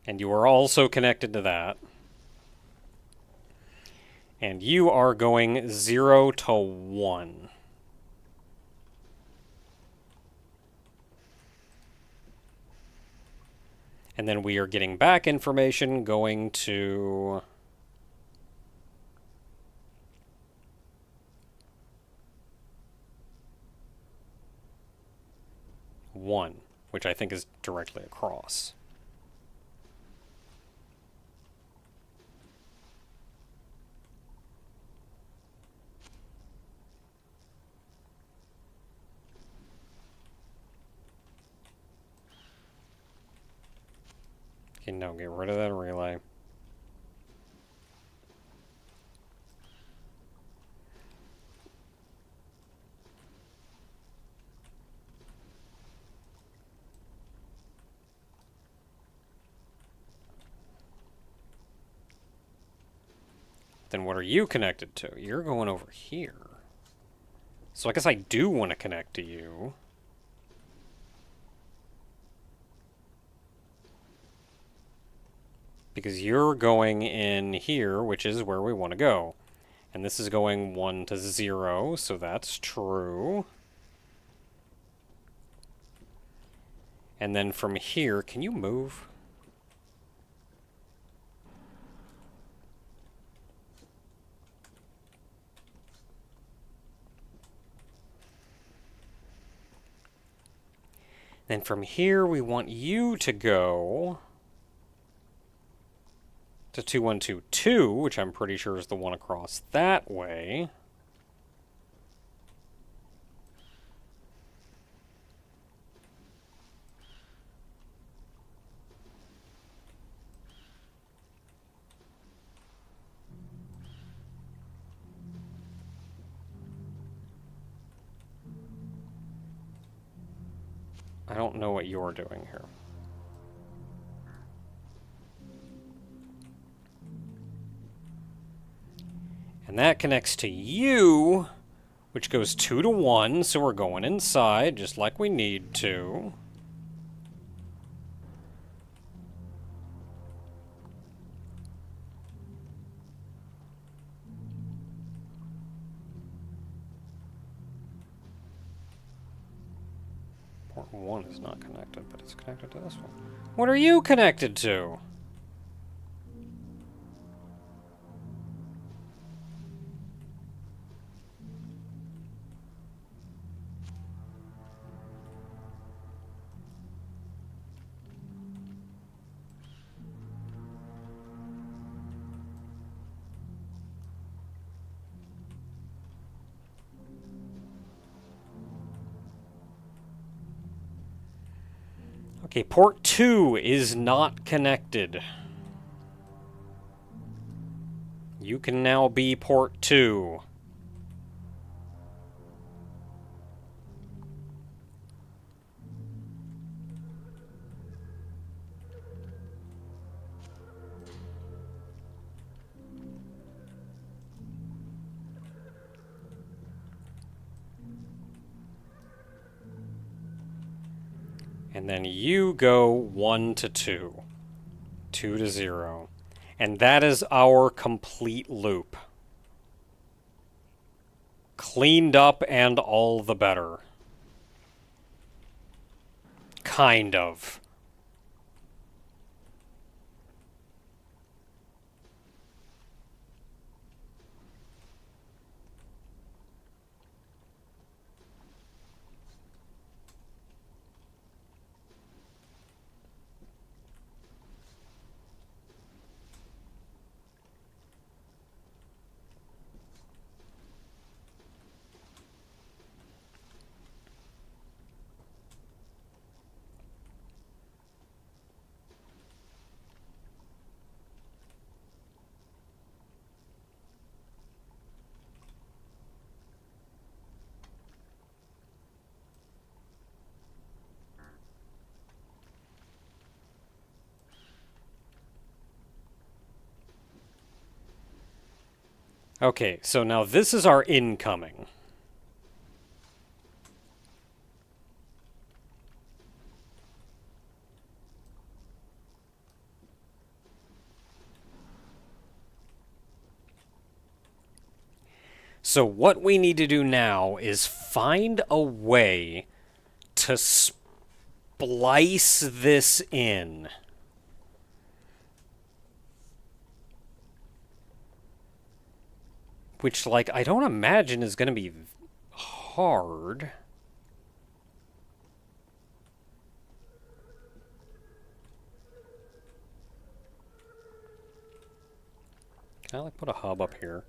And you are also connected to that. And you are going 0 to 1. And then we are getting back information going to... one, which I think is directly across. Okay, no, get rid of that relay. Then what are you connected to? You're going over here. So I guess I do want to connect to you. Because you're going in here, which is where we want to go. And this is going 1 to 0, so that's true. And then from here, can you move? Then from here, we want you to go to 2122, which I'm pretty sure is the one across that way. I don't know what you're doing here. And that connects to you, which goes 2 to 1, so we're going inside, just like we need to. Port 1 is not connected, but it's connected to this one. What are you connected to? Okay, port 2 is not connected. You can now be port 2. And then you go 1 to 2. 2 to 0. And that is our complete loop. Cleaned up and all the better. Kind of. Okay, so now this is our incoming. So what we need to do now is find a way to splice this in. Which, like, I don't imagine is going to be hard. Can I, like, put a hub up here?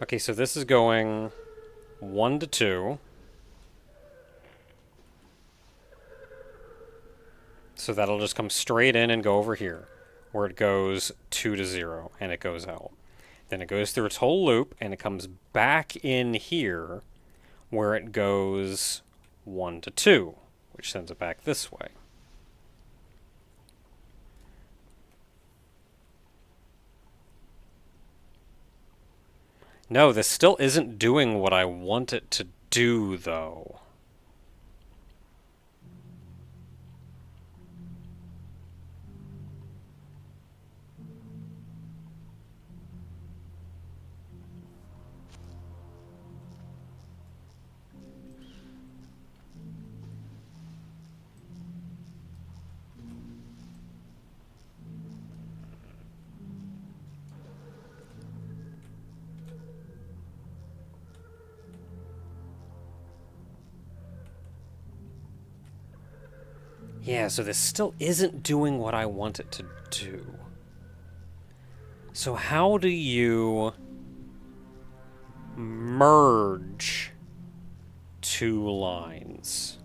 Okay, so this is going 1 to 2. So that'll just come straight in and go over here, where it goes 2 to 0, and it goes out. Then it goes through its whole loop, and it comes back in here, where it goes 1 to 2, which sends it back this way. No, this still isn't doing what I want it to do, though. Yeah, so this still isn't doing what I want it to do. So how do you merge two lines?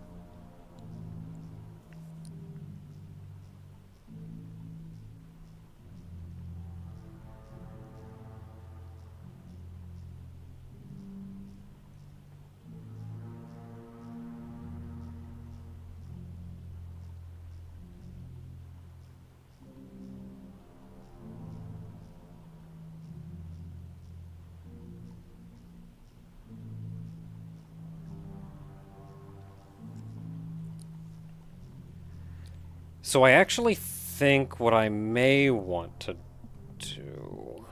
So I actually think what I may want to do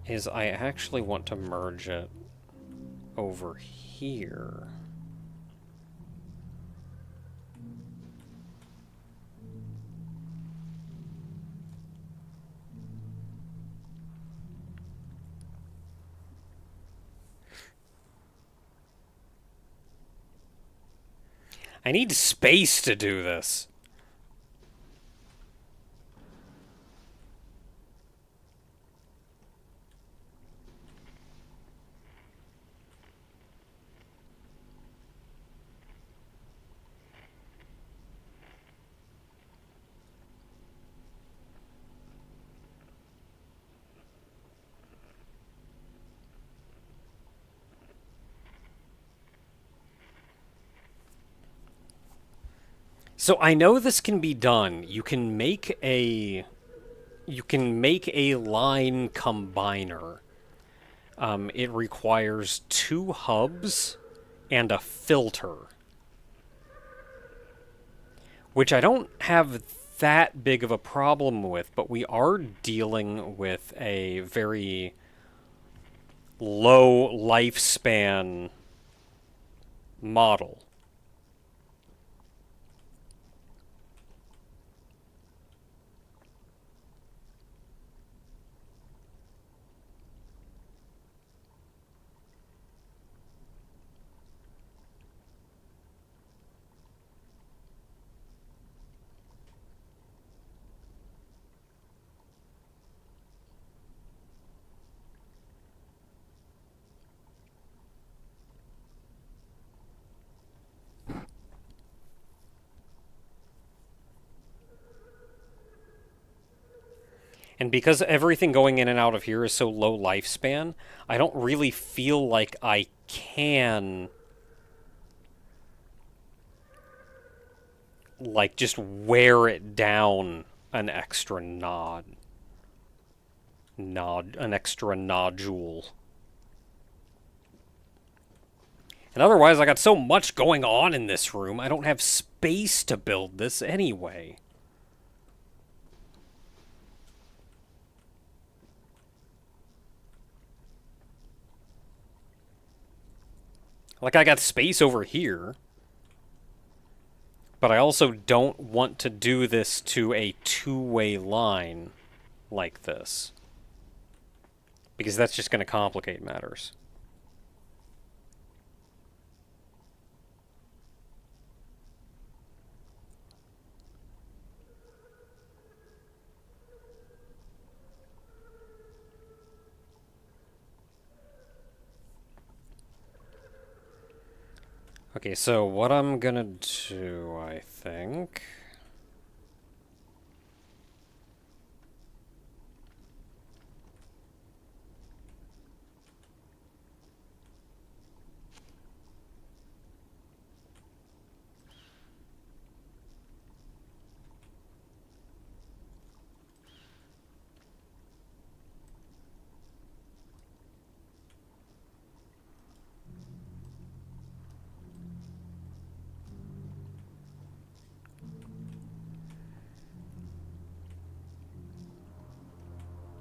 is I actually want to merge it over here. I need space to do this. So I know this can be done. You can make a line combiner. It requires 2 hubs and a filter, which I don't have that big of a problem with, but we are dealing with a very low lifespan model. And because everything going in and out of here is so low lifespan, I don't really feel like I can like just wear it down an extra an extra nodule. And otherwise, I got so much going on in this room, I don't have space to build this anyway. Like, I got space over here, but I also don't want to do this to a two-way line like this, because that's just going to complicate matters. Okay, so what I'm gonna do, I think...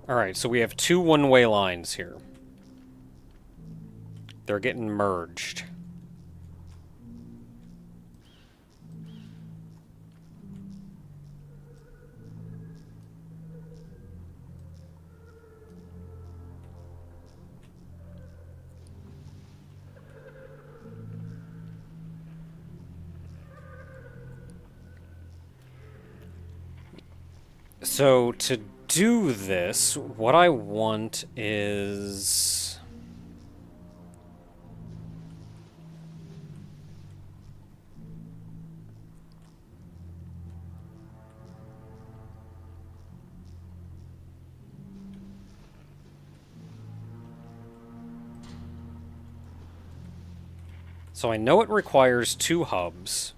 Alright, so we have 2 one-way lines here. They're getting merged. So to do this, what I want is... So I know it requires 2 hubs.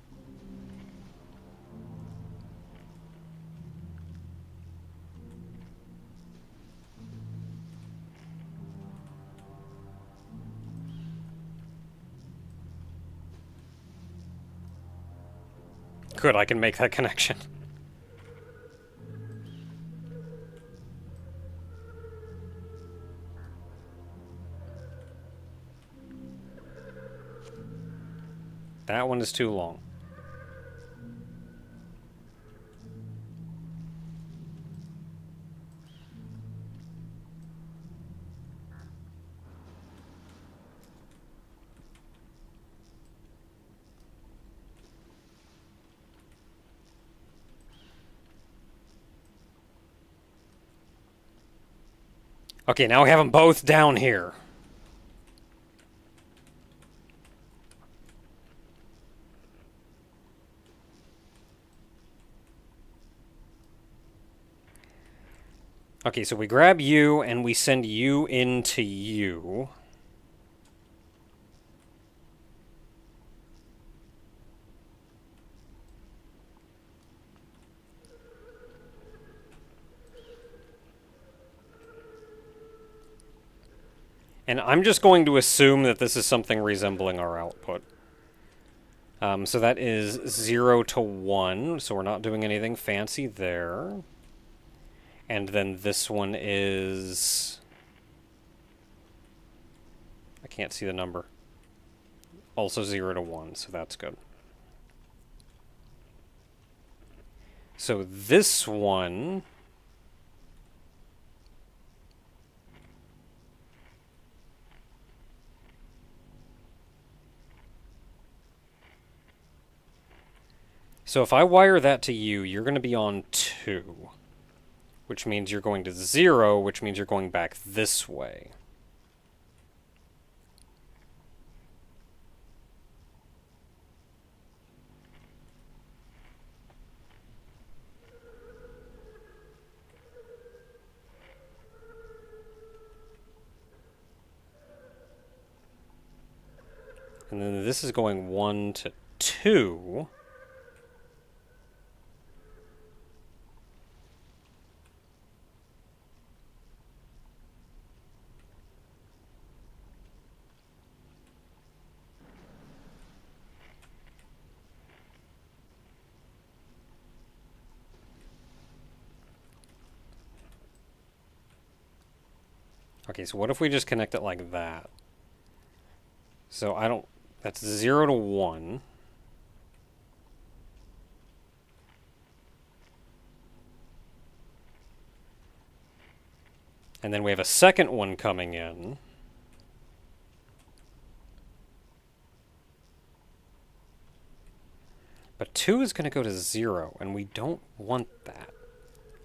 Good, I can make that connection. That one is too long. Okay, now we have them both down here. Okay, so we grab you and we send you into you. And I'm just going to assume that this is something resembling our output. So that is 0 to 1, so we're not doing anything fancy there. And then this one is... I can't see the number. Also 0 to 1, so that's good. So this one... So if I wire that to you, you're going to be on 2. Which means you're going to 0, which means you're going back this way. And then this is going 1 to 2. Okay, so what if we just connect it like that? So I don't... That's 0 to 1. And then we have a second one coming in. But 2 is going to go to 0, and we don't want that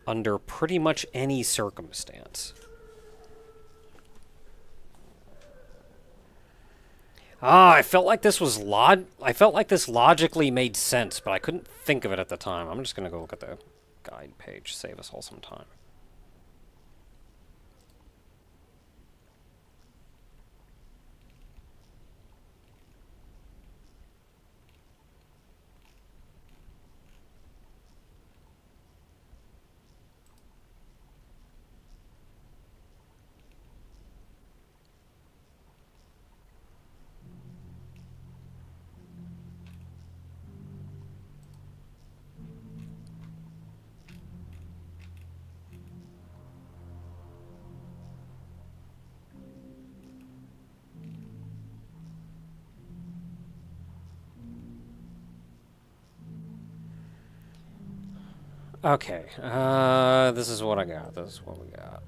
under pretty much any circumstance. I felt like this was I felt like this logically made sense, but I couldn't think of it at the time. I'm just going to go look at the guide page, save us all some time. Okay, this is what I got. This is what we got.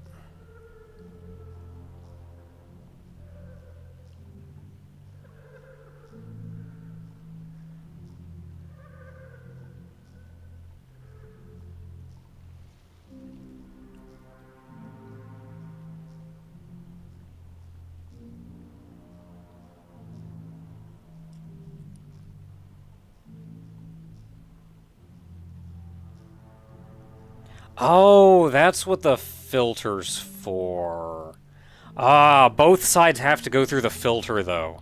Oh, that's what the filter's for. Ah, both sides have to go through the filter, though.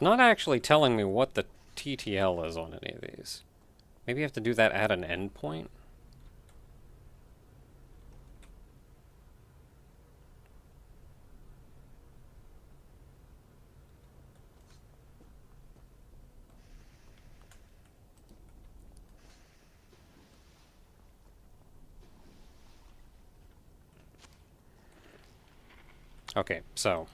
It's not actually telling me what the TTL is on any of these. Maybe you have to do that at an endpoint? Okay, so...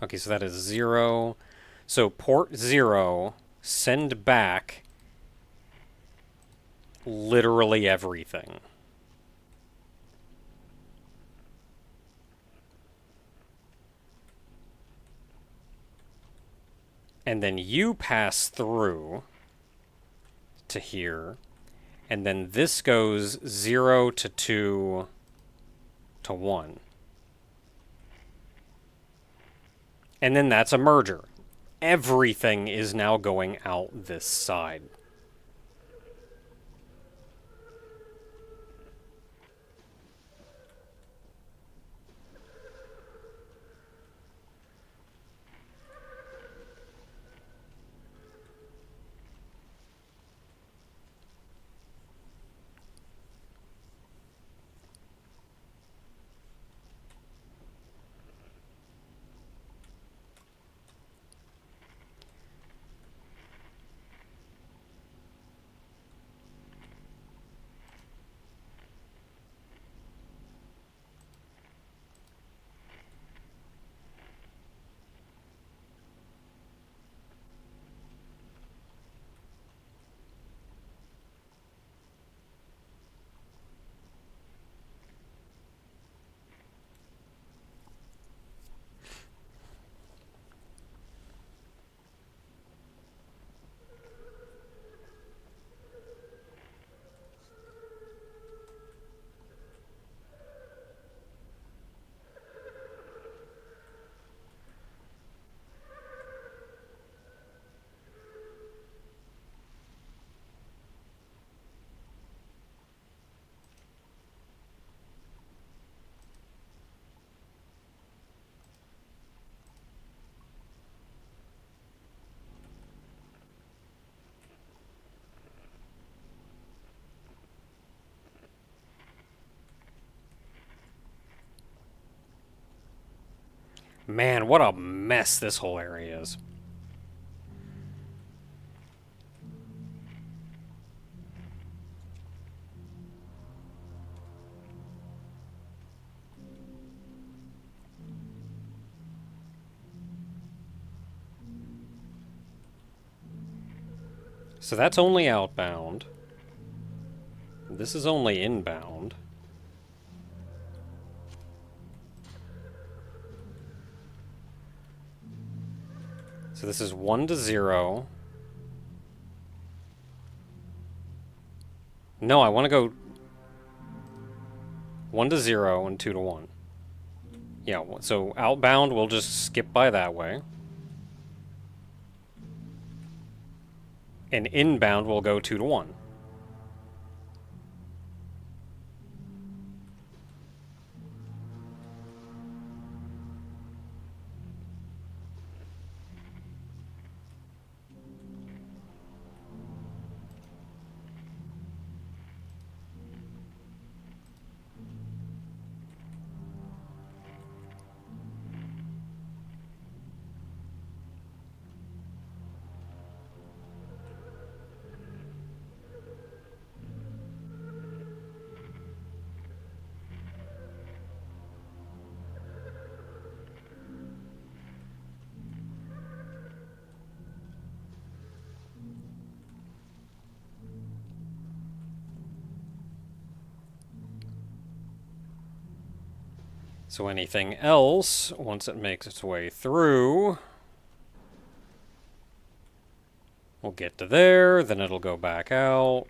Okay, so that is 0. So port 0, send back literally everything. And then you pass through to here. And then this goes 0 to 2 to 1. And then that's a merger. Everything is now going out this side. Man, what a mess this whole area is. So that's only outbound. This is only inbound. So this is 1 to 0. No, I want to go 1 to 0 and 2 to 1. Yeah, so outbound we'll just skip by that way. And inbound we'll go 2 to 1. So anything else, once it makes its way through, we'll get to there, then it'll go back out.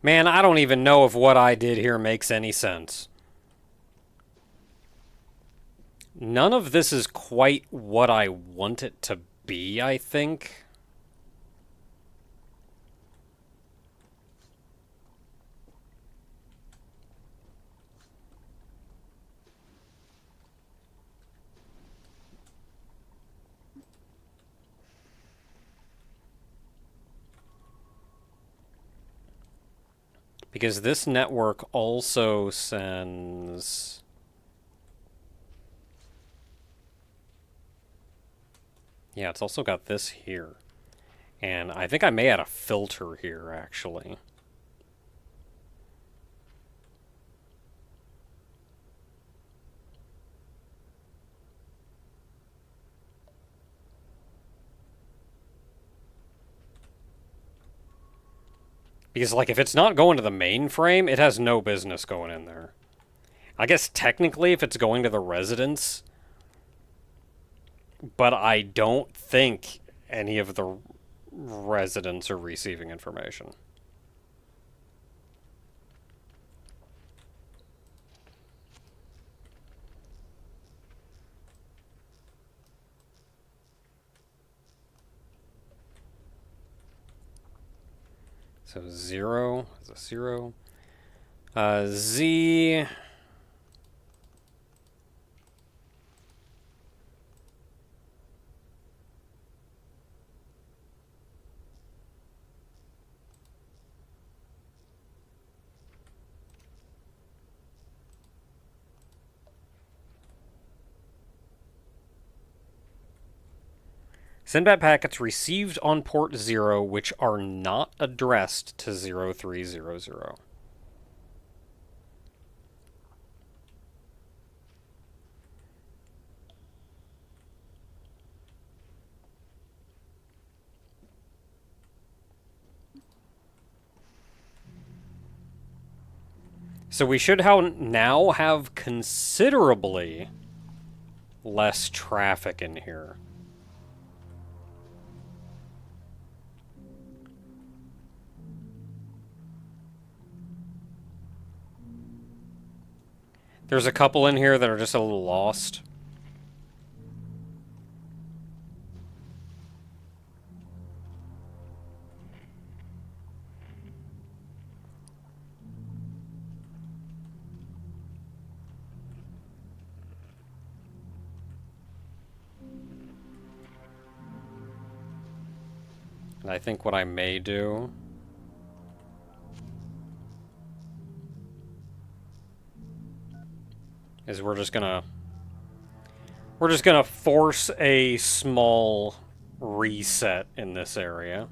Man, I don't even know if what I did here makes any sense. None of this is quite what I want it to be, I think. Because this network also sends... Yeah, it's also got this here. And I think I may add a filter here, actually. Because, like, if it's not going to the mainframe, it has no business going in there. I guess technically if it's going to the residence, but I don't think any of the residents are receiving information. So 0 is a 0. Z... Send back packets received on port 0 which are not addressed to 0300. So we should now have considerably less traffic in here. There's a couple in here that are just a little lost. And I think what I may do is we're just gonna force a small reset in this area.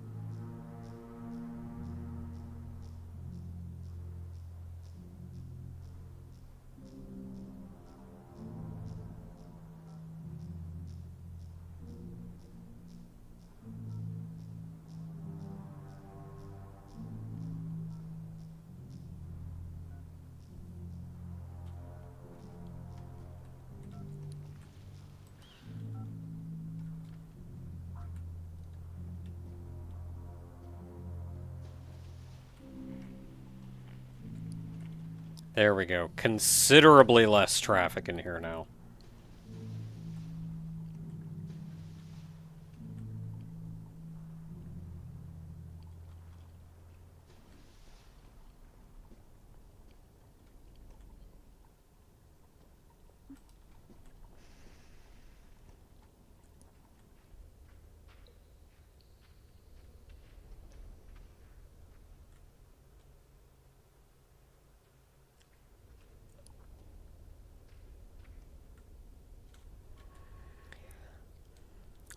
There we go. Considerably less traffic in here now.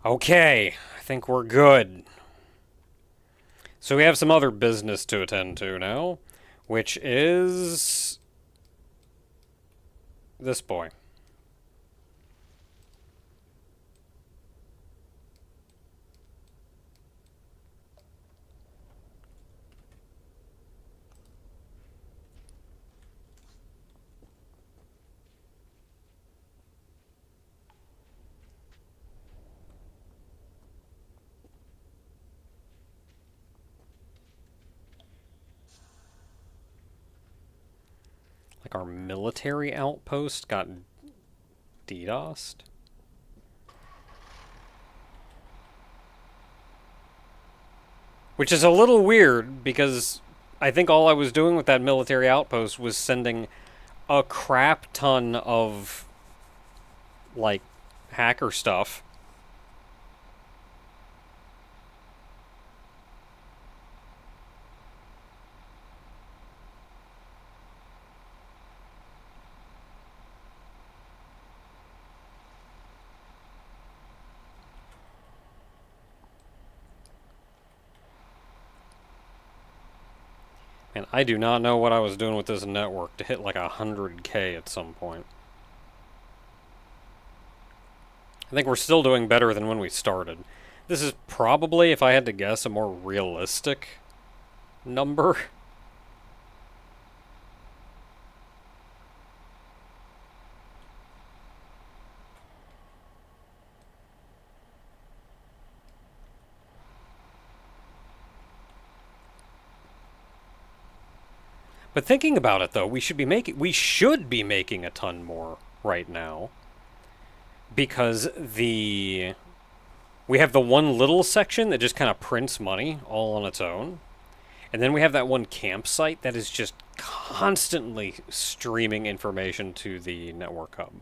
Okay, I think we're good. So we have some other business to attend to now, which is this boy. like our military outpost got DDoSed. Which is a little weird, because I think all I was doing with that military outpost was sending a crap ton of, like, hacker stuff. And I do not know what I was doing with this network to hit like 100K at some point. I think we're still doing better than when we started. This is probably, if I had to guess, a more realistic number. But thinking about it, though, we should be making a ton more right now, because we have the one little section that just kind of prints money all on its own, and then we have that one campsite that is just constantly streaming information to the network hub.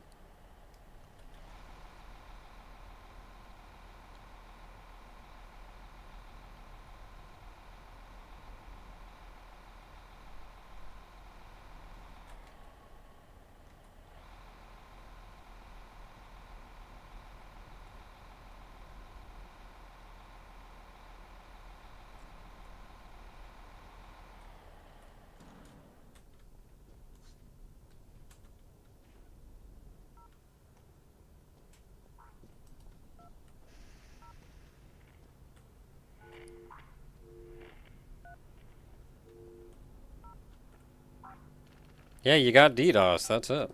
Yeah, you got DDoS, that's it.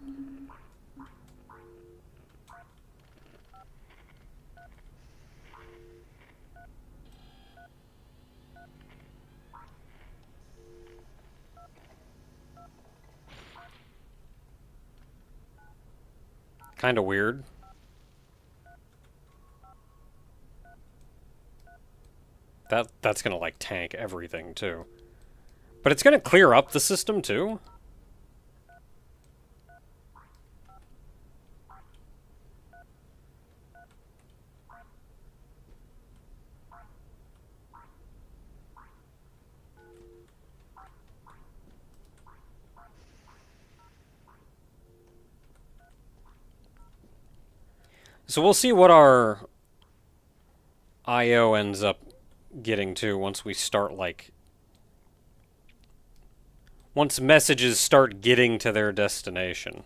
Kinda weird. That's gonna, like, tank everything, too. But it's gonna clear up the system, too? So we'll see what our IO ends up getting to once we start, like... once messages start getting to their destination.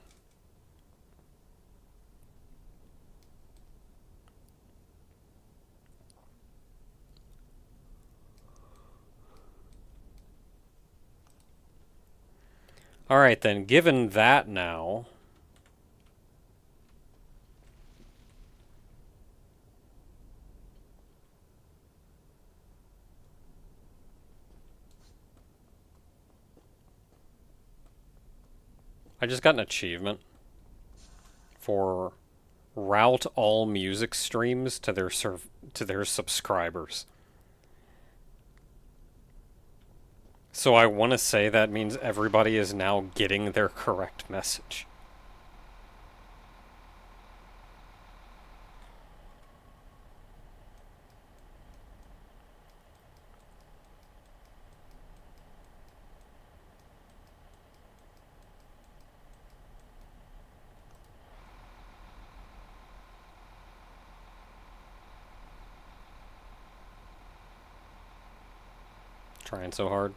Alright then, given that now... I just got an achievement for route all music streams to their subscribers. So I want to say that means everybody is now getting their correct message. Trying so hard.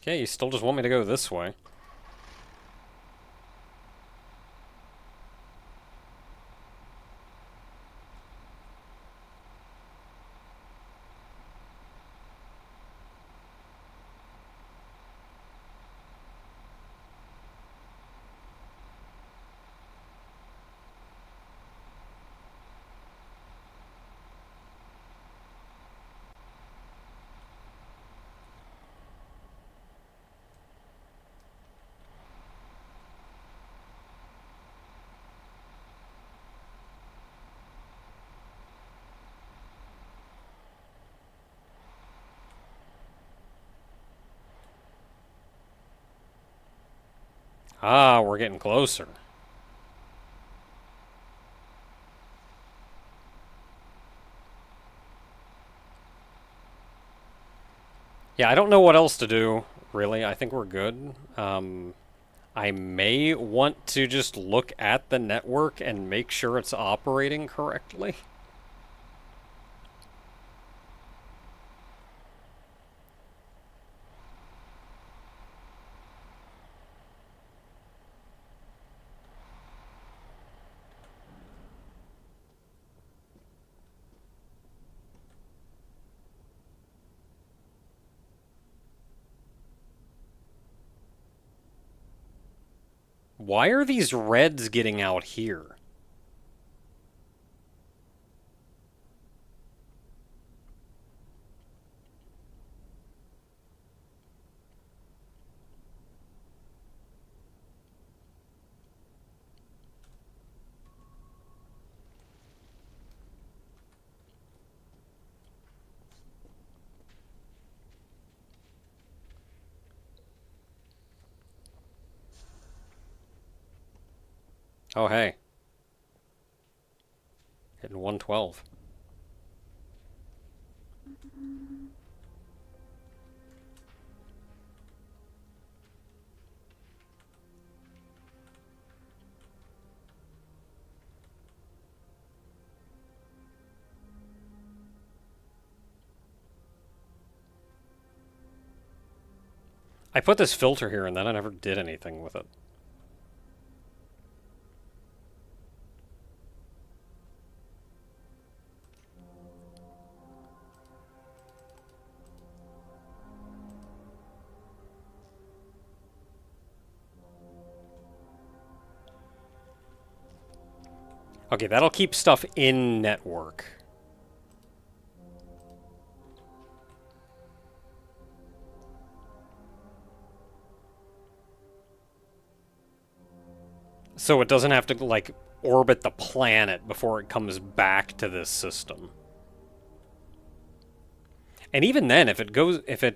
Okay, you still just want me to go this way. Ah, we're getting closer. Yeah, I don't know what else to do, really. I think we're good. I may want to just look at the network and make sure it's operating correctly. Why are these reds getting out here? Oh, hey. Hitting 112. I put this filter here and then I never did anything with it. Okay, that'll keep stuff in network. So it doesn't have to, like, orbit the planet before it comes back to this system. And even then, if it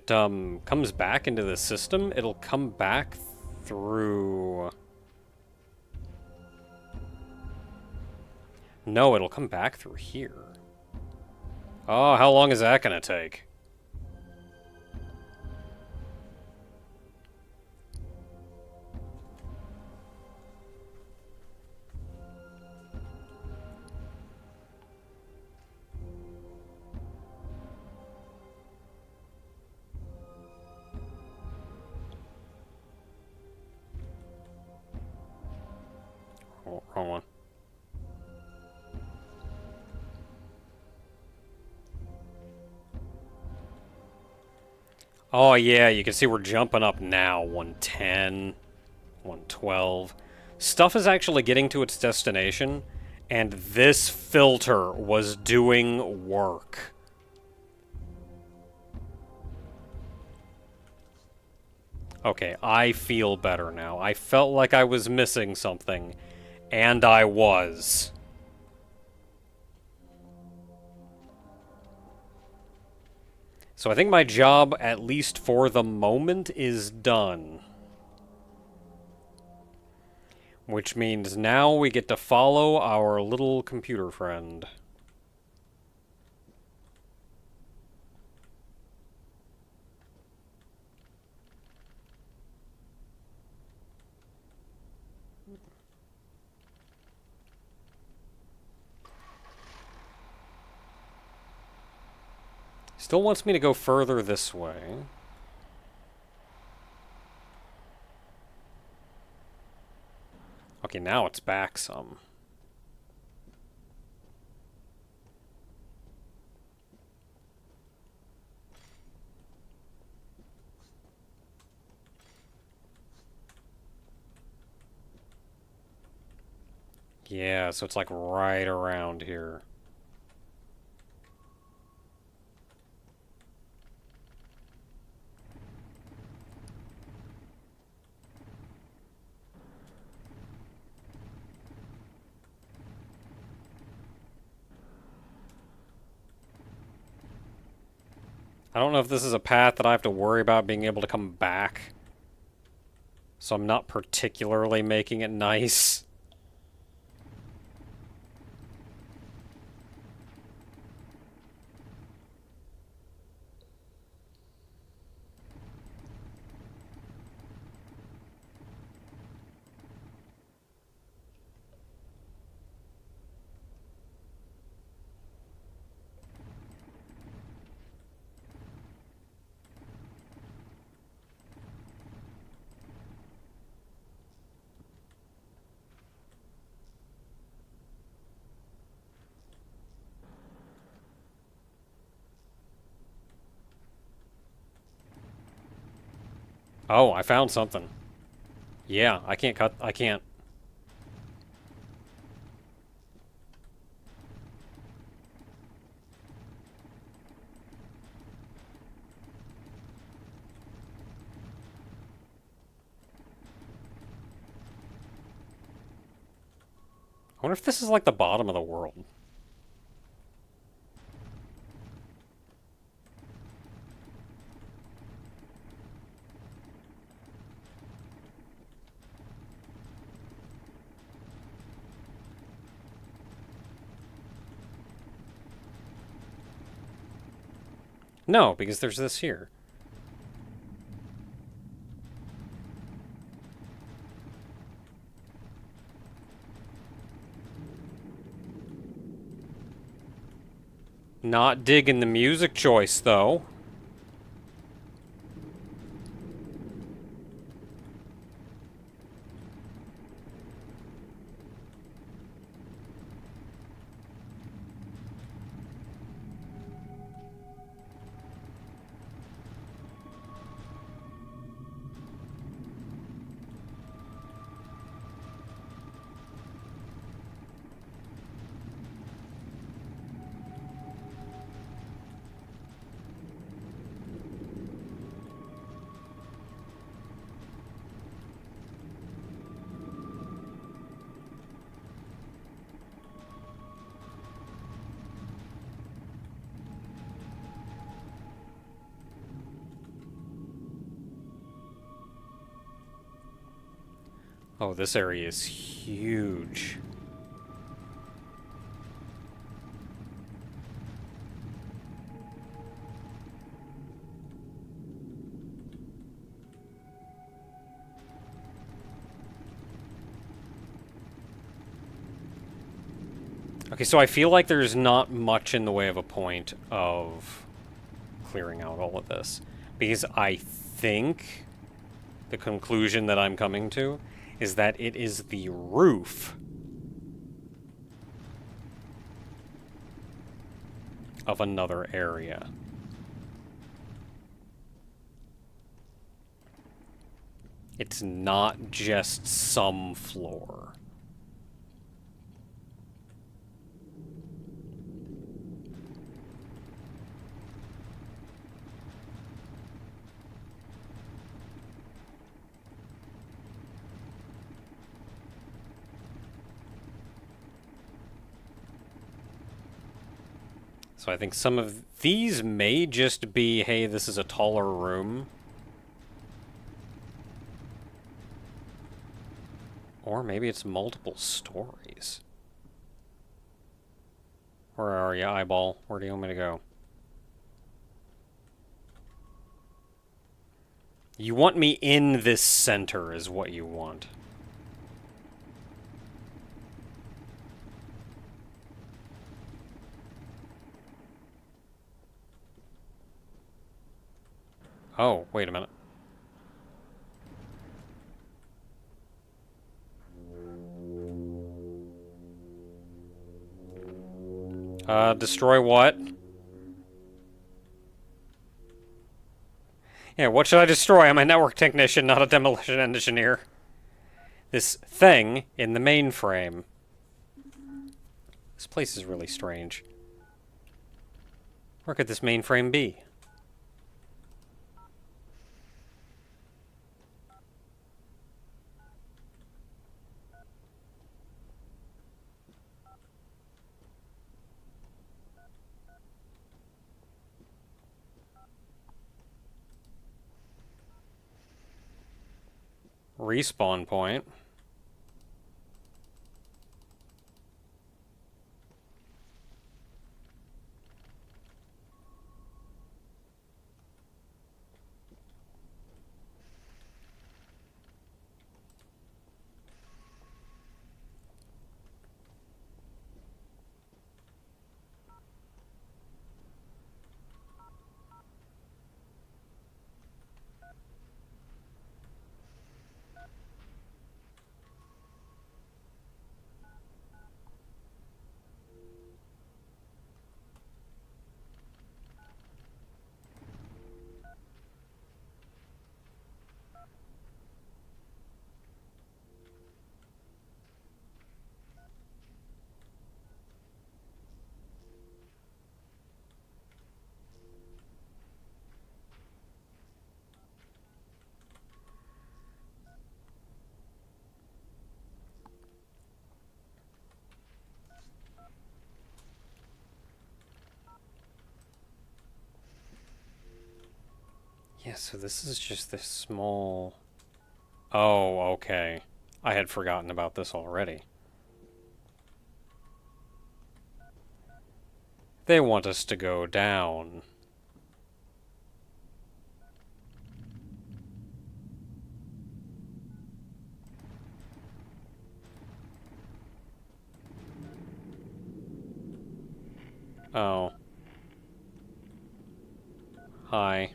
comes back into the system, it'll come back through... No, it'll come back through here. Oh, how long is that gonna take? Oh, wrong one. Oh yeah, you can see we're jumping up now. 110, 112. Stuff is actually getting to its destination, and this filter was doing work. Okay, I feel better now. I felt like I was missing something, and I was. So I think my job, at least for the moment, is done. Which means now we get to follow our little computer friend. Still wants me to go further this way. Okay, now it's back some. Yeah, so it's like right around here. I don't know if this is a path that I have to worry about being able to come back. So I'm not particularly making it nice. Oh, I found something. Yeah, I can't cut. I can't. I wonder if this is like the bottom of the world. No, because there's this here. Not digging the music choice, though. Oh, this area is huge. Okay, so I feel like there's not much in the way of a point of clearing out all of this. Because I think the conclusion that I'm coming to is that it is the roof of another area. It's not just some floor. So I think some of these may just be, hey, this is a taller room. Or maybe it's multiple stories. Where are you, eyeball? Where do you want me to go? You want me in this center is what you want. Oh, wait a minute. Destroy what? Yeah, what should I destroy? I'm a network technician, not a demolition engineer. This thing in the mainframe. This place is really strange. Where could this mainframe be? Respawn point. Yeah, so this is just this small... Oh, okay. I had forgotten about this already. They want us to go down. Oh. Hi.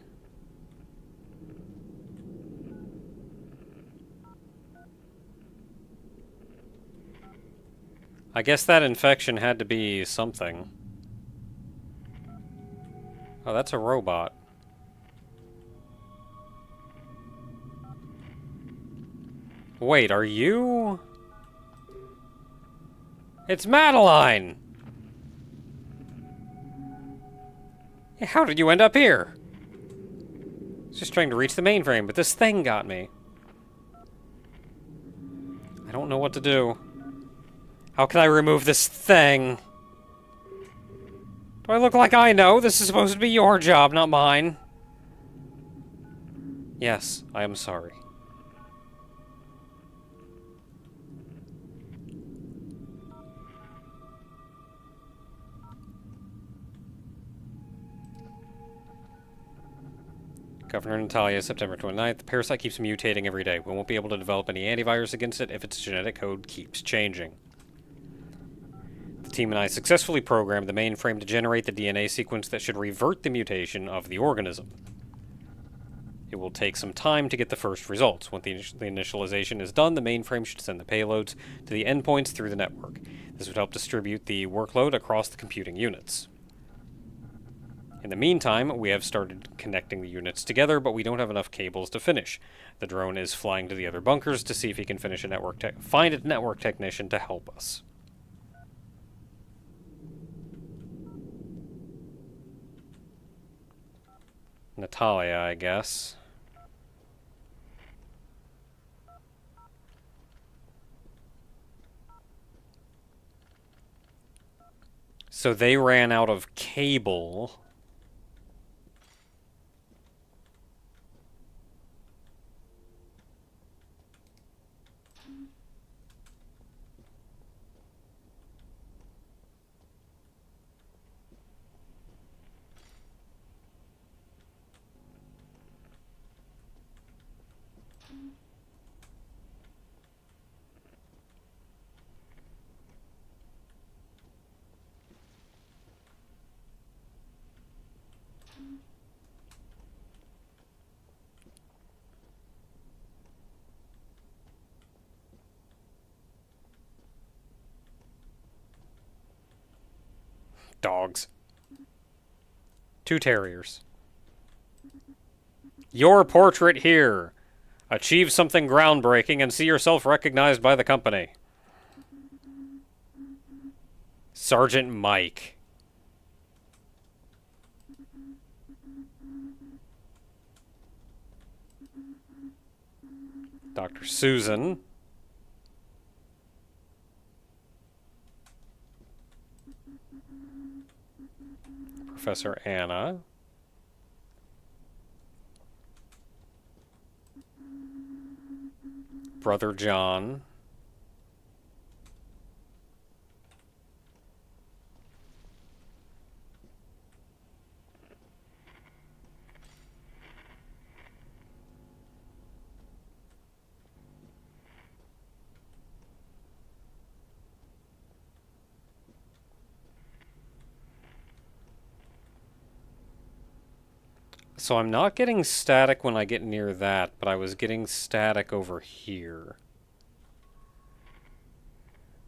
I guess that infection had to be something. Oh, that's a robot. Wait, are you... It's Madeline! How did you end up here? I was just trying to reach the mainframe, but this thing got me. I don't know what to do. How can I remove this thing? Do I look like I know? This is supposed to be your job, not mine. Yes, I am sorry. Governor Natalia, September 29th. The parasite keeps mutating every day. We won't be able to develop any antivirus against it if its genetic code keeps changing. The team and I successfully programmed the mainframe to generate the DNA sequence that should revert the mutation of the organism. It will take some time to get the first results. Once the initialization is done, the mainframe should send the payloads to the endpoints through the network. This would help distribute the workload across the computing units. In the meantime, we have started connecting the units together, but we don't have enough cables to finish. The drone is flying to the other bunkers to see if he can finish find a network technician to help us. Natalia, I guess. So they ran out of cable. Dogs. 2 terriers. Your portrait here. Achieve something groundbreaking and see yourself recognized by the company. Sergeant Mike. Dr. Susan. Professor Anna. Brother John. So I'm not getting static when I get near that, but I was getting static over here.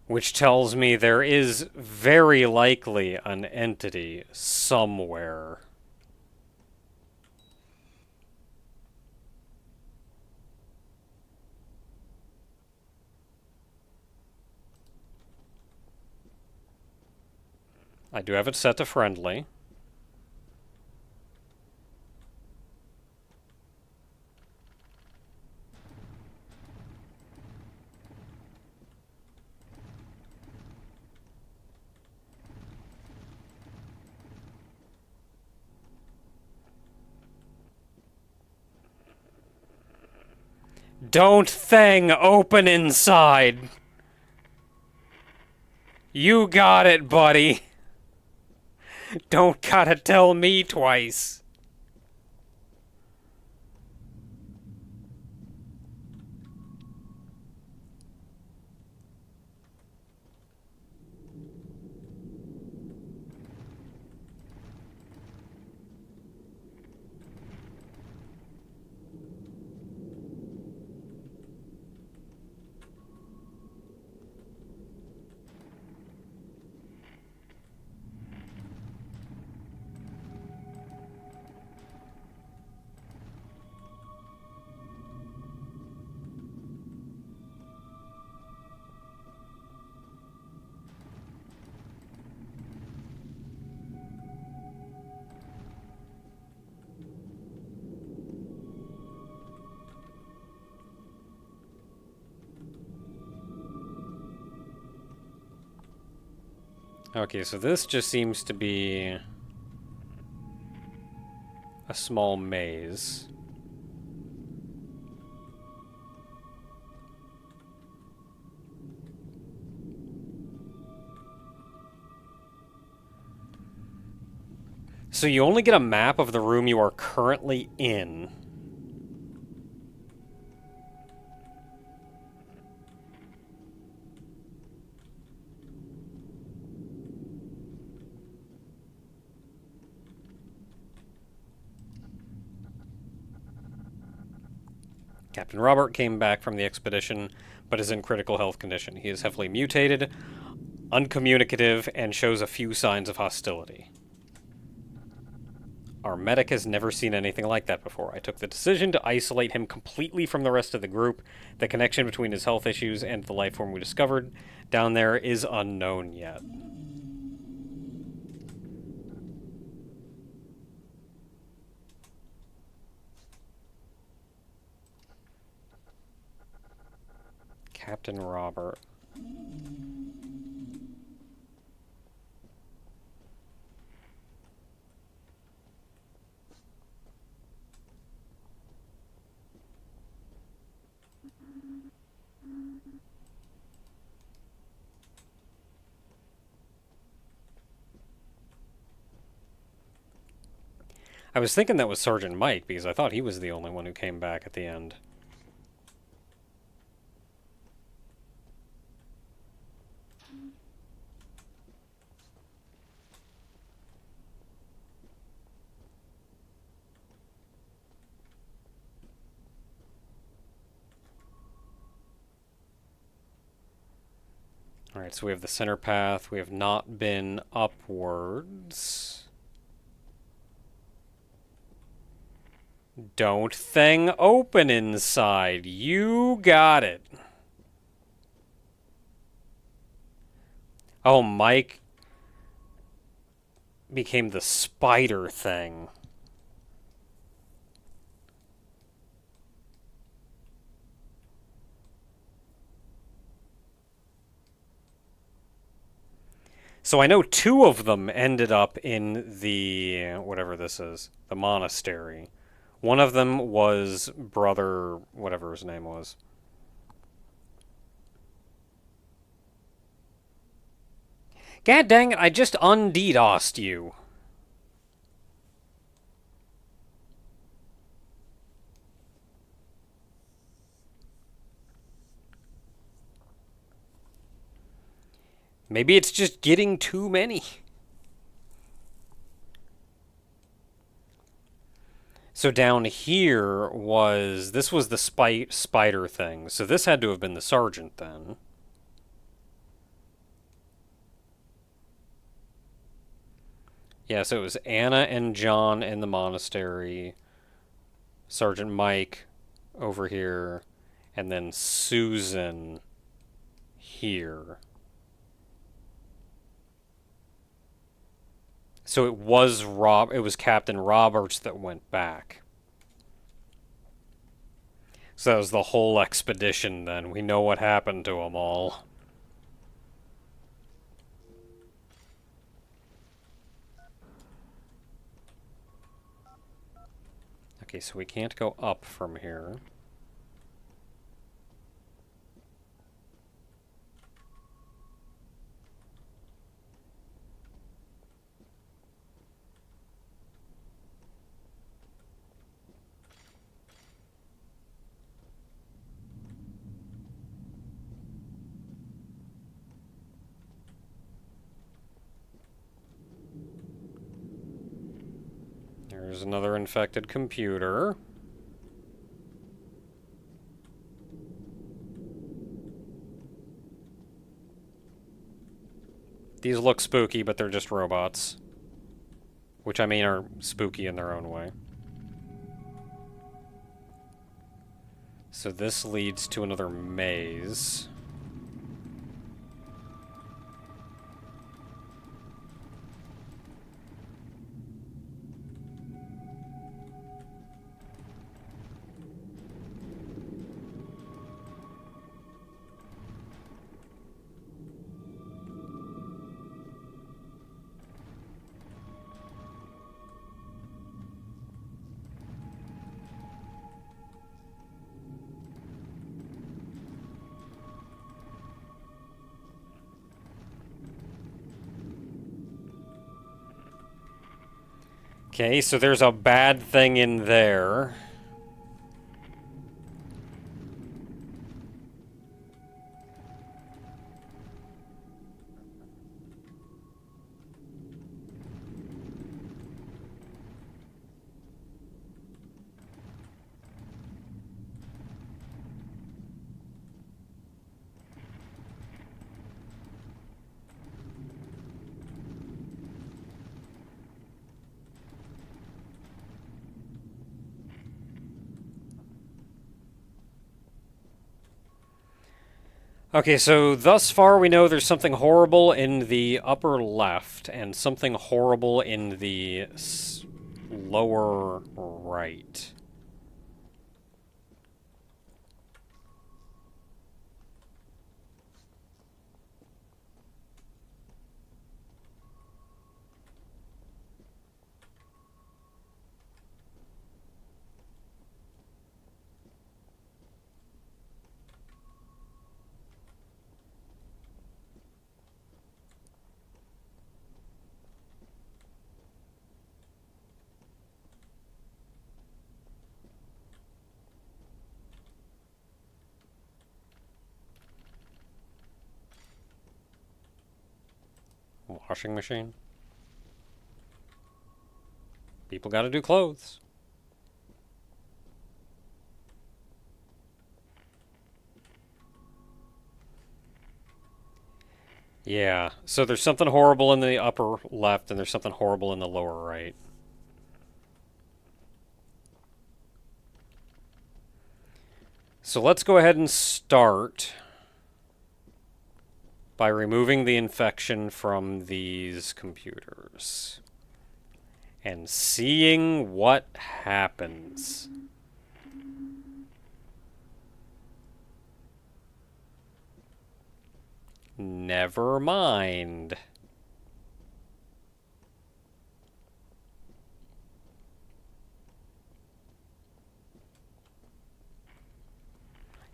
Which tells me there is very likely an entity somewhere. I do have it set to friendly. Don't thing open inside. You got it, buddy. Don't gotta tell me twice. Okay, so this just seems to be a small maze. So you only get a map of the room you are currently in. Captain Robert came back from the expedition, but is in critical health condition. He is heavily mutated, uncommunicative, and shows a few signs of hostility. Our medic has never seen anything like that before. I took the decision to isolate him completely from the rest of the group. The connection between his health issues and the life form we discovered down there is unknown yet. Captain Robert. I was thinking that was Sergeant Mike, because I thought he was the only one who came back at the end. Alright, so we have the center path. We have not been upwards. Don't thing open inside. You got it. Oh, Mike became the spider thing. So I know two of them ended up in the, whatever this is, the monastery. One of them was Brother, whatever his name was. God dang it, I just un-DDoSed you. Maybe it's just getting too many. So down here was... This was the spider thing. So this had to have been the sergeant then. Yeah, so it was Anna and John in the monastery. Sergeant Mike over here. And then Susan here. So it was Captain Roberts that went back. So that was the whole expedition then. We know what happened to them all. Okay, so we can't go up from here. There's another infected computer. These look spooky, but they're just robots. Which, I mean, are spooky in their own way. So this leads to another maze. Okay, so there's a bad thing in there. Okay, so thus far we know there's something horrible in the upper left and something horrible in the lower right. Washing machine. People gotta do clothes. Yeah, so there's something horrible in the upper left and there's something horrible in the lower right. So let's go ahead and start by removing the infection from these computers and seeing what happens. Never mind.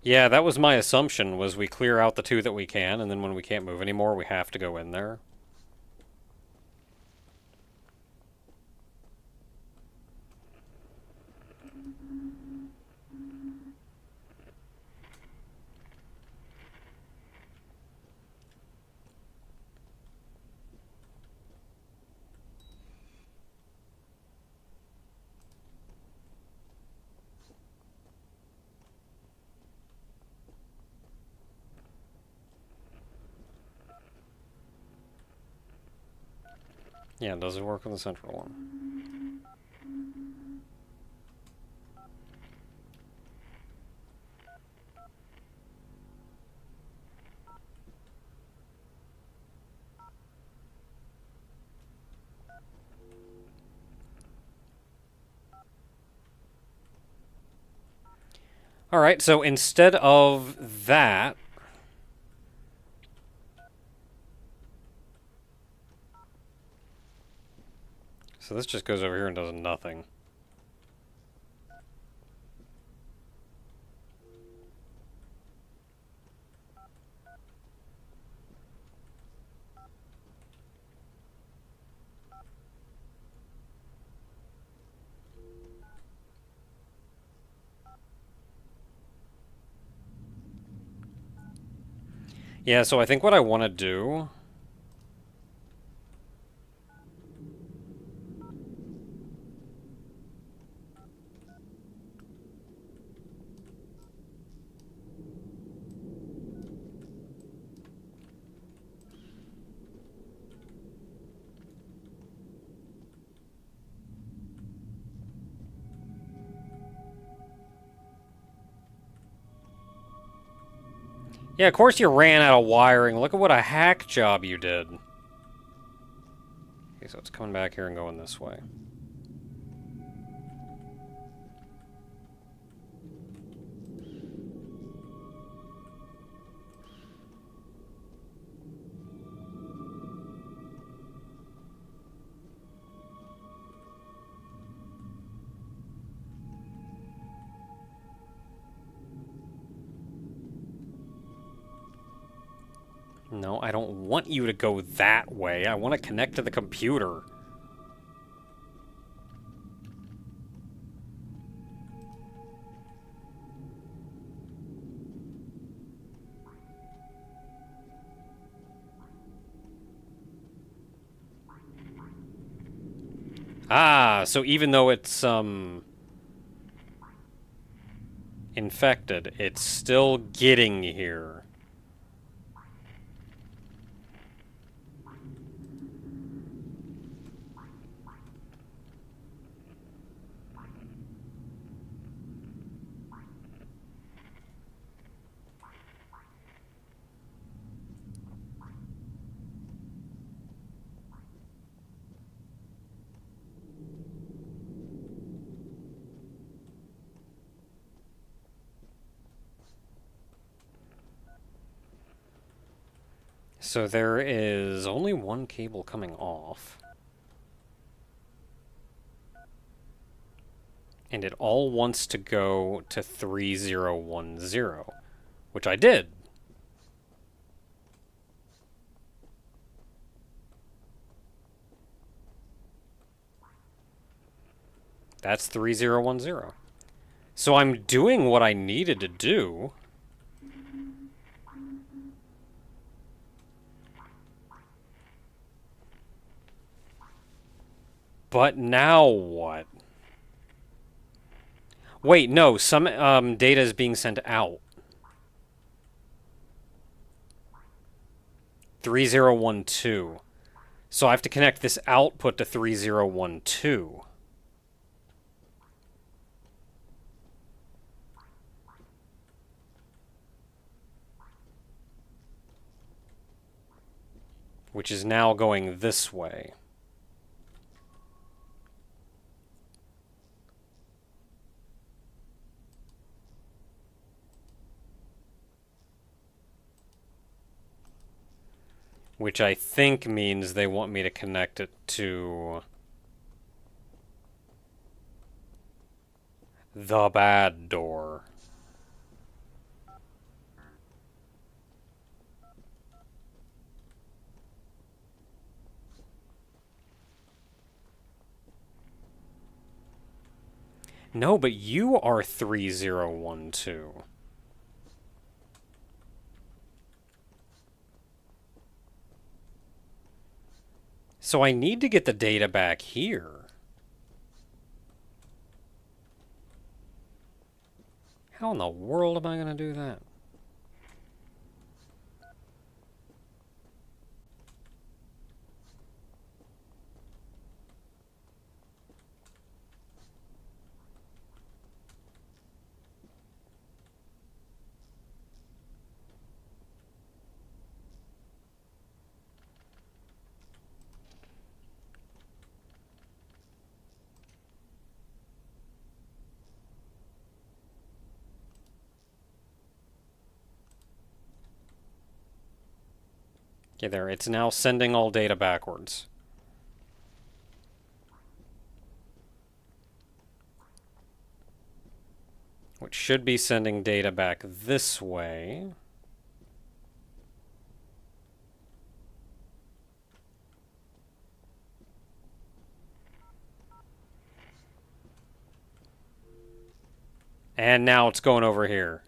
Yeah, that was my assumption, was we clear out the two that we can, and then when we can't move anymore, we have to go in there. Yeah, does it work with the central one? Alright, so instead of that... So this just goes over here and does nothing. Yeah, so I think what I want to do... Yeah, of course you ran out of wiring. Look at what a hack job you did. Okay, so it's coming back here and going this way. No, I don't want you to go that way. I want to connect to the computer. Ah, so even though it's, infected, it's still getting here. So there is only one cable coming off. And it all wants to go to 3010, which I did. That's 3010. So I'm doing what I needed to do. But now what? Wait, no, some data is being sent out. 3012. So I have to connect this output to 3012. Which is now going this way. Which I think means they want me to connect it to the bad door. No, but you are 3012. So I need to get the data back here. How in the world am I going to do that? Okay, there. It's now sending all data backwards. Which should be sending data back this way. And now it's going over here.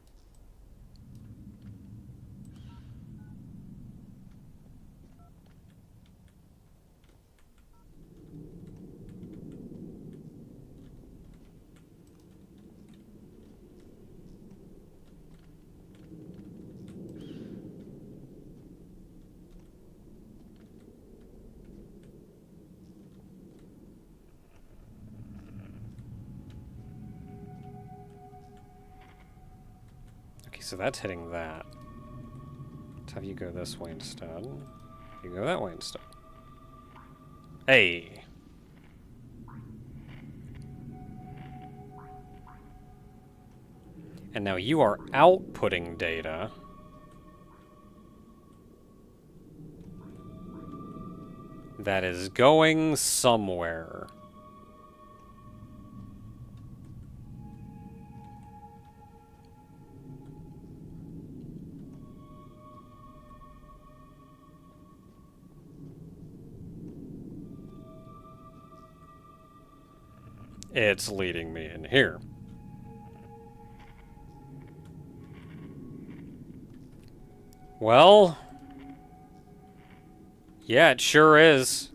So that's hitting that. Let's have you go this way instead. You go that way instead. Hey! And now you are outputting data. That is going somewhere. It's leading me in here. Well, yeah, it sure is.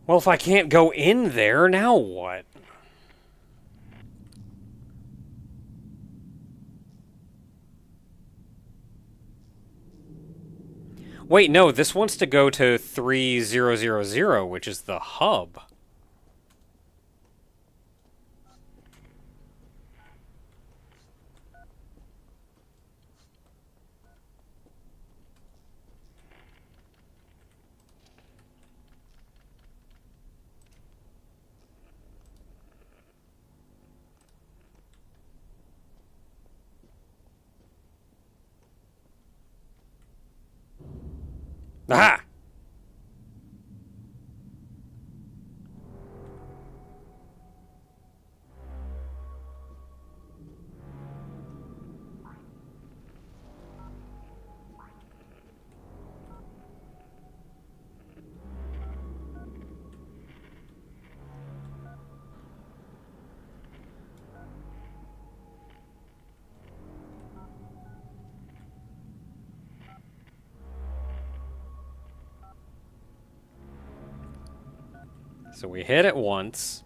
Well, if I can't go in there, now what? Wait, no, this wants to go to 3000, which is the hub. Aha! So we hit it once.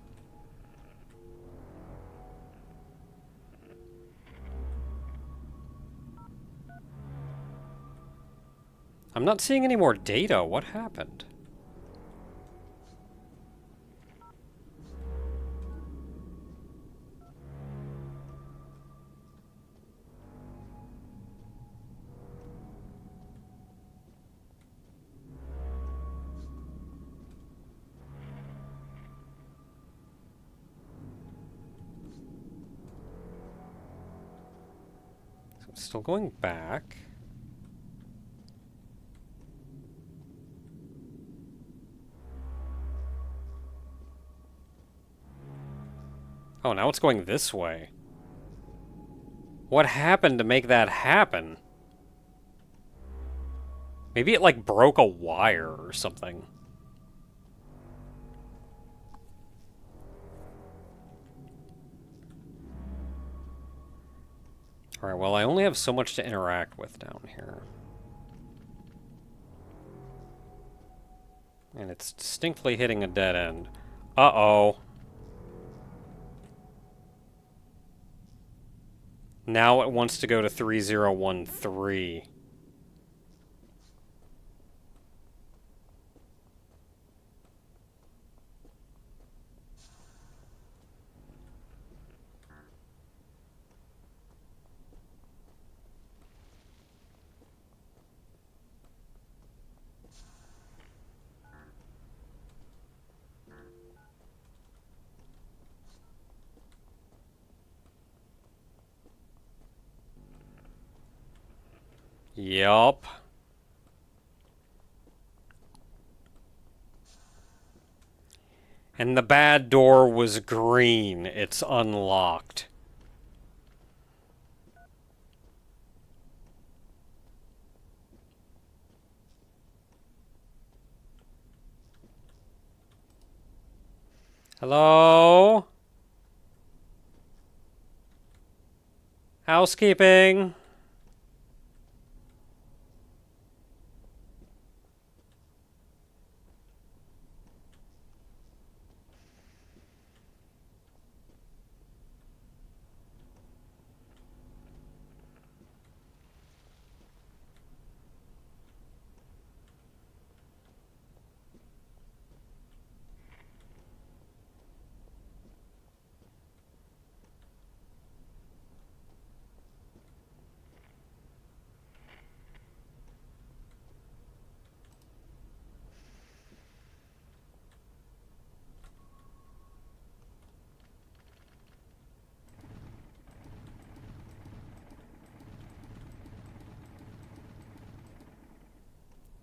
I'm not seeing any more data. What happened? So it's still going back. Oh, now it's going this way. What happened to make that happen? Maybe it, like, broke a wire or something. Alright, well, I only have so much to interact with down here. And it's distinctly hitting a dead end. Uh-oh. Now it wants to go to 3013. Yup. And the bad door was green. It's unlocked. Hello? Housekeeping?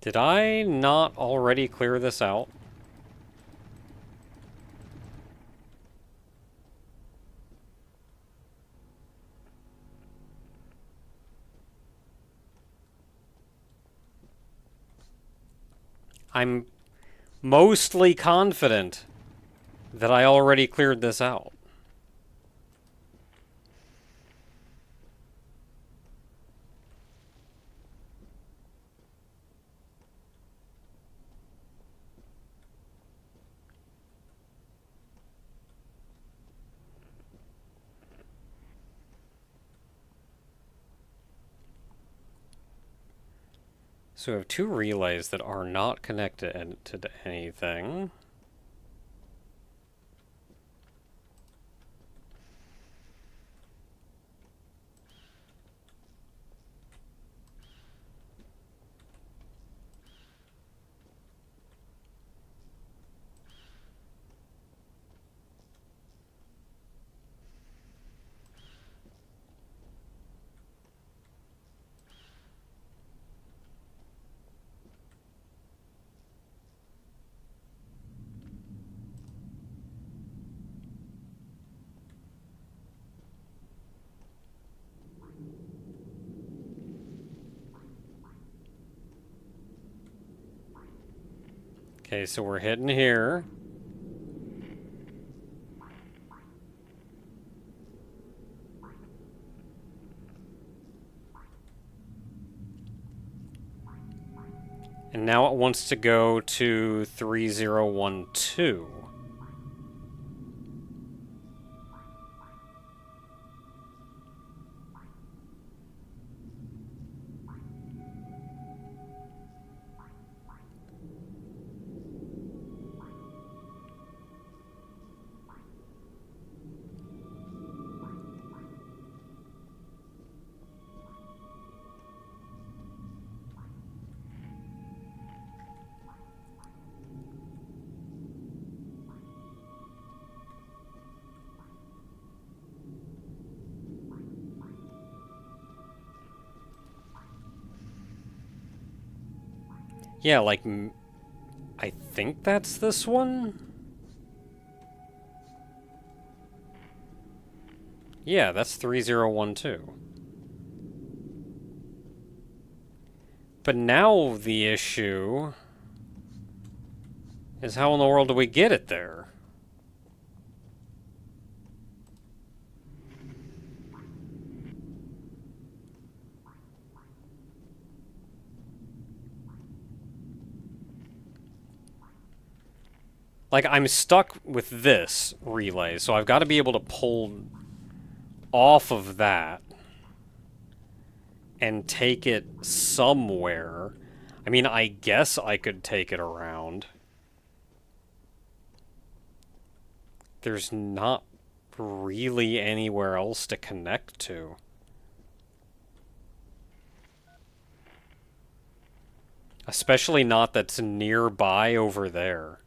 Did I not already clear this out? I'm mostly confident that I already cleared this out. So we have two relays that are not connected to anything. Okay, so we're hitting here. And now it wants to go to 3012. Yeah, like, I think that's this one? Yeah, that's 3012. But now the issue is how in the world do we get it there? Like, I'm stuck with this relay, so I've got to be able to pull off of that and take it somewhere. I mean, I guess I could take it around. There's not really anywhere else to connect to. Especially not that's nearby over there.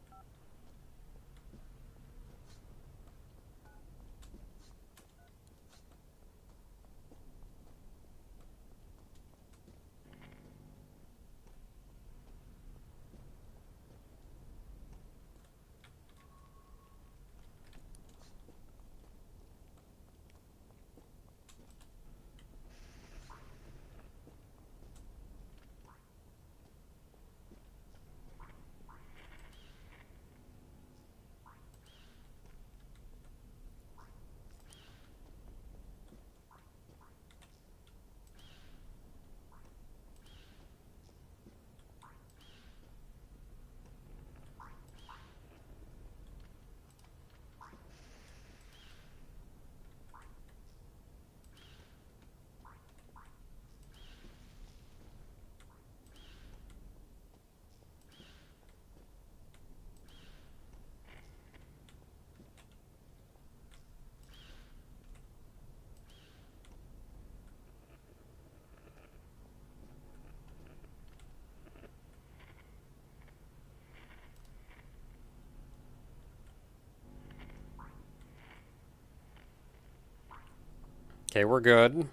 Okay, we're good.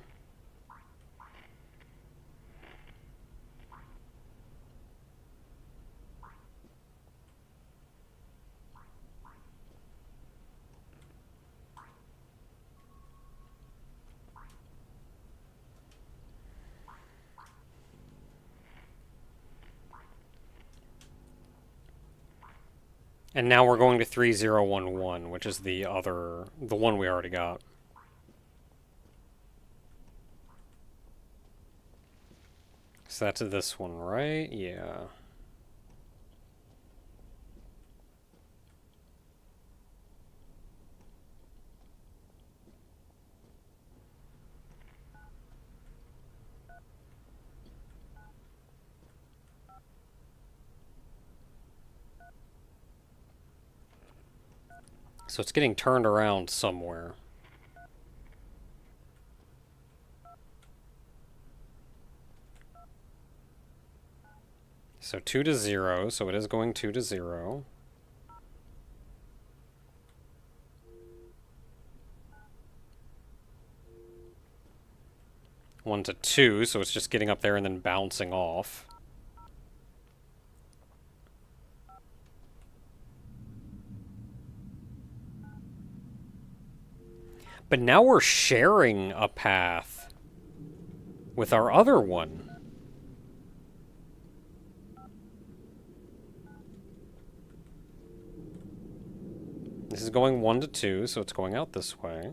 And now we're going to 3011, which is the one we already got. So that's this one, right? Yeah. So it's getting turned around somewhere. So 2 to 0, so it is going 2 to 0. One to 2, so it's just getting up there and then bouncing off. But now we're sharing a path with our other one. This is going 1 to 2, so it's going out this way.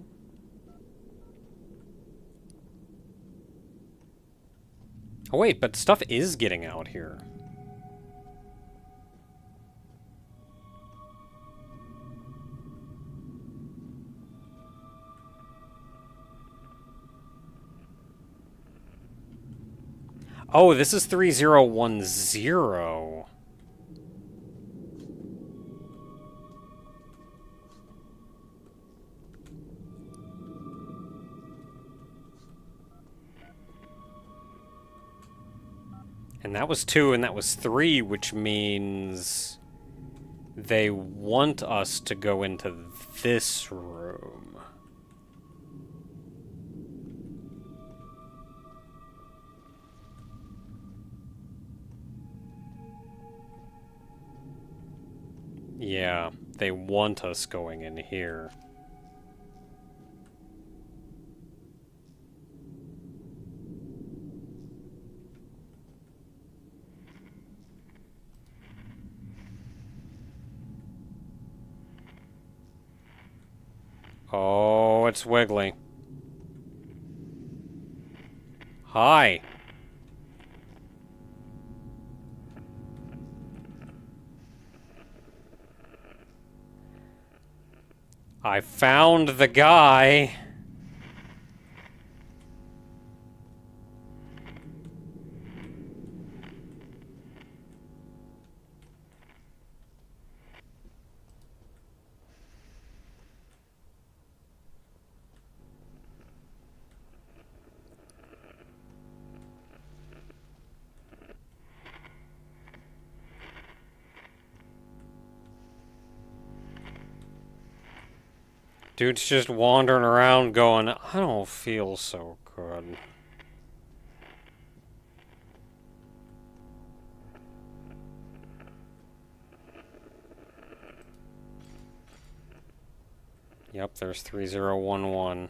Oh wait, but stuff is getting out here. Oh, this is 3010. And that was 2 and that was 3, which means they want us to go into this room. Yeah, they want us going in here. Oh, it's wiggly. Hi. I found the guy. Dude's just wandering around going, I don't feel so good. Yep, there's 3011.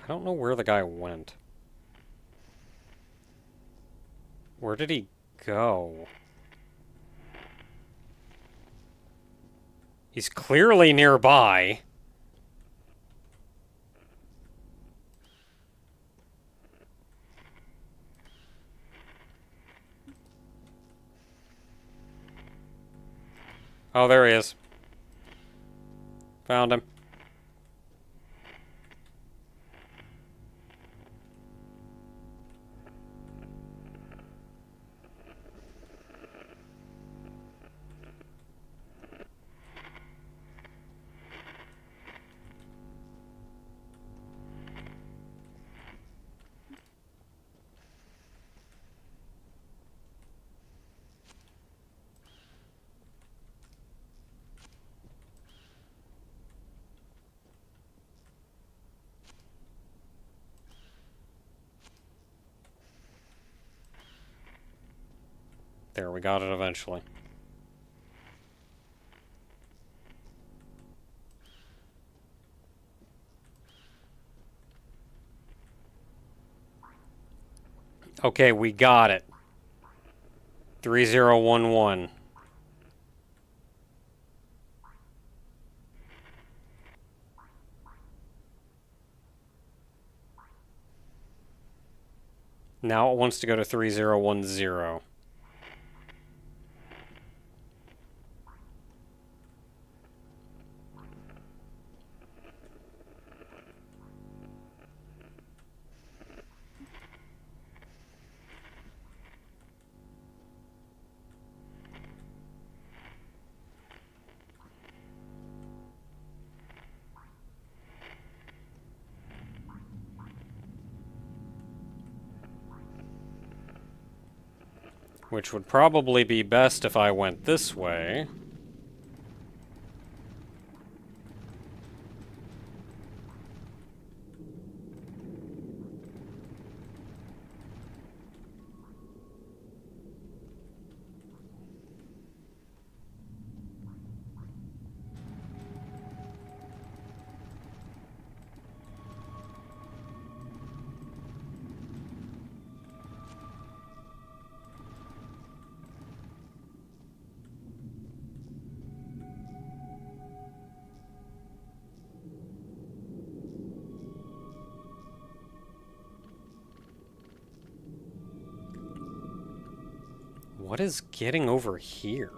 I don't know where the guy went. Where did he go? He's clearly nearby. Oh, there he is. Found him. There, we got it eventually. Okay, we got it. 3011. Now it wants to go to 3010. Which would probably be best if I went this way. What is getting over here?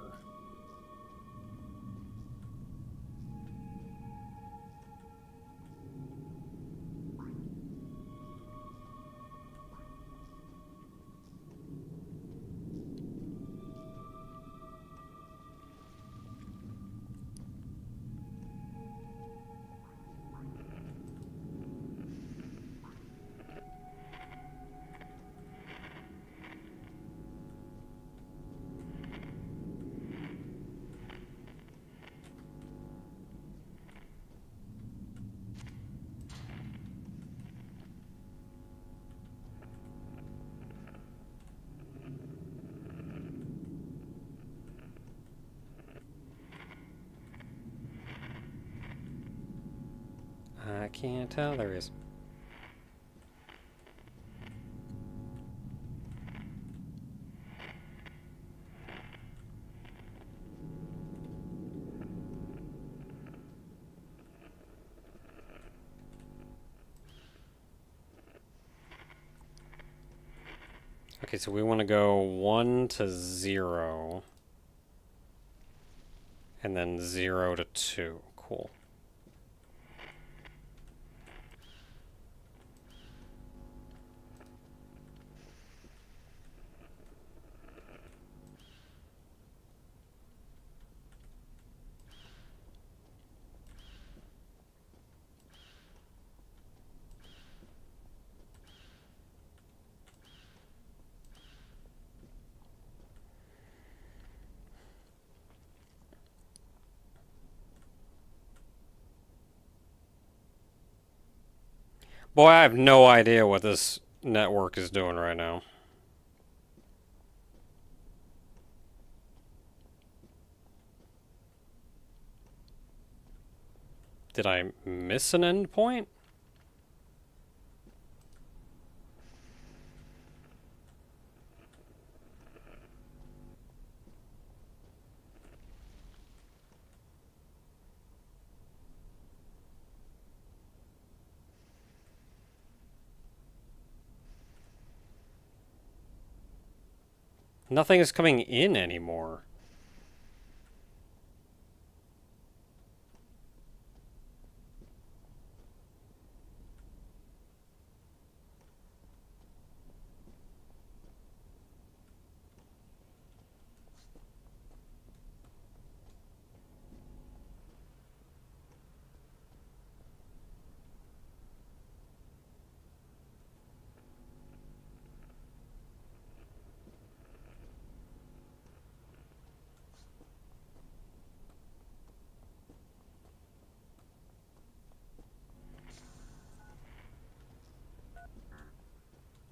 I can't tell. There is. Okay, so we want to go 1 to 0. And then 0 to 2. Cool. Boy, I have no idea what this network is doing right now. Did I miss an endpoint? Nothing is coming in anymore.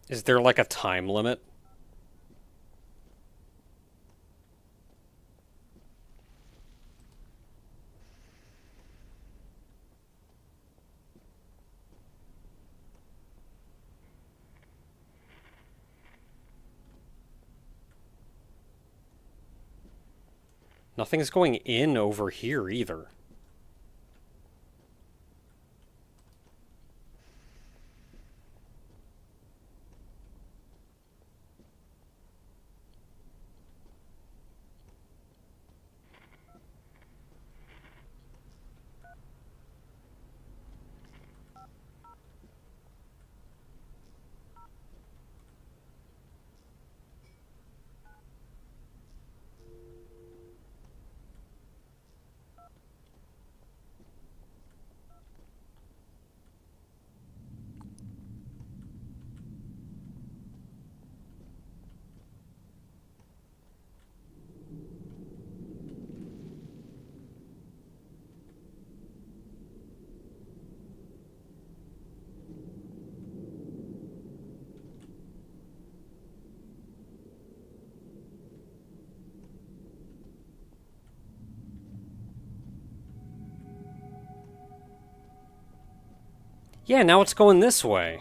Is there like a time limit? Nothing's going in over here either. Yeah, now it's going this way.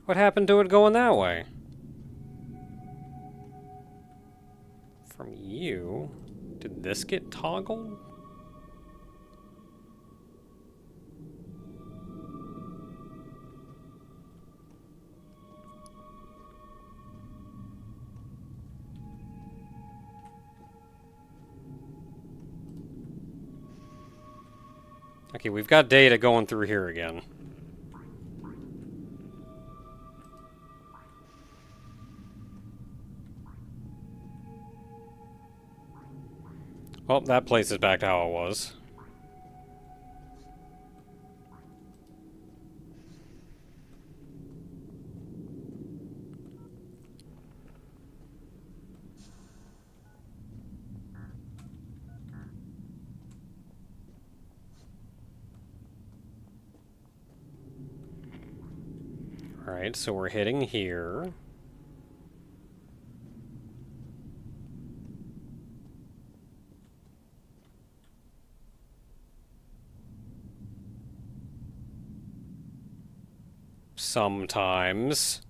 What happened to it going that way? From you? Did this get toggled? Okay, we've got data going through here again. Well, that place is back to how it was. Alright, so we're hitting here. Sometimes.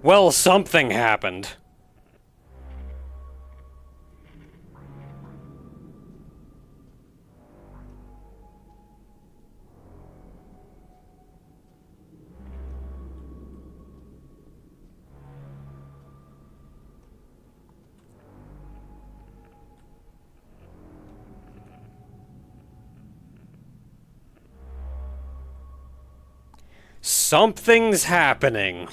Well, something happened. Something's happening.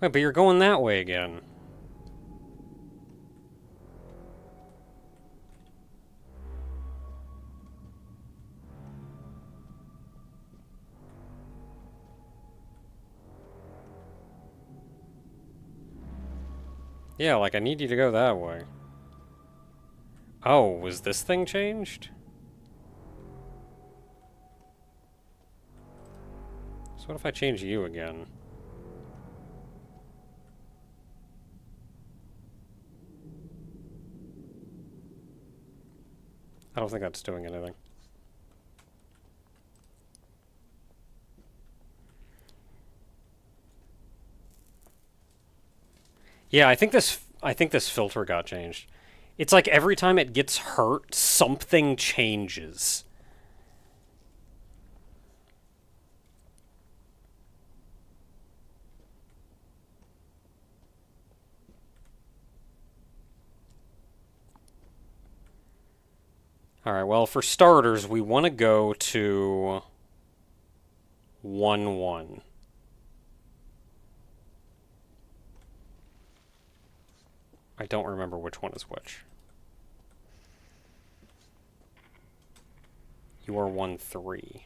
Wait, but you're going that way again. Yeah, like, I need you to go that way. Oh, was this thing changed? So what if I change you again? I don't think that's doing anything. Yeah, I think this filter got changed. It's like every time it gets hurt, something changes. Alright, well, for starters, we want to go to 1, 1. I don't remember which one is which. You are 1, 3.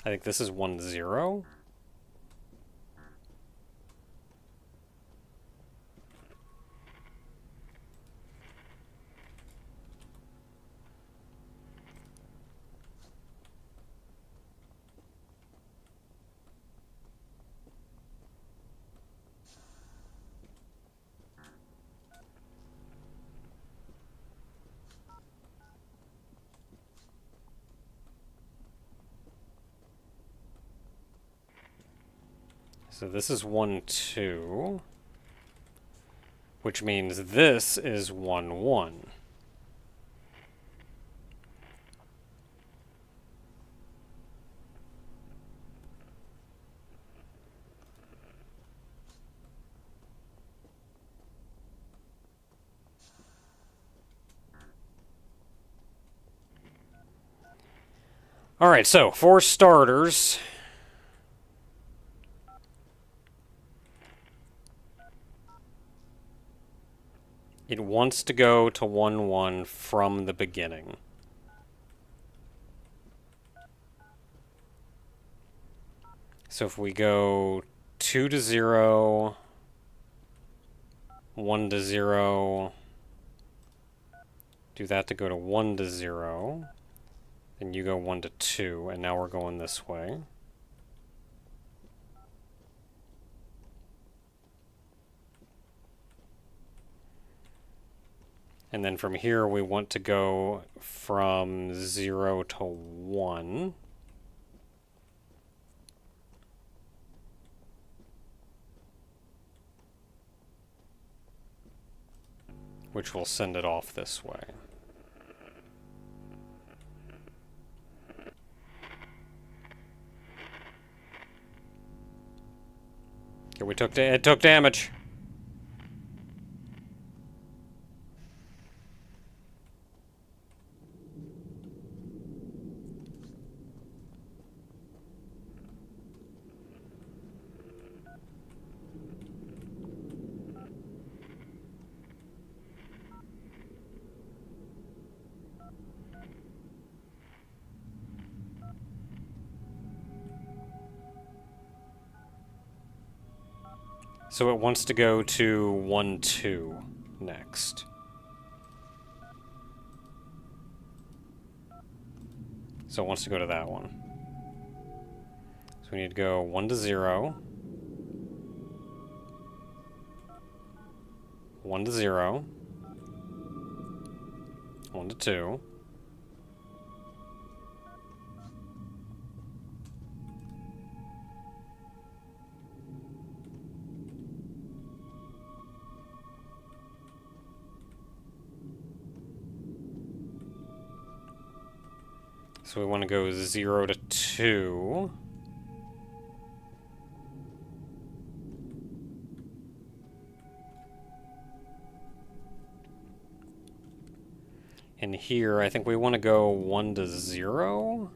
I think this is 1, 0. So this is 1, 2, which means this is 1, 1. Alright, so for starters, it wants to go to 1, 1 from the beginning. So if we go 2 to 0, 1 to 0, do that to go to 1 to 0, then you go 1 to 2, and now we're going this way. And then from here, we want to go from 0 to 1. Which will send it off this way. Here it took damage. So it wants to go to 1, 2 next. So it wants to go to that one. So we need to go 1 to 0. 1 to 0. 1 to 2. So we want to go 0 to 2. And here, I think we want to go 1 to 0.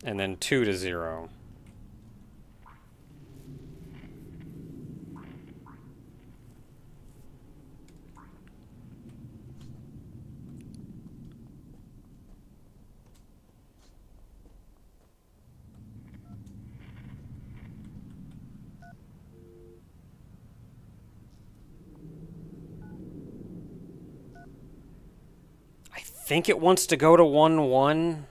And then 2 to 0. think it wants to go to 1-1.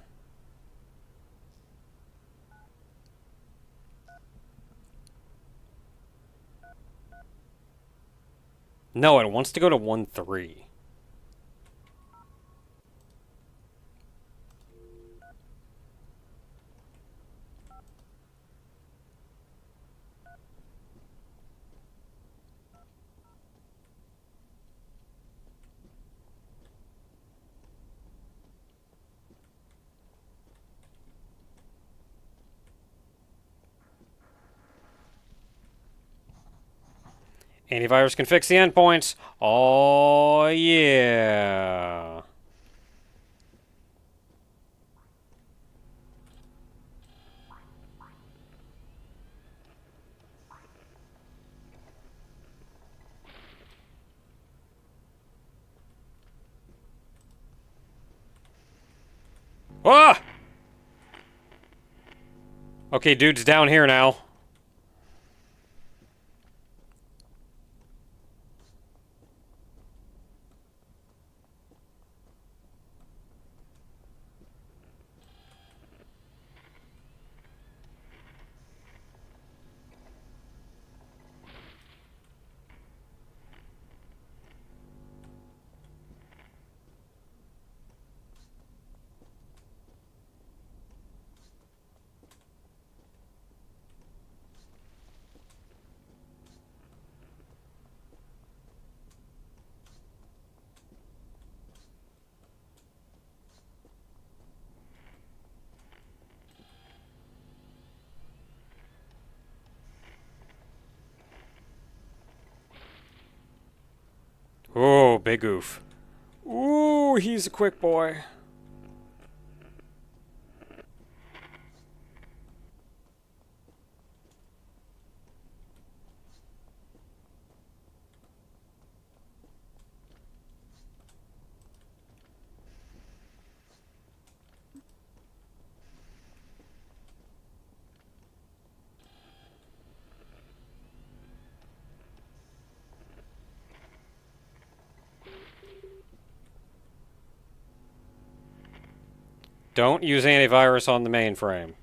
No, it wants to go to 1-3. Antivirus can fix the endpoints. Oh, yeah. Ah! Okay, dude's down here now. Oh, big oof. Ooh, he's a quick boy. Don't use antivirus on the mainframe.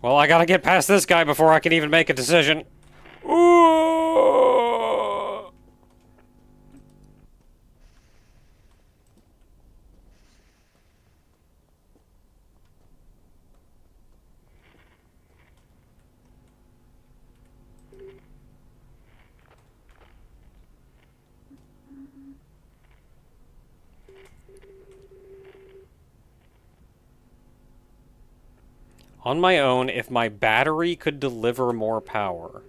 Well, I gotta get past this guy before I can even make a decision. Ooh! On my own, if my battery could deliver more power.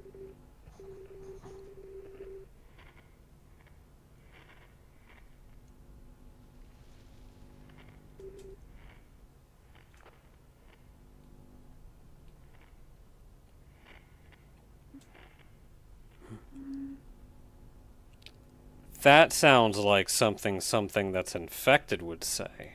That sounds like something that's infected would say.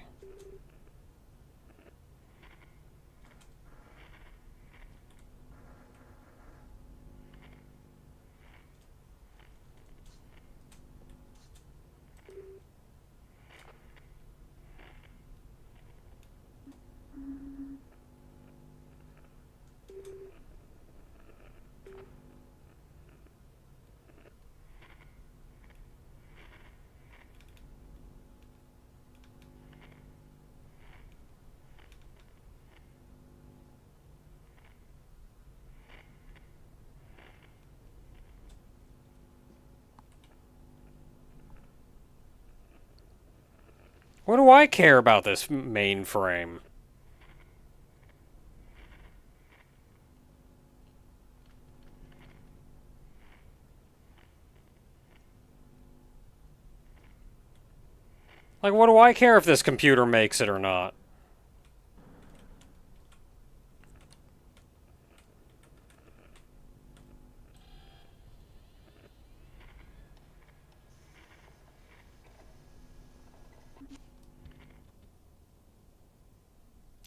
What do I care about this mainframe? Like, what do I care if this computer makes it or not?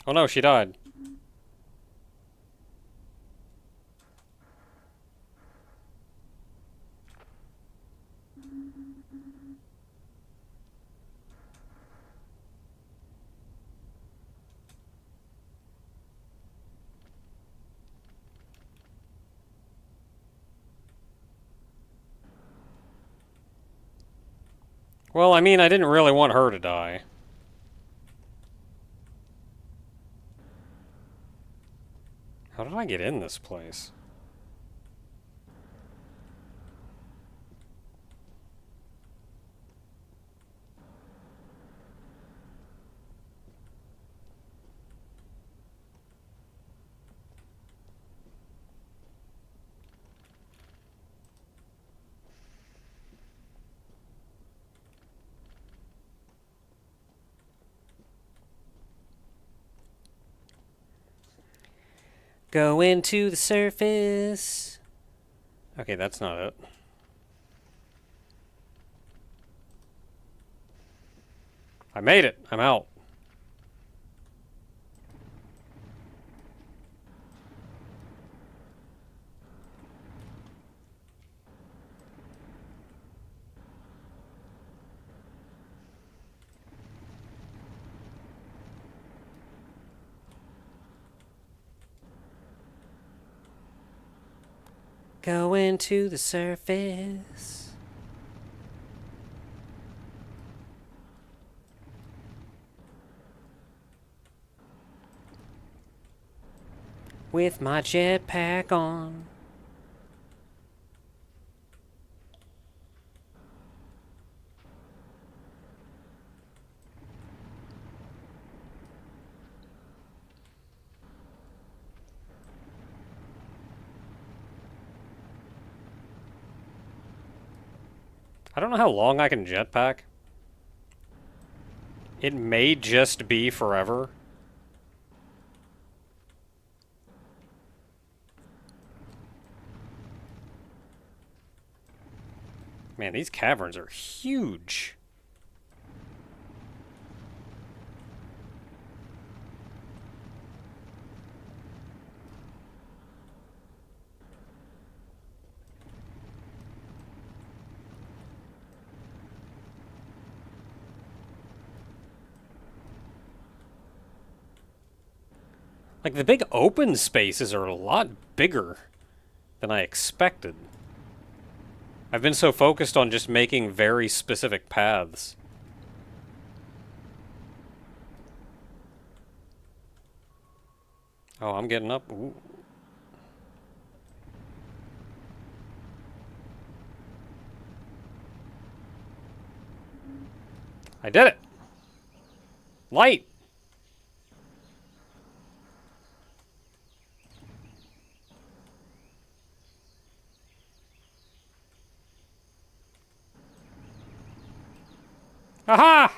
Oh no, she died. Well, I mean, I didn't really want her to die. How did I get in this place? Go into the surface. Okay, that's not it. I made it. I'm out. Go into the surface. With my jetpack on. I don't know how long I can jetpack. It may just be forever. Man, these caverns are huge. Like, the big open spaces are a lot bigger than I expected. I've been so focused on just making very specific paths. Oh, I'm getting up. Ooh. I did it! Light! Aha!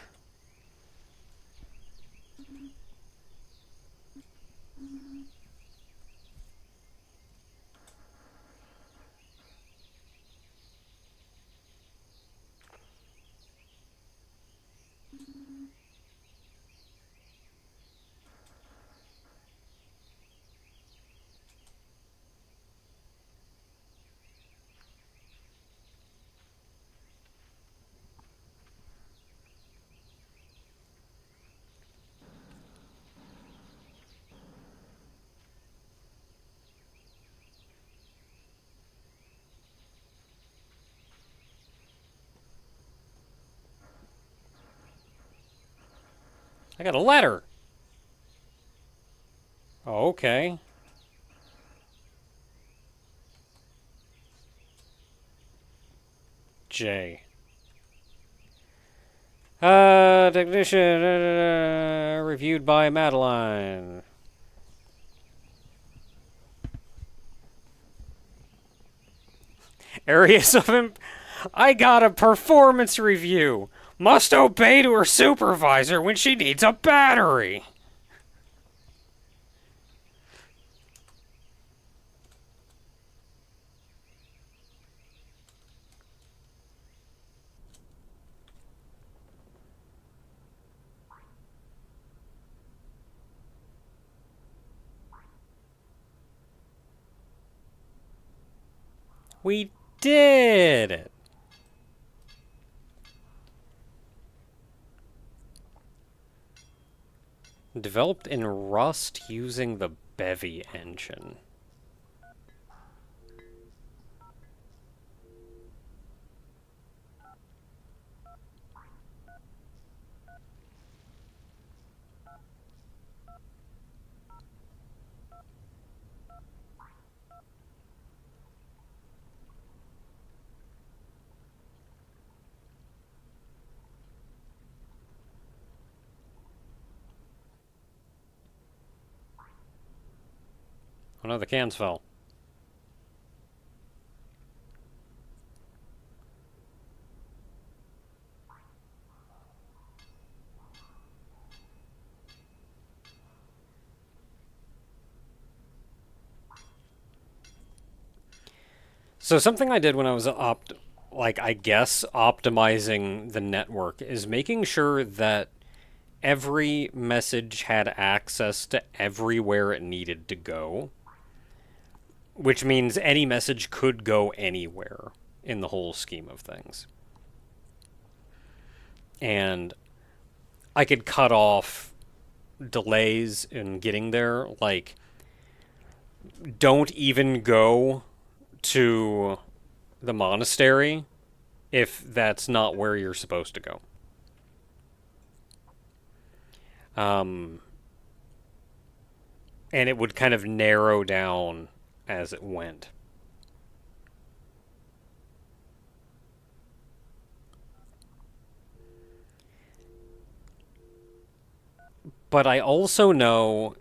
I got a letter! Oh, okay. J. Technician, reviewed by Madeline. Areas of I got a performance review. Must obey to her supervisor when she needs a battery. We did it! Developed in Rust using the Bevy engine. Oh no, the cans fell. So something I did when I was I guess optimizing the network is making sure that every message had access to everywhere it needed to go, which means any message could go anywhere in the whole scheme of things. And I could cut off delays in getting there, like, don't even go to the monastery if that's not where you're supposed to go. And it would kind of narrow down as it went. But I also know,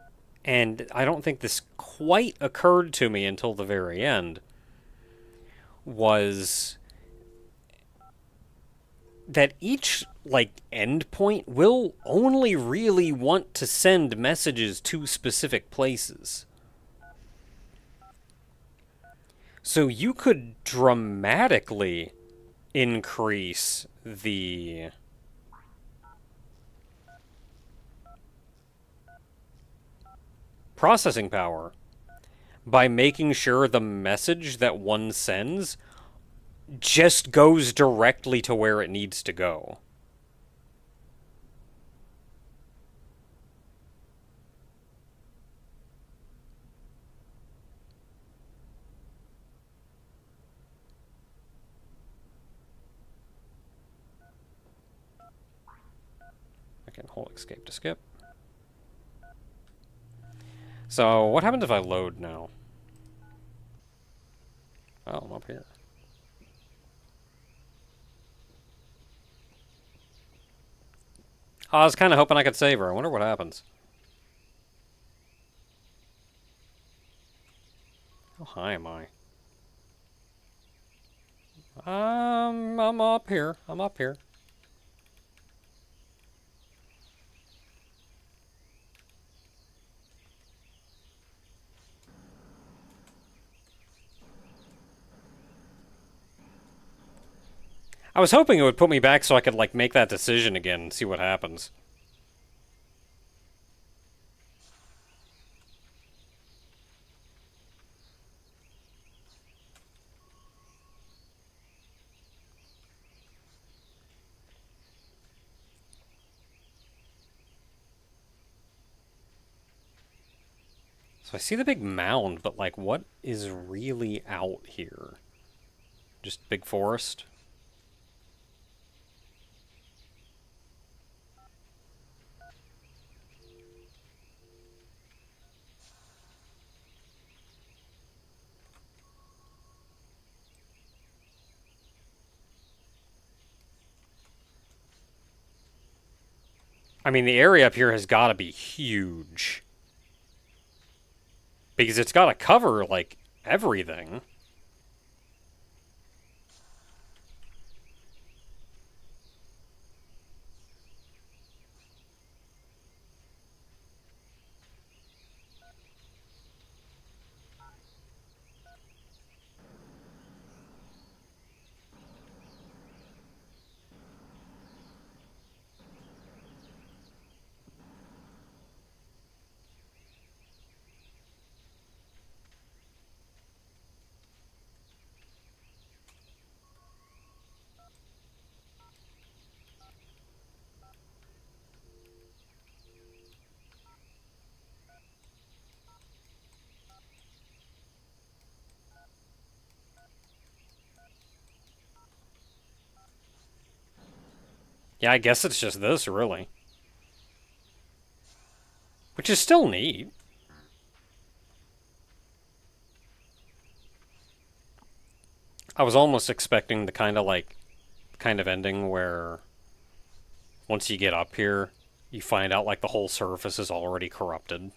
and I don't think this quite occurred to me until the very end, was that each endpoint will only really want to send messages to specific places. So you could dramatically increase the processing power by making sure the message that one sends just goes directly to where it needs to go. I can hold escape to skip. So, what happens if I load now? Oh, I'm up here. I was kind of hoping I could save her. I wonder what happens. How high am I? I'm up here. I'm up here. I was hoping it would put me back so I could, make that decision again and see what happens. So I see the big mound, but, what is really out here? Just big forest? I mean, the area up here has got to be huge. Because it's got to cover, everything. Yeah, I guess it's just this, really. Which is still neat. I was almost expecting the kind of ending where once you get up here, you find out like the whole surface is already corrupted.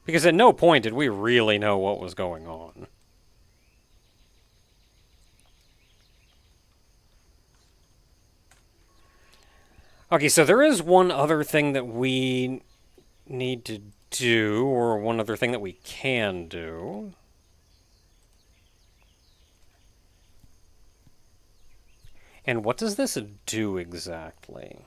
Because at no point did we really know what was going on. Okay, so there is one other thing that we need to do, or one other thing that we can do. And what does this do exactly?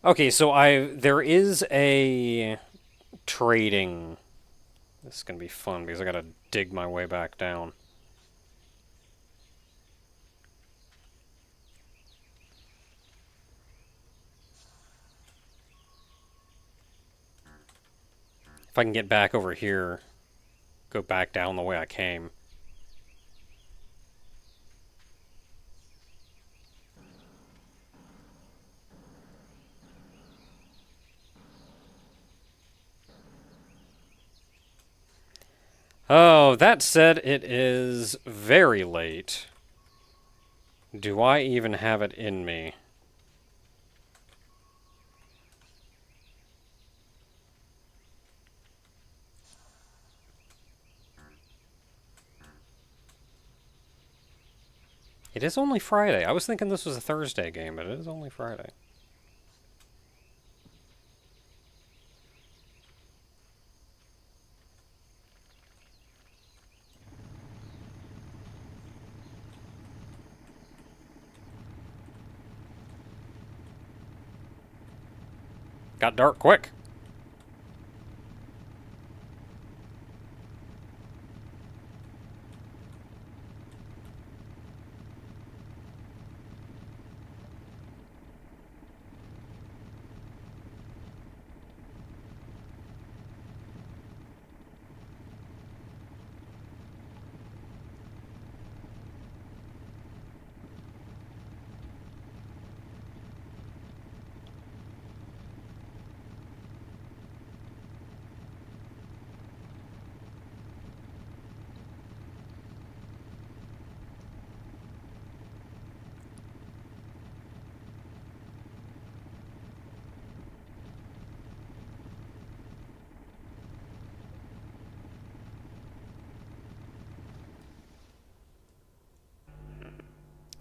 Okay, so there is a trading. This is gonna be fun because I gotta dig my way back down. If I can get back over here, go back down the way I came. Oh, that said, it is very late. Do I even have it in me? It is only Friday. I was thinking this was a Thursday game, but it is only Friday. Got dark quick.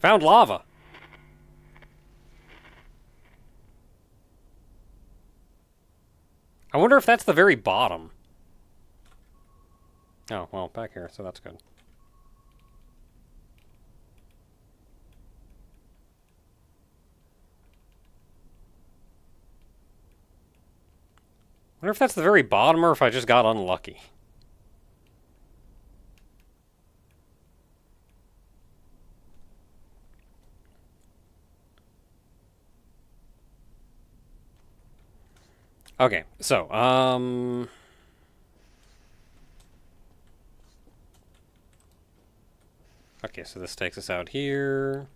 Found lava. I wonder if that's the very bottom. Oh, well, back here, so that's good. I wonder if that's the very bottom or if I just got unlucky. Okay, so, okay, so this takes us out here.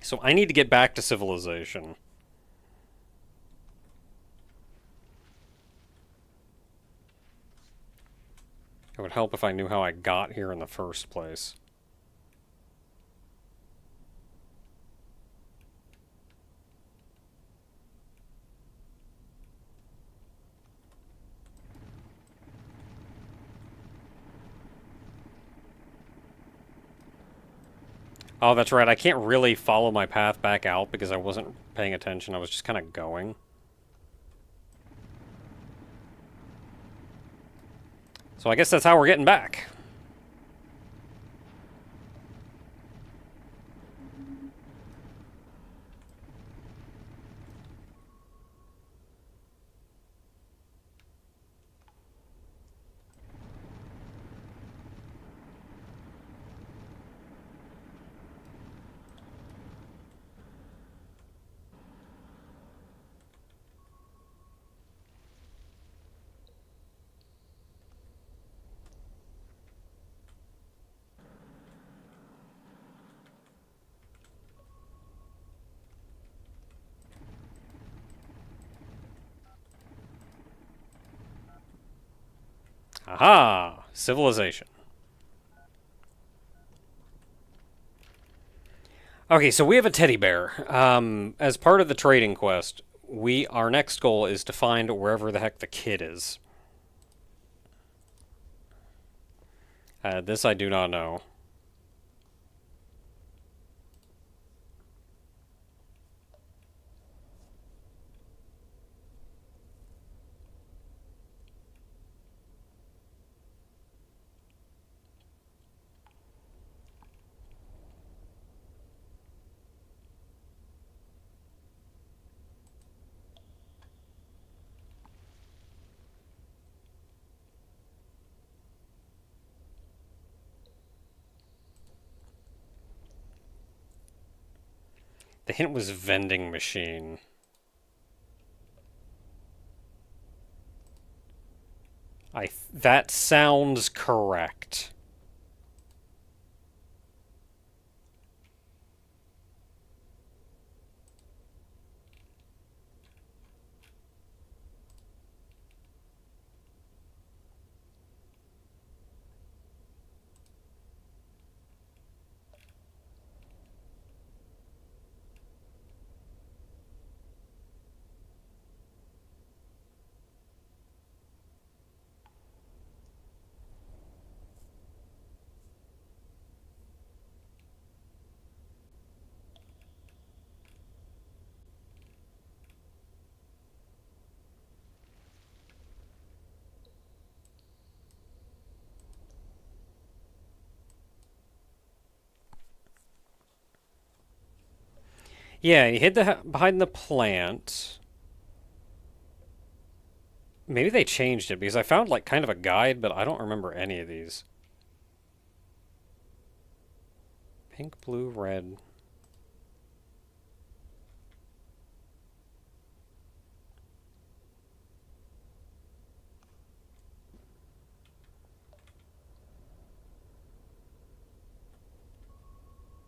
So I need to get back to civilization. It would help if I knew how I got here in the first place. Oh, that's right. I can't really follow my path back out because I wasn't paying attention. I was just kind of going. So I guess that's how we're getting back. Aha! Civilization. Okay, so we have a teddy bear. As part of the trading quest, our next goal is to find wherever the heck the kid is. This I do not know. The hint was vending machine. That sounds correct. Yeah, he hid behind the plant. Maybe they changed it because I found like kind of a guide, but I don't remember any of these. Pink, blue, red.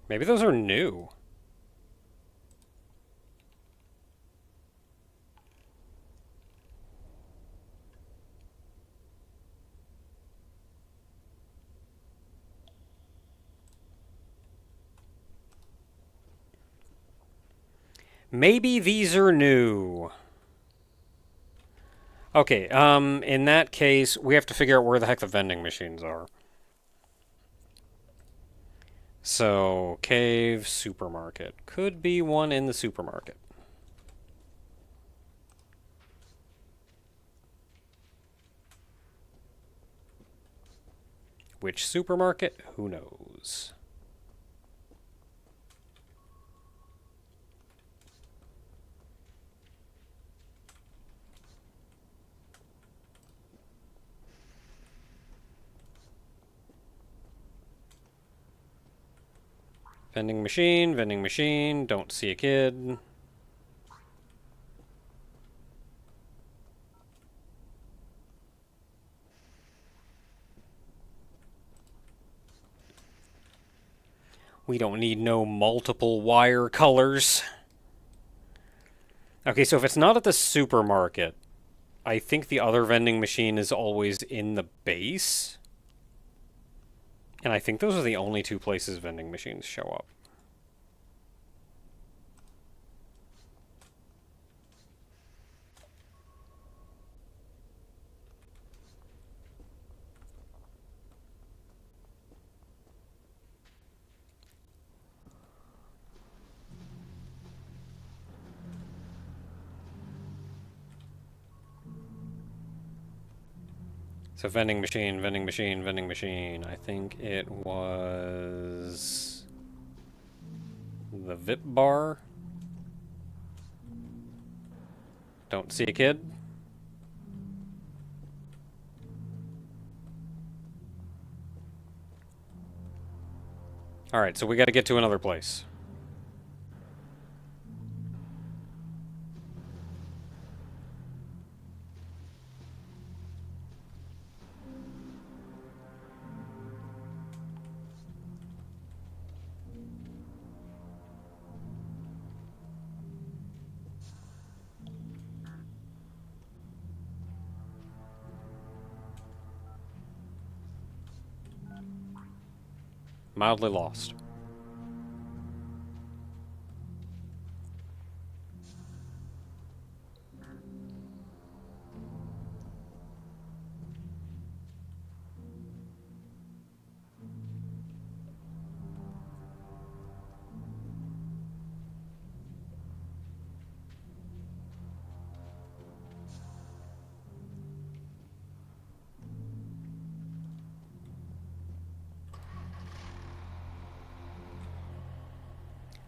Maybe those are new. Maybe these are new. Okay, in that case, we have to figure out where the heck the vending machines are. So, cave, supermarket. Could be one in the supermarket. Which supermarket? Who knows? Vending machine, don't see a kid. We don't need no multiple wire colors. Okay, so if it's not at the supermarket, I think the other vending machine is always in the base. And I think those are the only two places vending machines show up. So vending machine, vending machine, vending machine. I think it was the VIP bar. Don't see a kid. Alright, so we gotta get to another place. Mildly lost.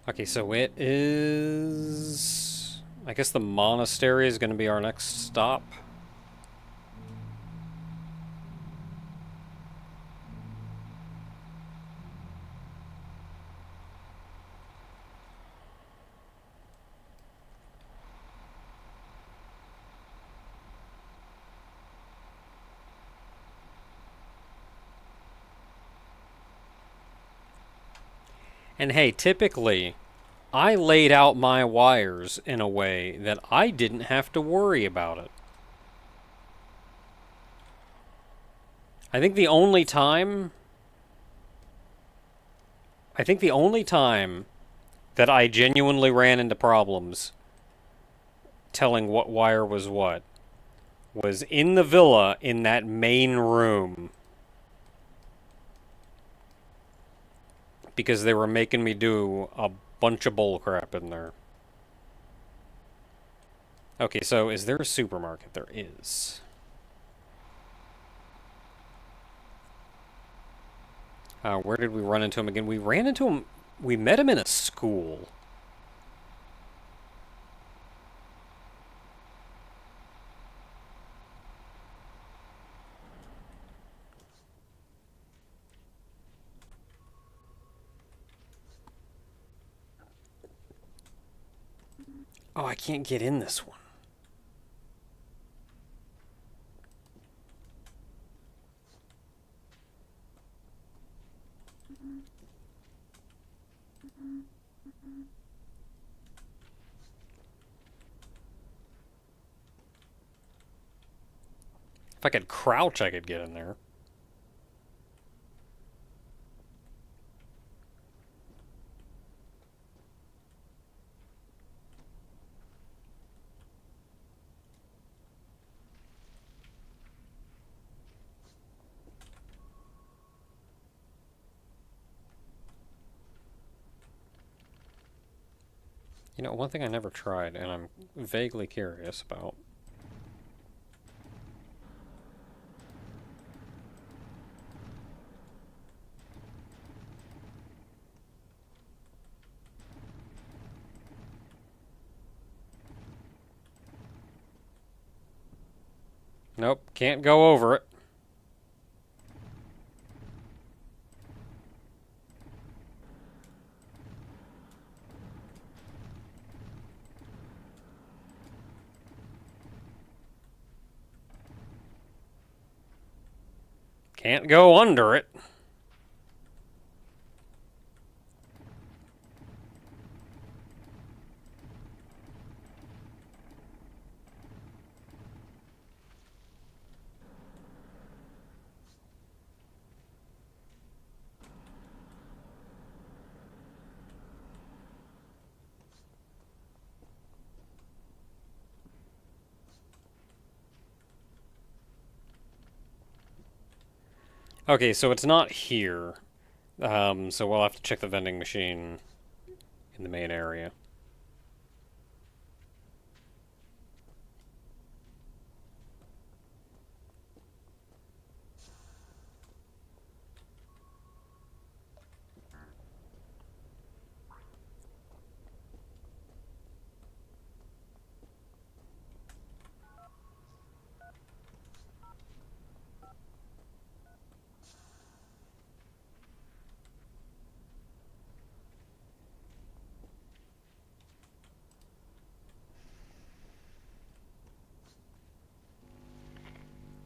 Okay, so it is... I guess the monastery is going to be our next stop. And hey, typically, I laid out my wires in a way that I didn't have to worry about it. I think the only time... that I genuinely ran into problems telling what wire was what was in the villa in that main room. Because they were making me do a bunch of bullcrap in there. Okay, so is there a supermarket? There is. Where did we run into him again? We ran into him... We met him in a school. Oh, I can't get in this one. If I could crouch, I could get in there. You know, one thing I never tried, and I'm vaguely curious about. Nope, can't go over it. Can't go under it. Okay, so it's not here. So we'll have to check the vending machine in the main area.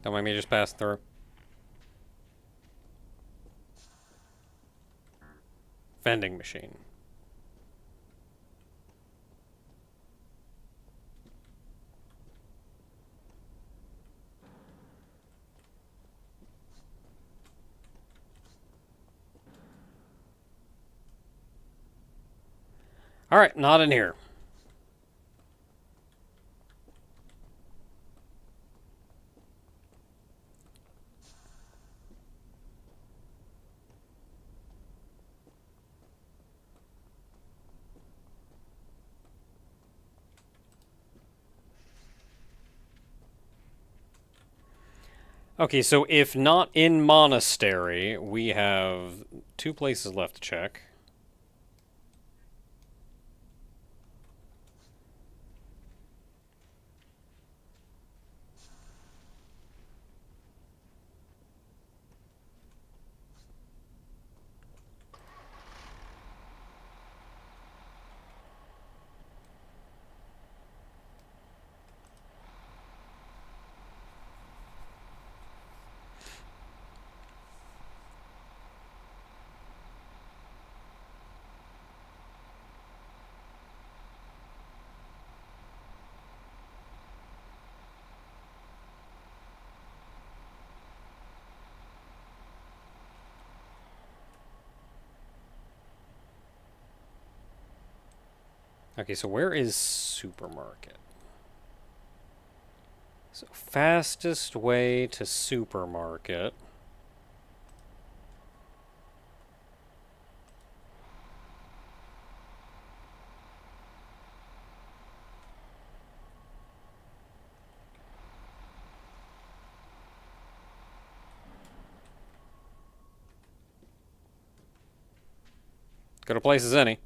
Don't mind me just pass through. Vending machine. Alright, not in here. Okay, so if not in monastery, we have 2 places left to check. Okay, so where is supermarket? So fastest way to supermarket. Go to places any.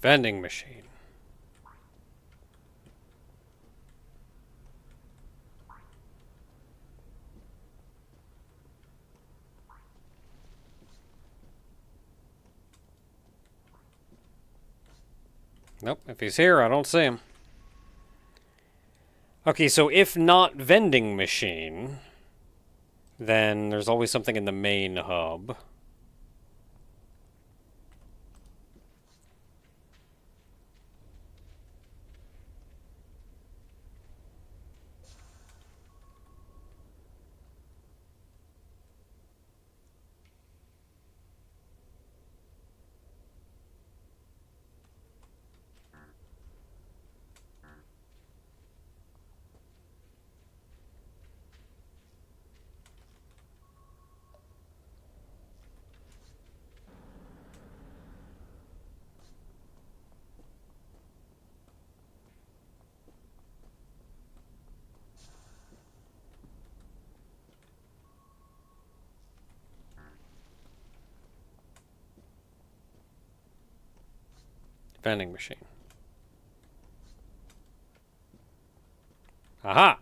Vending machine. Nope, if he's here, I don't see him. Okay, so if not vending machine, then there's always something in the main hub. Vending machine. Aha!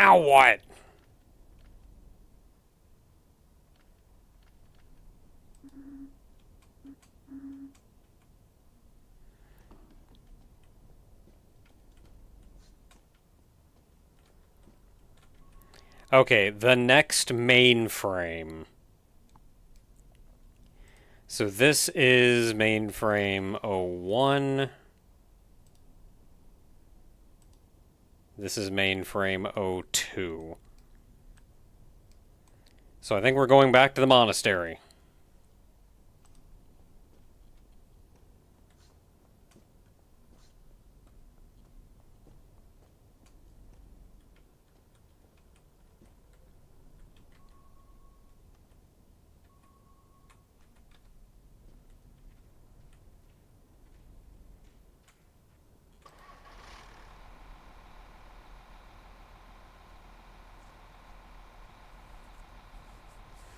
Now what? Okay, the next mainframe. So this is mainframe 01. This is mainframe 02. So I think we're going back to the monastery.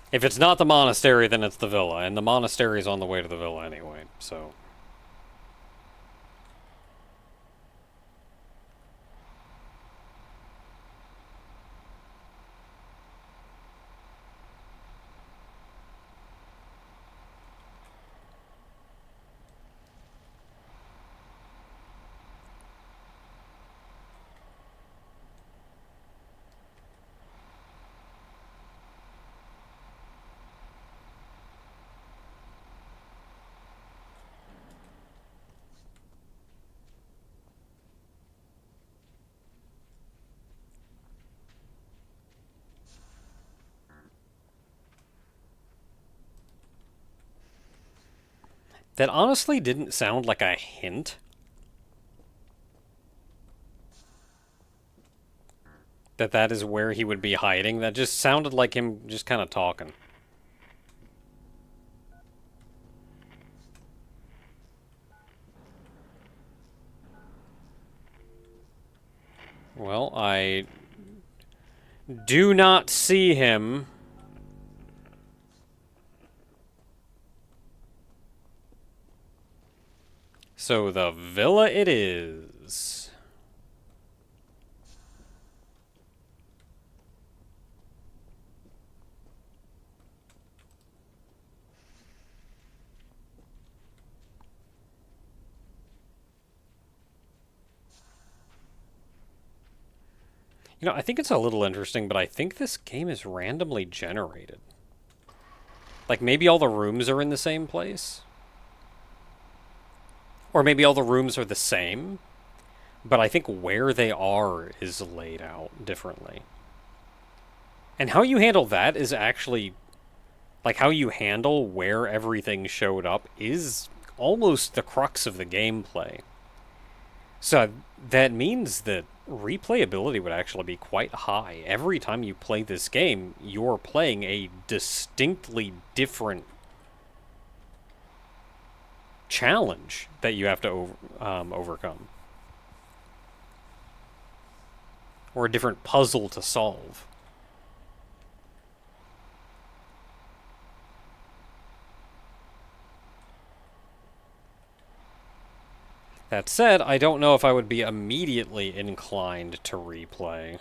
If it's not the monastery, then it's the villa, and the monastery is on the way to the villa anyway, so... That honestly didn't sound like a hint. That is where he would be hiding. That just sounded like him just kind of talking. Well, I do not see him. So the villa it is. You know, I think it's a little interesting, but I think this game is randomly generated. Like, maybe all the rooms are in the same place? Or maybe all the rooms are the same, but I think where they are is laid out differently. And how you handle that is actually... Like, how you handle where everything showed up is almost the crux of the gameplay. So that means that replayability would actually be quite high. Every time you play this game, you're playing a distinctly different challenge that you have to overcome. Or a different puzzle to solve. That said, I don't know if I would be immediately inclined to replay.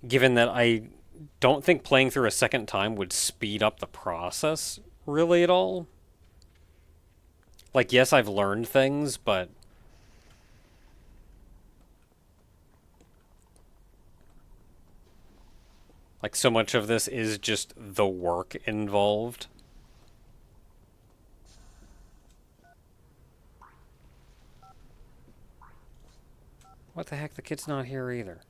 Given that I don't think playing through a second time would speed up the process really at all. Like, yes, I've learned things, but... Like, so much of this is just the work involved. What the heck? The kid's not here either.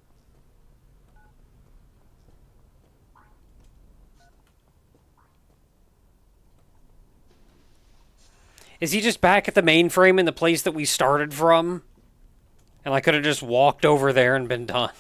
Is he just back at the mainframe in the place that we started from? And I could have just walked over there and been done.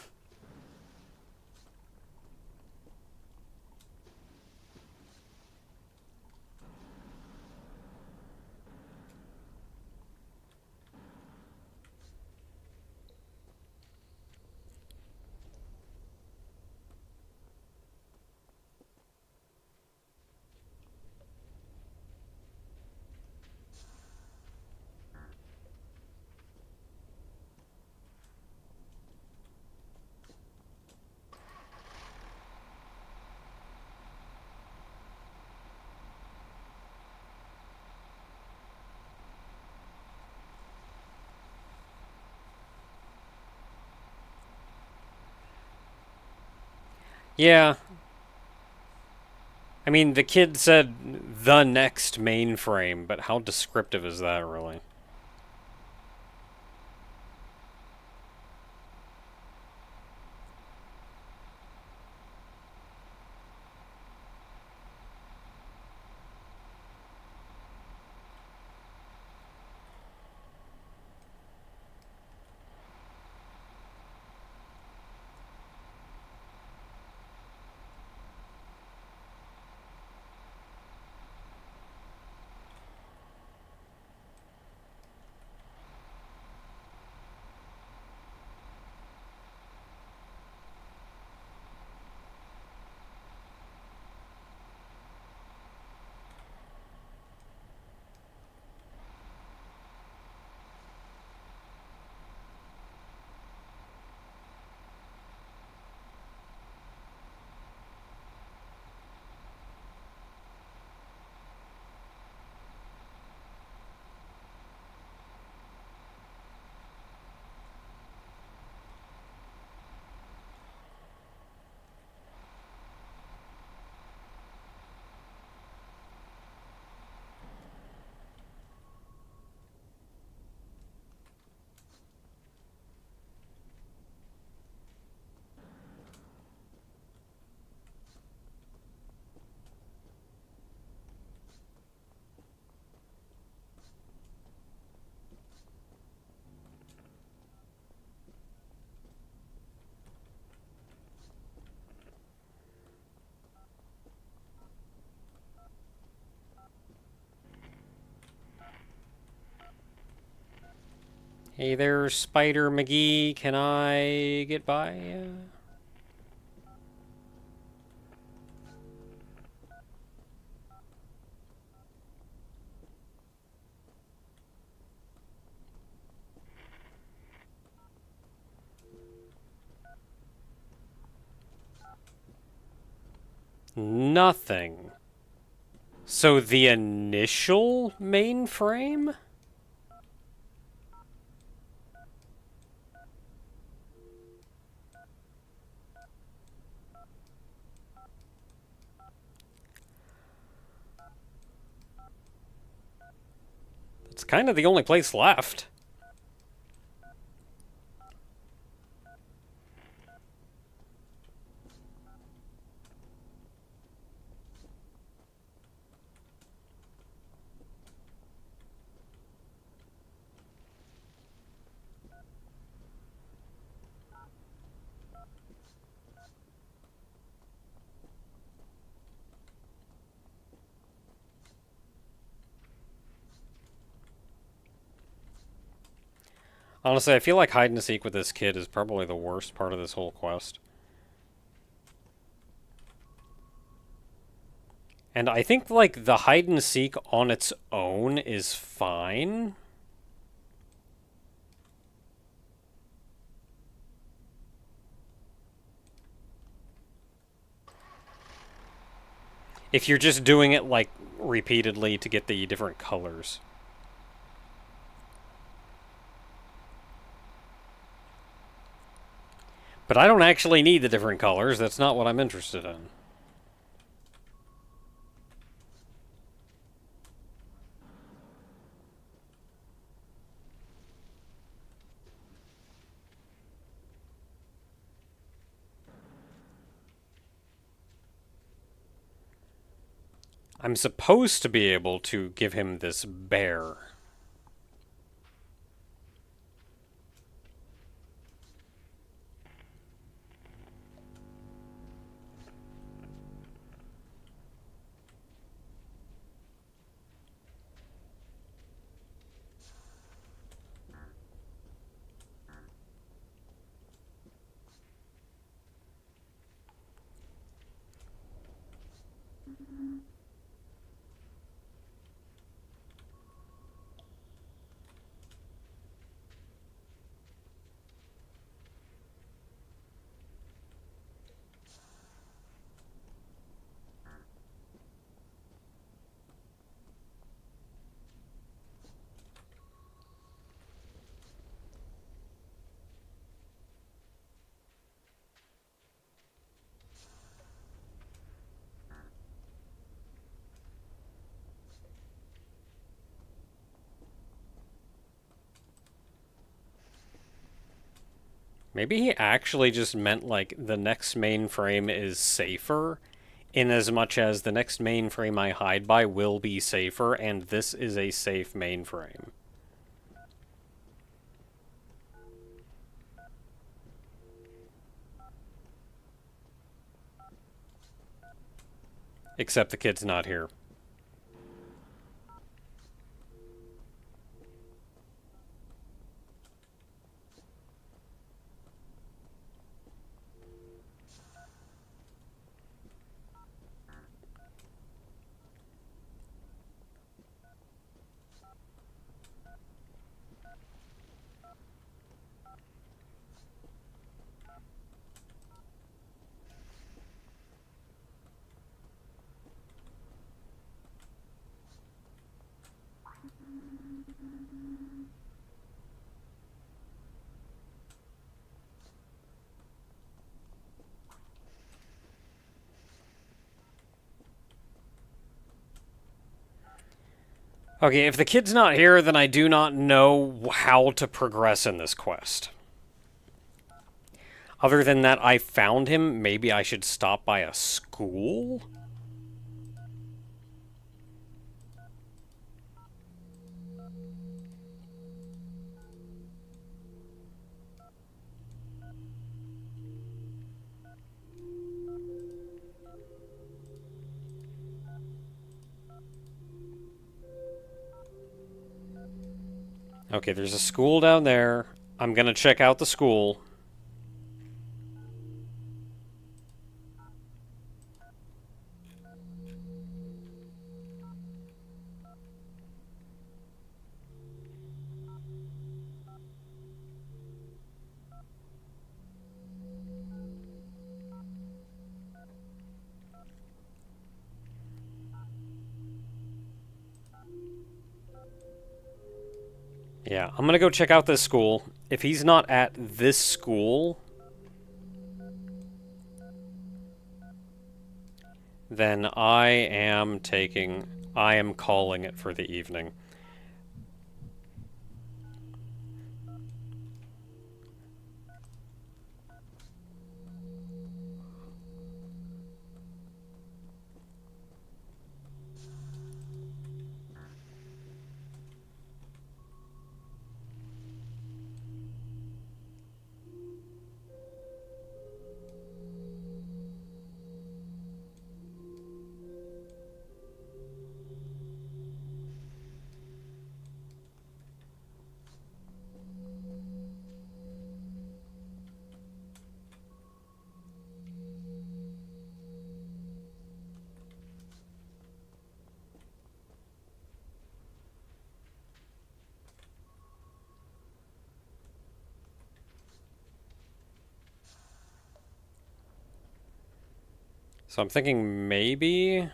Yeah, I mean, the kid said the next mainframe, but how descriptive is that really? Hey there, Spider McGee. Can I get by? Nothing. So the initial mainframe? It's kind of the only place left. Honestly, I feel like hide and seek with this kid is probably the worst part of this whole quest. And I think, like, the hide and seek on its own is fine. If you're just doing it, like, repeatedly to get the different colors. But I don't actually need the different colors. That's not what I'm interested in. I'm supposed to be able to give him this bear. Maybe he actually just meant, like, the next mainframe is safer, in as much as the next mainframe I hide by will be safer, and this is a safe mainframe. Except the kid's not here. Okay, if the kid's not here, then I do not know how to progress in this quest. Other than that, I found him. Maybe I should stop by a school? Okay, there's a school down there. I'm gonna check out the school. Yeah, I'm gonna go check out this school. If he's not at this school, then I am calling it for the evening. So I'm thinking maybe...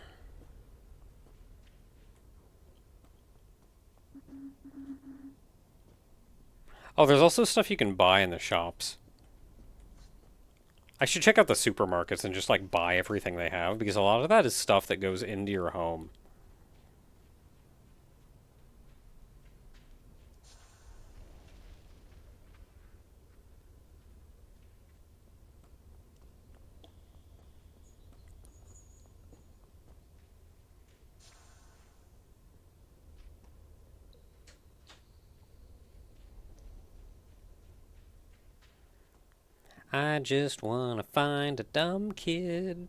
Oh, there's also stuff you can buy in the shops. I should check out the supermarkets and just, like, buy everything they have, because a lot of that is stuff that goes into your home. I just wanna find a dumb kid.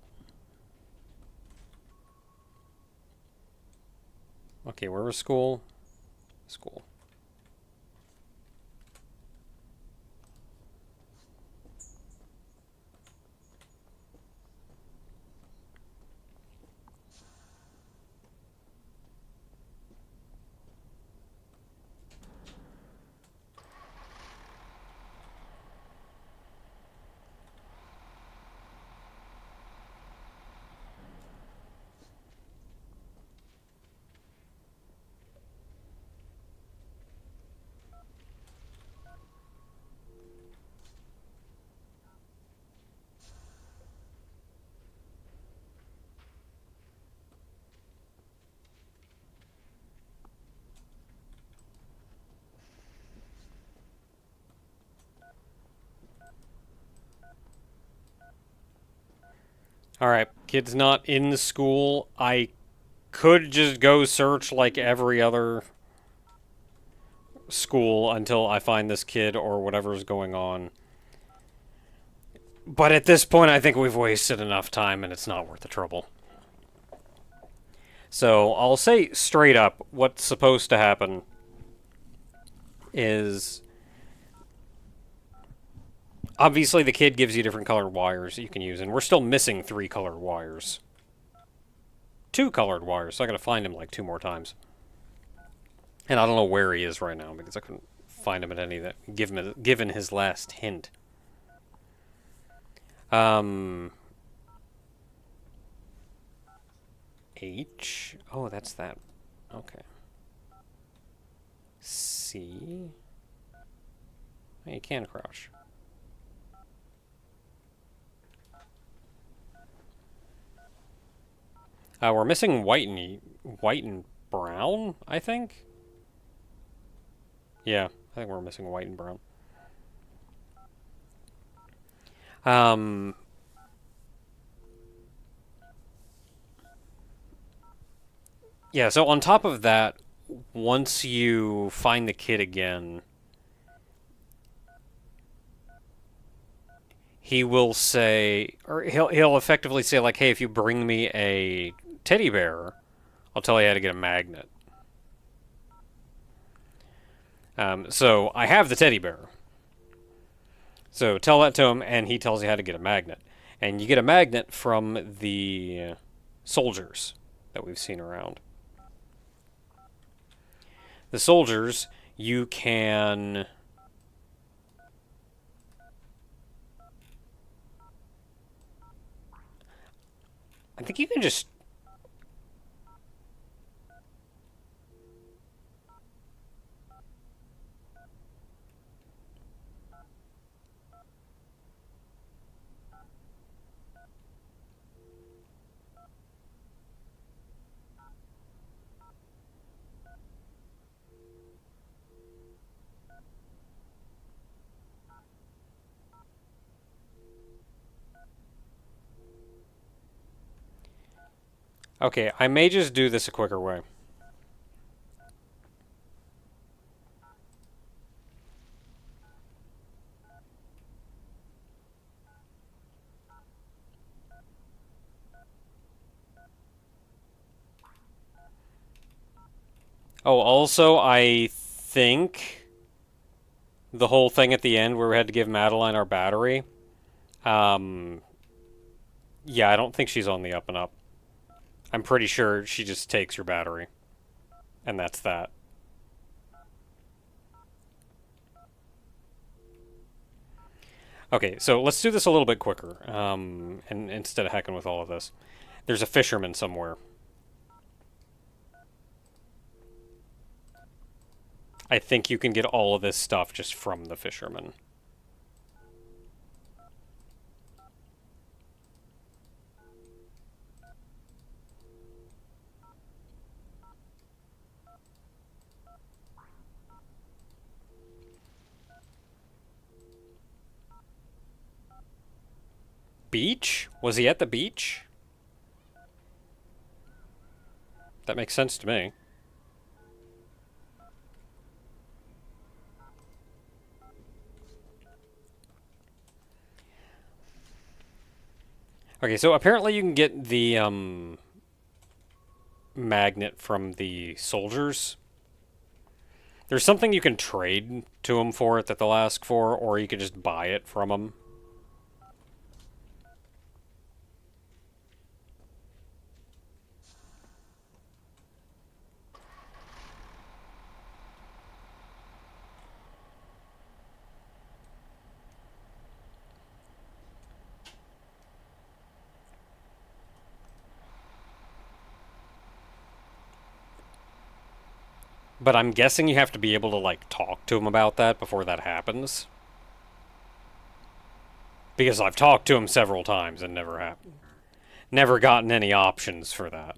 Okay, where was school? School. Alright, kid's not in the school. I could just go search like every other school until I find this kid or whatever's going on. But at this point, I think we've wasted enough time and it's not worth the trouble. So I'll say straight up what's supposed to happen is obviously the kid gives you different colored wires that you can use, and we're still missing 3 colored wires. 2 colored wires, so I gotta find him like 2 more times. And I don't know where he is right now because I couldn't find him at any that given his last hint. H. Oh, that's that. Okay. C. Oh, you can crouch. We're missing white and brown, I think. Yeah, I think we're missing white and brown. Yeah, so on top of that, once you find the kid again, he will say, or he'll effectively say like, "Hey, if you bring me a teddy bear, I'll tell you how to get a magnet." So I have the teddy bear. So tell that to him, and he tells you how to get a magnet. And you get a magnet from the soldiers that we've seen around. The soldiers, you can... I think you can just... Okay, I may just do this a quicker way. Oh, also, I think the whole thing at the end where we had to give Madeline our battery, yeah, I don't think she's on the up and up. I'm pretty sure she just takes your battery. And that's that. Okay, so let's do this a little bit quicker, and instead of hecking with all of this. There's a fisherman somewhere. I think you can get all of this stuff just from the fisherman. Beach? Was he at the beach? That makes sense to me. Okay, so apparently you can get the magnet from the soldiers. There's something you can trade to them for it that they'll ask for, or you can just buy it from them. But I'm guessing you have to be able to, like, talk to him about that before that happens. Because I've talked to him several times and never happened. Never gotten any options for that.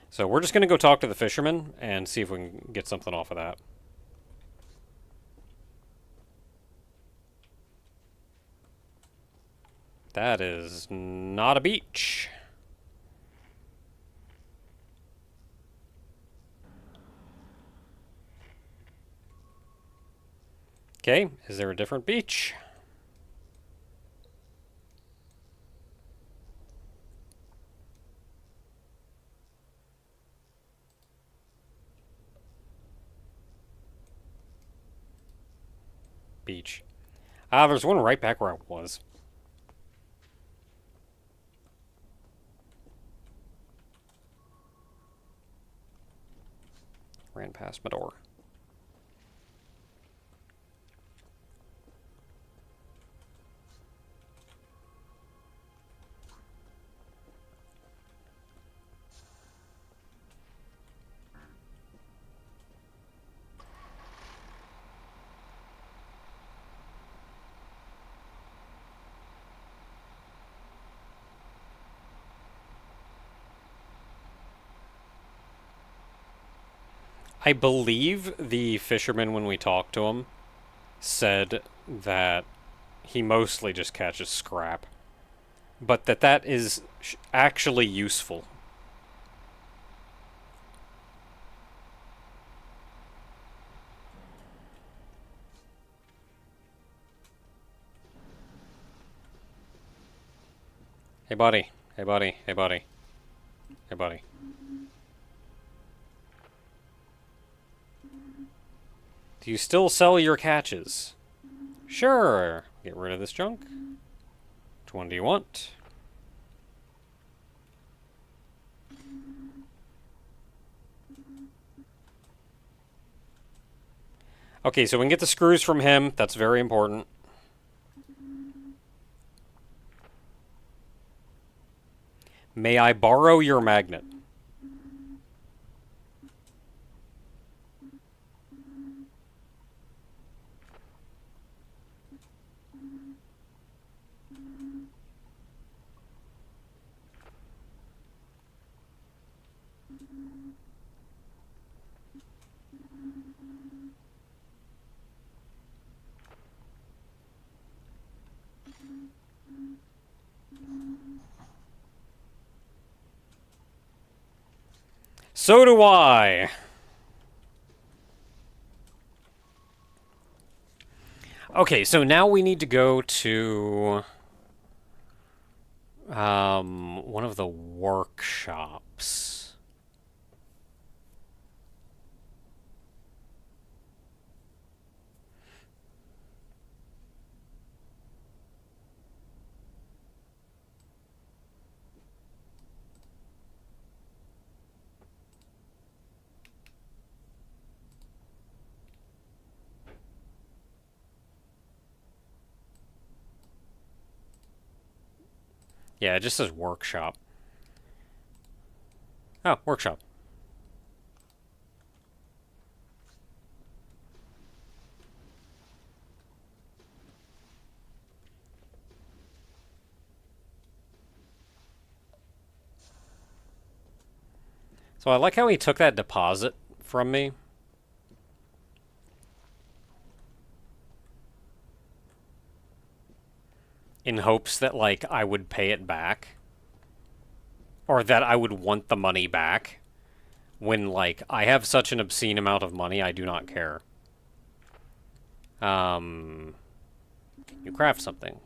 So we're just going to go talk to the fisherman and see if we can get something off of that. That is not a beach. Okay, is there a different beach? Beach. Ah, there's one right back where I was. Ran past my door. I believe the fisherman, when we talked to him, said that he mostly just catches scrap, but that is actually useful. Hey, buddy. Hey, buddy. Hey, buddy. Hey, buddy. Do you still sell your catches? Sure. Get rid of this junk. Which one do you want? Okay, so we can get the screws from him. That's very important. May I borrow your magnet? So do I! Okay, so now we need to go to one of the workshops. Yeah, it just says workshop. Oh, workshop. So I like how he took that deposit from me. In hopes that, like, I would pay it back. Or that I would want the money back. When, like, I have such an obscene amount of money, I do not care. Can you craft something?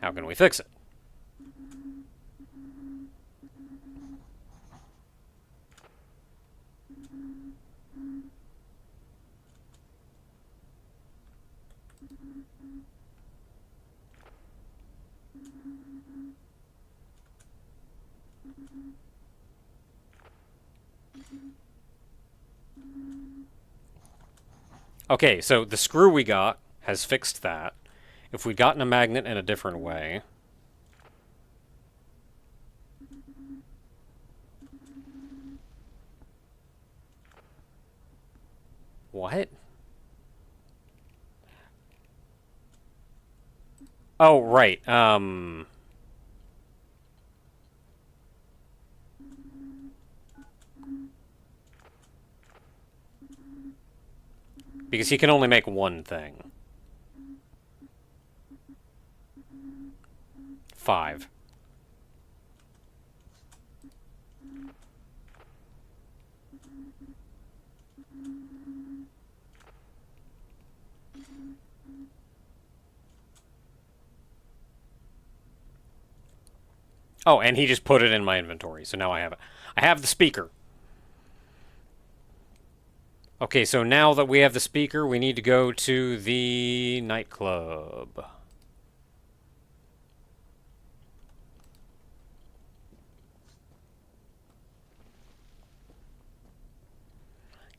How can we fix it? Okay, so the screw we got has fixed that. If we'd gotten a magnet in a different way... What? Oh, right, Because he can only make one thing. 5. Oh, and he just put it in my inventory, so now I have it. I have the speaker. Okay, so now that we have the speaker, we need to go to the nightclub.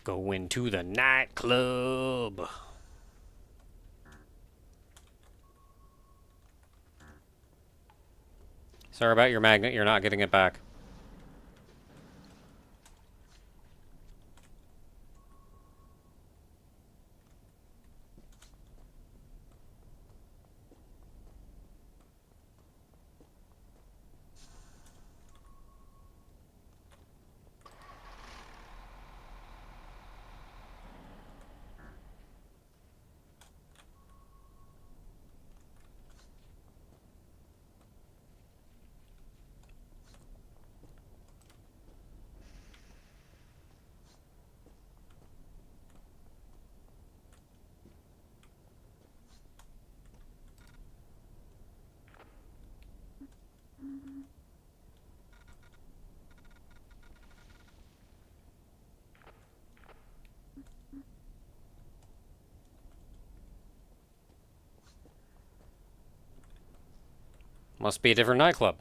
Going to the nightclub. Sorry about your magnet, you're not getting it back. Must be a different nightclub.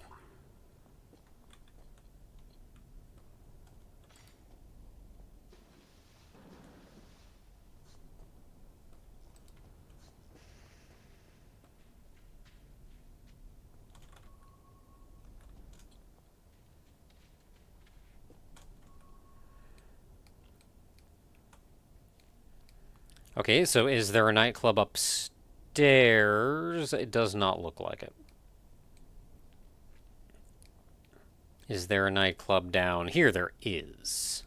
Okay, so is there a nightclub upstairs? It does not look like it. Is there a nightclub down here? There is.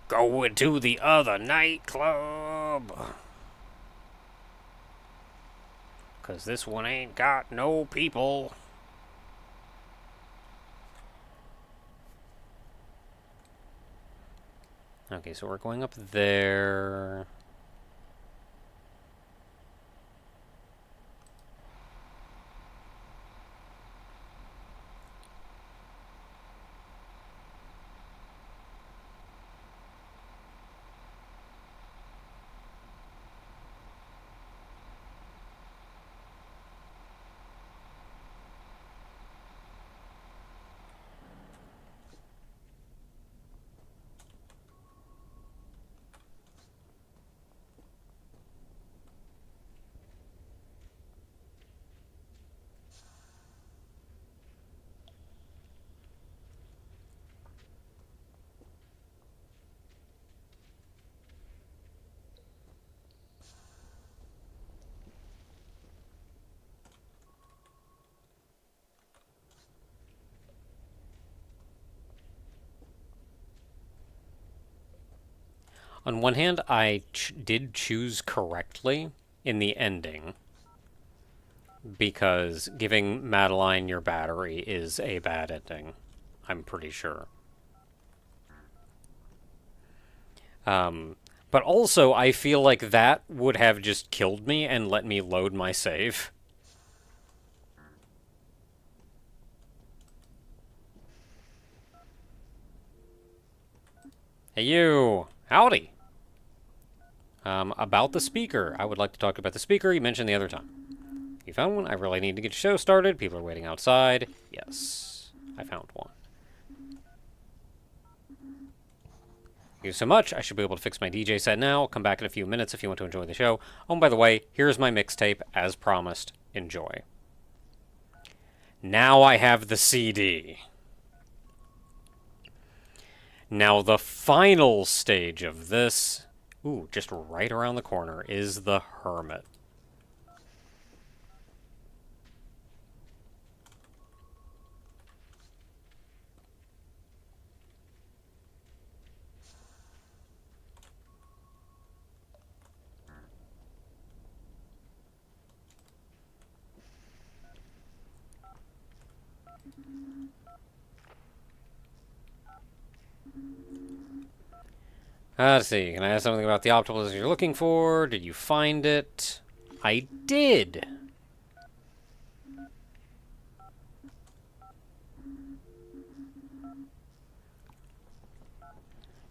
Going to the other nightclub. 'Cause this one ain't got no people. Okay, so we're going up there. On one hand, I did choose correctly in the ending, because giving Madeline your battery is a bad ending. I'm pretty sure. But also, I feel like that would have just killed me and let me load my save. Hey, you! Howdy! About the speaker. I would like to talk about the speaker you mentioned the other time. You found one? I really need to get the show started. People are waiting outside. Yes, I found one. Thank you so much. I should be able to fix my DJ set now. Come back in a few minutes if you want to enjoy the show. Oh, and by the way, here's my mixtape, as promised. Enjoy. Now I have the CD. Now the final stage of this, ooh, just right around the corner, is the Hermit. Let's see. Can I ask something about the optical you're looking for? Did you find it? I did.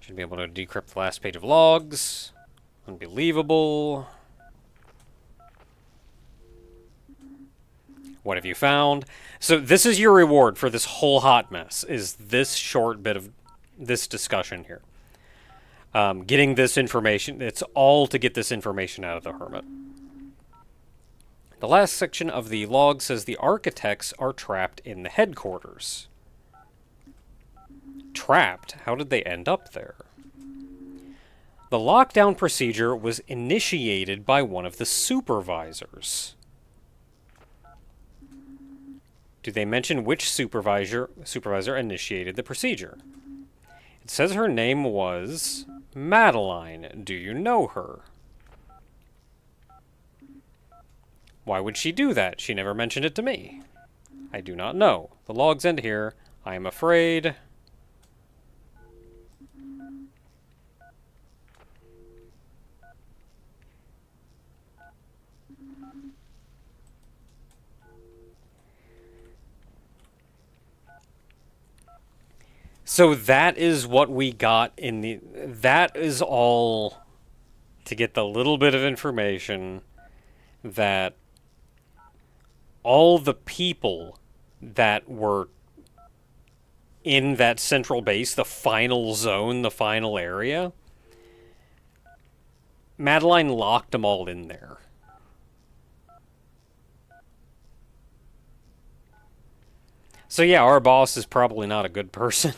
Should be able to decrypt the last page of logs. Unbelievable. What have you found? So this is your reward for this whole hot mess, is this short bit of this discussion here. Getting this information, it's all to get this information out of the Hermit. The last section of the log says the architects are trapped in the headquarters. Trapped? How did they end up there? The lockdown procedure was initiated by one of the supervisors. Do they mention which supervisor initiated the procedure? It says her name was Madeline. Do you know her? Why would she do that? She never mentioned it to me. I do not know. The logs end here. I am afraid. So that is what we got in the... That is all to get the little bit of information that all the people that were in that central base, the final zone, the final area, Madeline locked them all in there. So yeah, our boss is probably not a good person.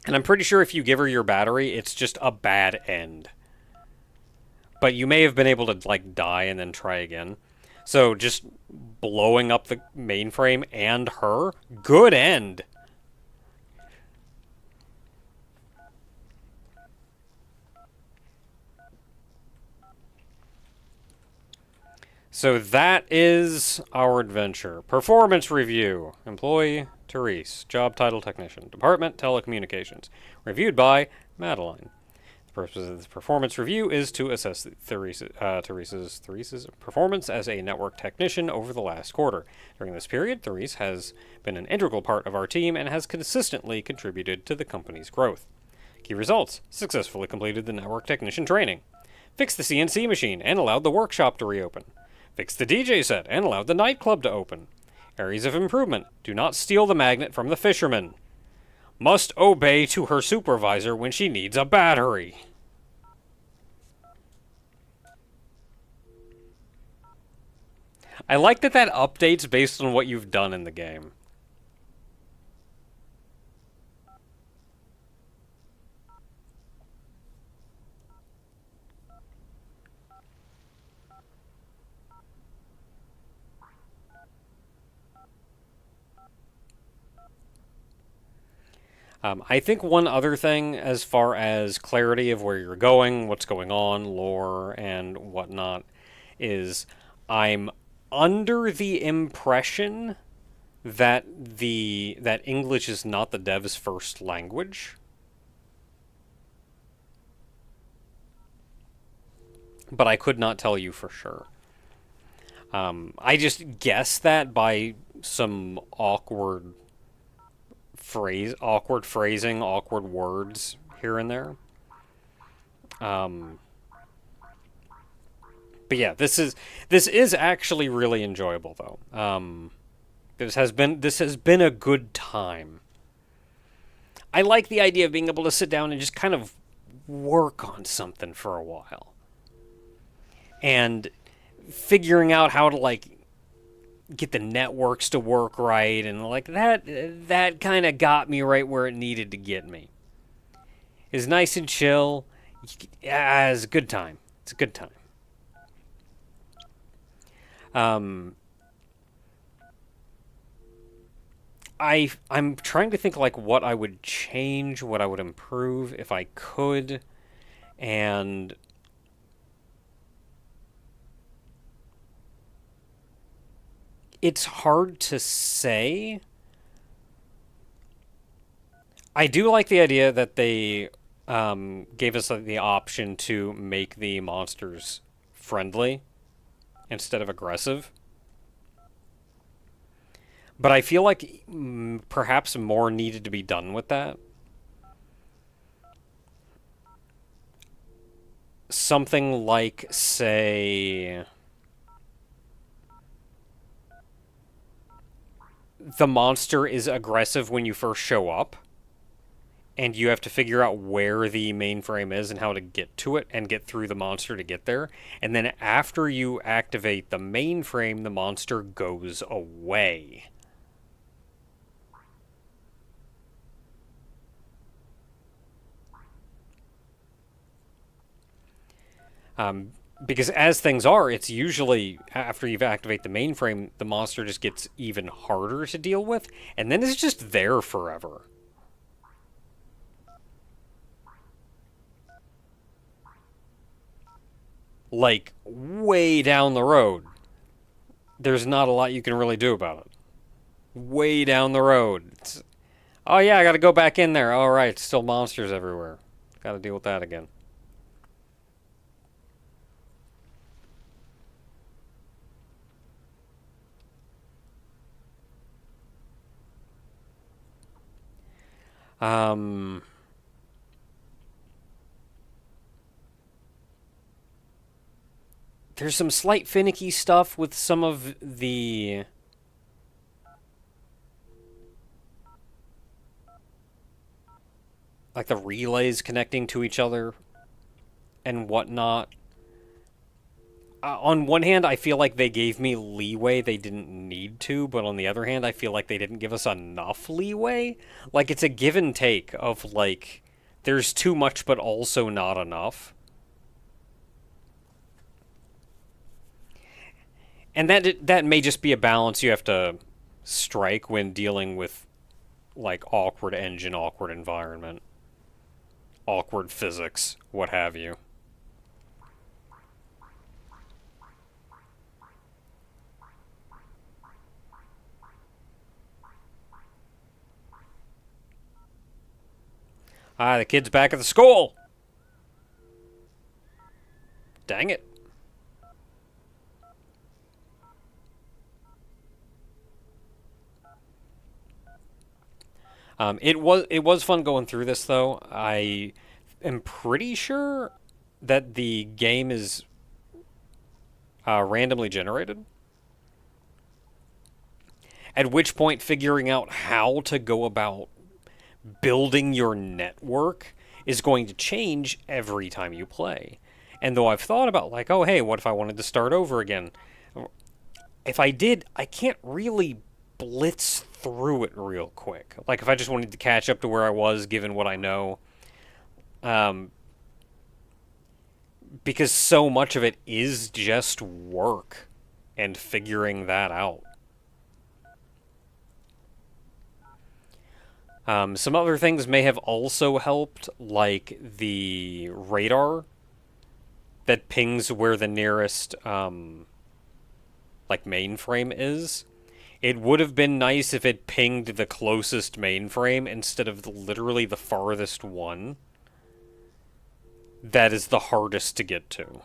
And I'm pretty sure if you give her your battery, it's just a bad end. But you may have been able to, like, die and then try again. So just blowing up the mainframe and her, good end. So that is our adventure. Performance review. Employee, Therese. Job title, technician. Department, telecommunications. Reviewed by Madeline. The purpose of this performance review is to assess Therese's performance as a network technician over the last quarter. During this period, Therese has been an integral part of our team and has consistently contributed to the company's growth. Key results. Successfully completed the network technician training. Fixed the CNC machine and allowed the workshop to reopen. Fixed the DJ set and allowed the nightclub to open. Areas of improvement. Do not steal the magnet from the fisherman. Must obey to her supervisor when she needs a battery. I like that that updates based on what you've done in the game. I think one other thing, as far as clarity of where you're going, what's going on, lore, and whatnot, is I'm under the impression that that English is not the dev's first language. But I could not tell you for sure. I just guessed that by some awkward phrasing, awkward words here and there. But yeah, this is actually really enjoyable though. This has been a good time. I like the idea of being able to sit down and just kind of work on something for a while. And figuring out how to, like, get the networks to work right, and like that kind of got me right where it needed to get me. It's nice and chill. It's a good time. It's a good time. I'm trying to think like what I would change, what I would improve if I could, and it's hard to say. I do like the idea that they gave us the option to make the monsters friendly instead of aggressive. But I feel like perhaps more needed to be done with that. Something like, say, the monster is aggressive when you first show up, and you have to figure out where the mainframe is and how to get to it and get through the monster to get there. And then after you activate the mainframe, the monster goes away. Um, because as things are, it's usually after you activate the mainframe, the monster just gets even harder to deal with, and then it's just there forever. Like, way down the road, there's not a lot you can really do about it. Way down the road. Oh yeah, I gotta go back in there. All right, still monsters everywhere. Gotta deal with that again. Um, there's some slight finicky stuff with some of the like the relays connecting to each other and whatnot. On one hand, I feel like they gave me leeway they didn't need to, but on the other hand, I feel like they didn't give us enough leeway. Like, it's a give and take of, like, there's too much, but also not enough. And that may just be a balance you have to strike when dealing with, like, awkward engine, awkward environment, awkward physics, what have you. Ah, the kid's back at the school! Dang it. It was fun going through this though. I am pretty sure that the game is randomly generated. At which point, figuring out how to go about building your network is going to change every time you play. And though I've thought about like, oh hey, what if I wanted to start over again? If I did, I can't really blitz through it real quick. Like if I just wanted to catch up to where I was, given what I know, um, because so much of it is just work and figuring that out. Some other things may have also helped, like the radar that pings where the nearest like mainframe is. It would have been nice if it pinged the closest mainframe instead of literally the farthest one. That is the hardest to get to.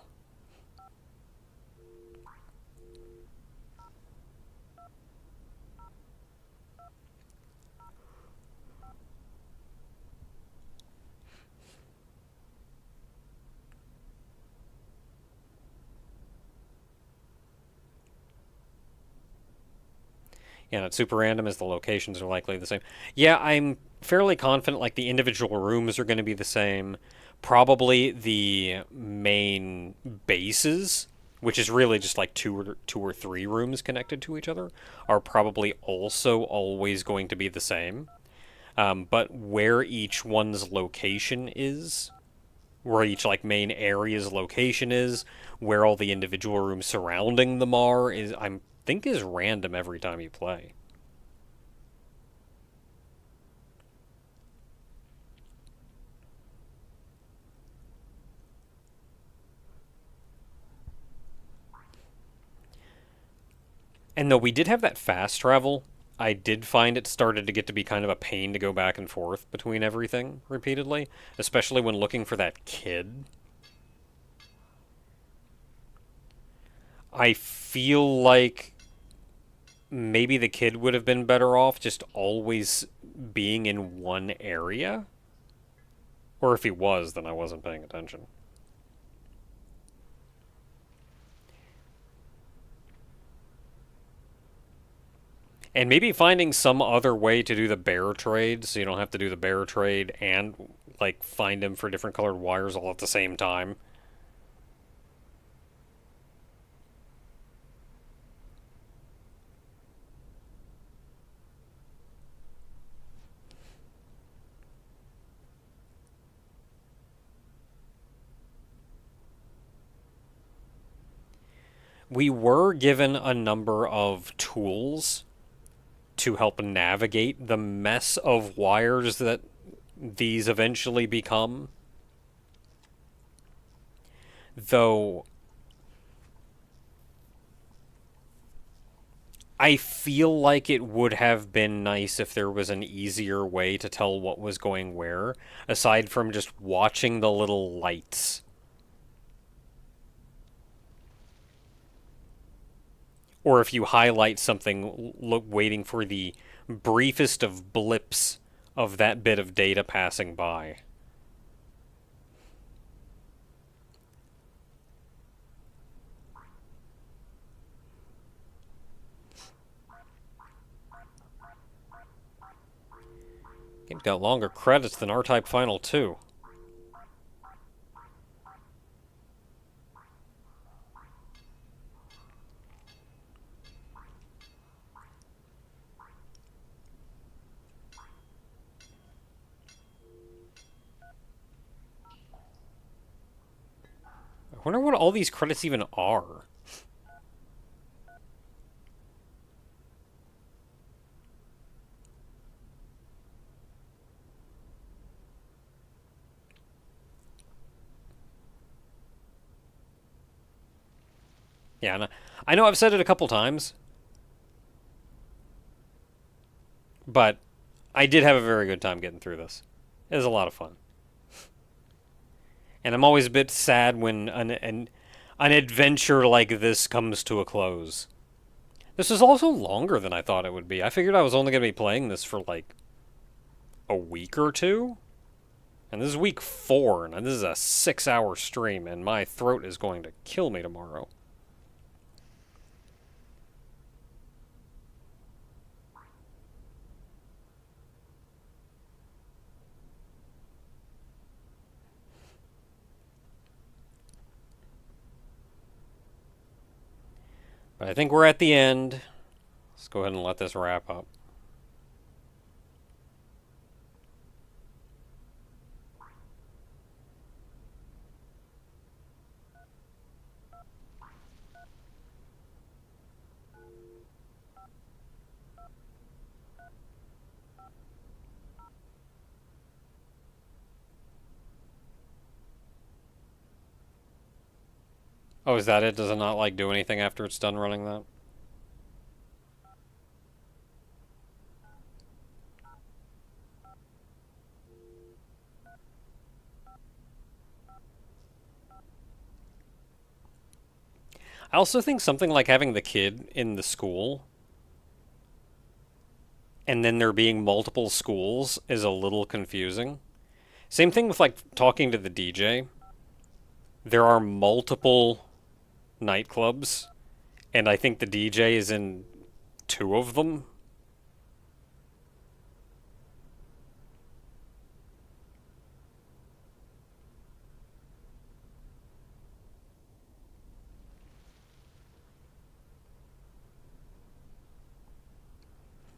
Yeah, it's super random as the locations are likely the same. Yeah, I'm fairly confident like the individual rooms are going to be the same. Probably the main bases, which is really just like two or three rooms connected to each other, are probably also always going to be the same. But where each one's location is, where each like main area's location is, where all the individual rooms surrounding them are, is I think is random every time you play. And though we did have that fast travel, I did find it started to get to be kind of a pain to go back and forth between everything repeatedly, especially when looking for that kid. I feel like maybe the kid would have been better off just always being in one area. Or if he was, then I wasn't paying attention. And maybe finding some other way to do the bear trade so you don't have to do the bear trade and, like, find him for different colored wires all at the same time. We were given a number of tools to help navigate the mess of wires that these eventually become. Though I feel like it would have been nice if there was an easier way to tell what was going where, aside from just watching the little lights. Or if you highlight something, look, waiting for the briefest of blips of that bit of data passing by. Game's got longer credits than R-Type Final 2. I wonder what all these credits even are. Yeah, I know I've said it a couple times, but I did have a very good time getting through this. It was a lot of fun. And I'm always a bit sad when an adventure like this comes to a close. This is also longer than I thought it would be. I figured I was only going to be playing this for like a week or two. And this is week 4, and this is a 6-hour stream, and my throat is going to kill me tomorrow. But I think we're at the end. Let's go ahead and let this wrap up. Oh, is that it? Does it not, like, do anything after it's done running that? I also think something like having the kid in the school and then there being multiple schools is a little confusing. Same thing with, like, talking to the DJ. There are multiple nightclubs, and I think the DJ is in 2 of them.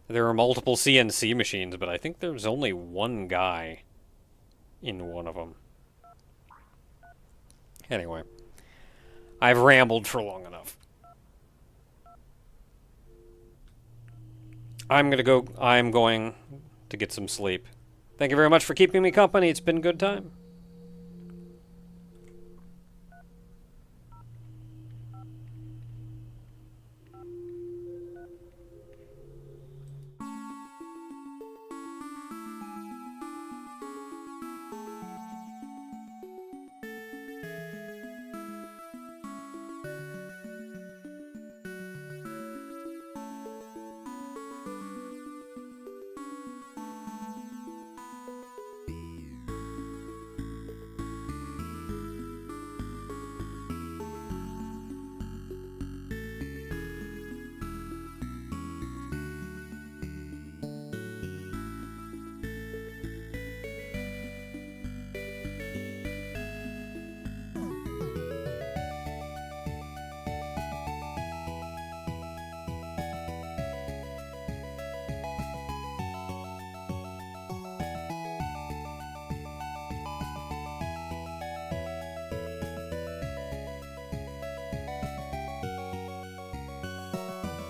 There are multiple CNC machines, but I think there's only one guy in one of them. Anyway, I've rambled for long enough. I'm going to get some sleep. Thank you very much for keeping me company. It's been a good time.